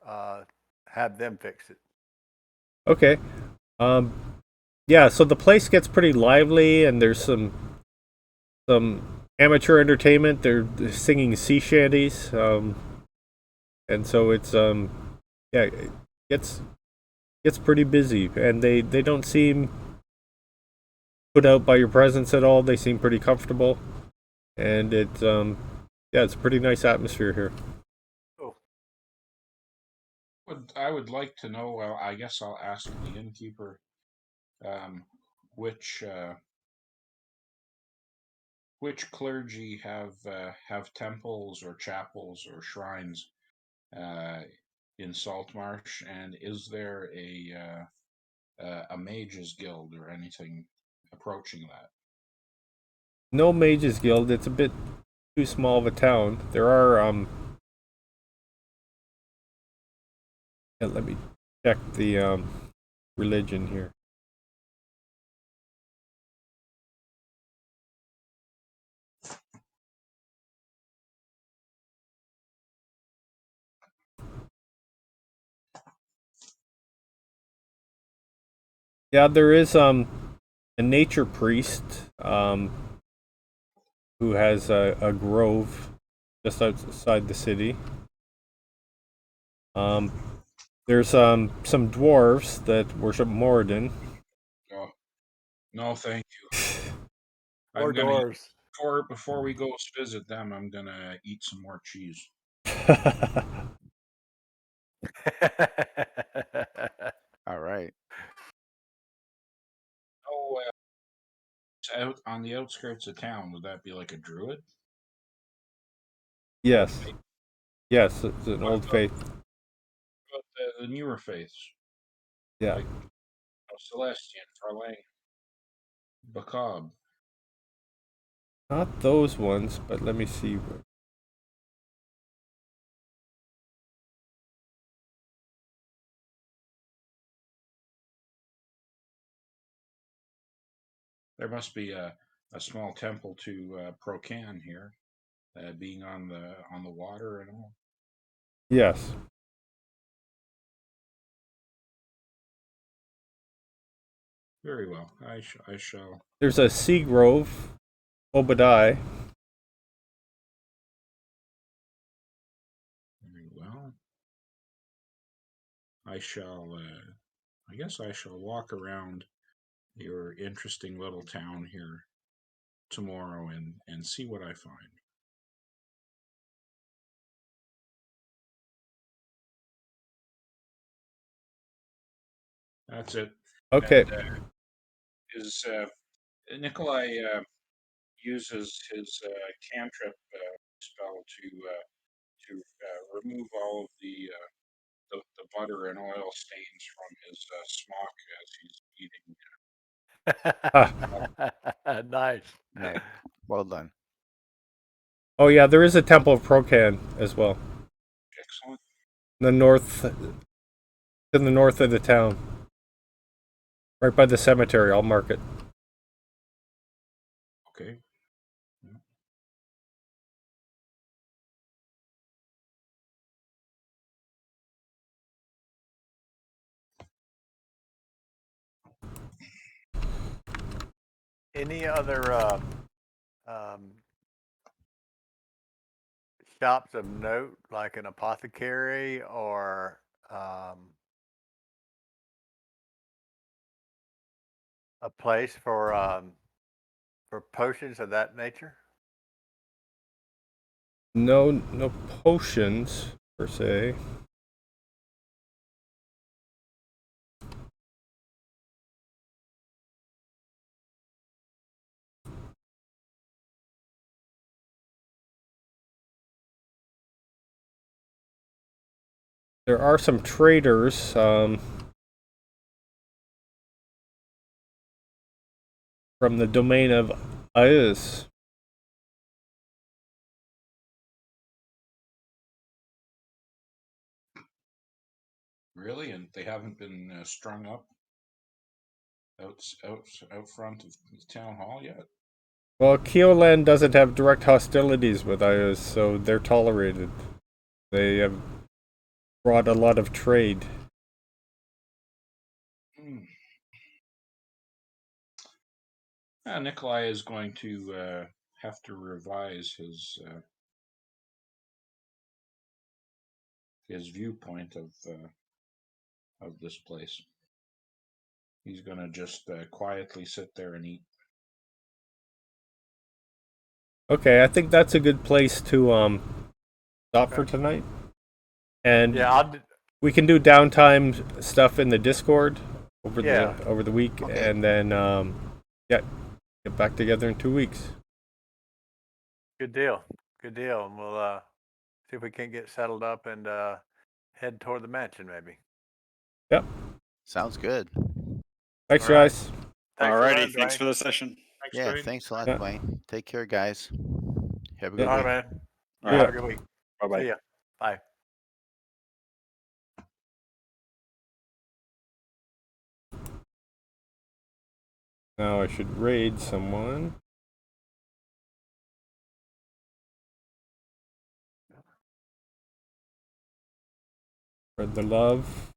have them fix it. Okay. Um, yeah, so the place gets pretty lively, and there's some amateur entertainment. They're singing sea shanties, and so it's yeah, it gets pretty busy, and they don't seem put out by your presence at all. They seem pretty comfortable, and it's yeah, it's a pretty nice atmosphere here. Oh, I would like to know. Well, I guess I'll ask the innkeeper which clergy have temples or chapels or shrines in Saltmarsh, and is there a mages guild or anything approaching that? No mages guild. It's a bit too small of a town. There are yeah, let me check the religion here. Yeah, there is a nature priest who has a grove just outside the city. Um, there's some dwarves that worship Moradin. Oh, no, thank you. or I'm gonna dwarves. before we go visit them. I'm gonna eat some more cheese. All right. Oh, it's out on the outskirts of town. Would that be like a druid? Yes. Yes, it's an What old about, faith. about the newer faiths? Yeah. Like Celestian, Farlane, Bacab. Not those ones, but let me see. There must be a small temple to Procan here, being on the water and all. Yes. Very well. I shall. There's a Sea Grove, Obadiah. Very well. I shall. I guess I shall walk around your interesting little town here tomorrow and see what I find. That's it. Okay. And is Nikolai uses his cantrip spell to remove all of the butter and oil stains from his smock as he's eating. Nice. Yeah. Well done. Oh yeah, there is a Temple of Procan as well. Excellent. The north, in the north of the town, right by the cemetery. I'll mark it. Okay. Yeah. Any other um, shops of note, like an apothecary or a place for potions of that nature? No potions per se. There are some traders. From the domain of Aiz. Really, and they haven't been strung up out front of the town hall yet. Well, Keoland doesn't have direct hostilities with Aiz, so they're tolerated. They have brought a lot of trade. Hmm. Nikolai is going to have to revise his viewpoint of this place. He's going to just quietly sit there and eat. Okay, I think that's a good place to stop Okay. for tonight. And Yeah, we can do downtime stuff in the Discord over Yeah. the week, Okay. and then get back together in 2 weeks. good deal. Good deal. And we'll see if we can't get settled up and head toward the mansion, maybe. Yep. Sounds good. Thanks, All right. guys. Thanks for Alrighty, running, thanks Dwayne. for the session. Thanks, Yeah, Dwayne. thanks a lot, Yeah. Dwayne. Take care, guys. Have a good Yeah. All week. right, man. All Yeah, right. have a good week. Bye bye. See ya. Bye. Now I should raid someone. Spread the love.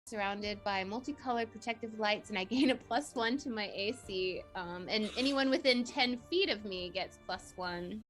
surrounded by multicolored protective lights, and I gain a +1 to my AC. And anyone within 10 feet of me gets +1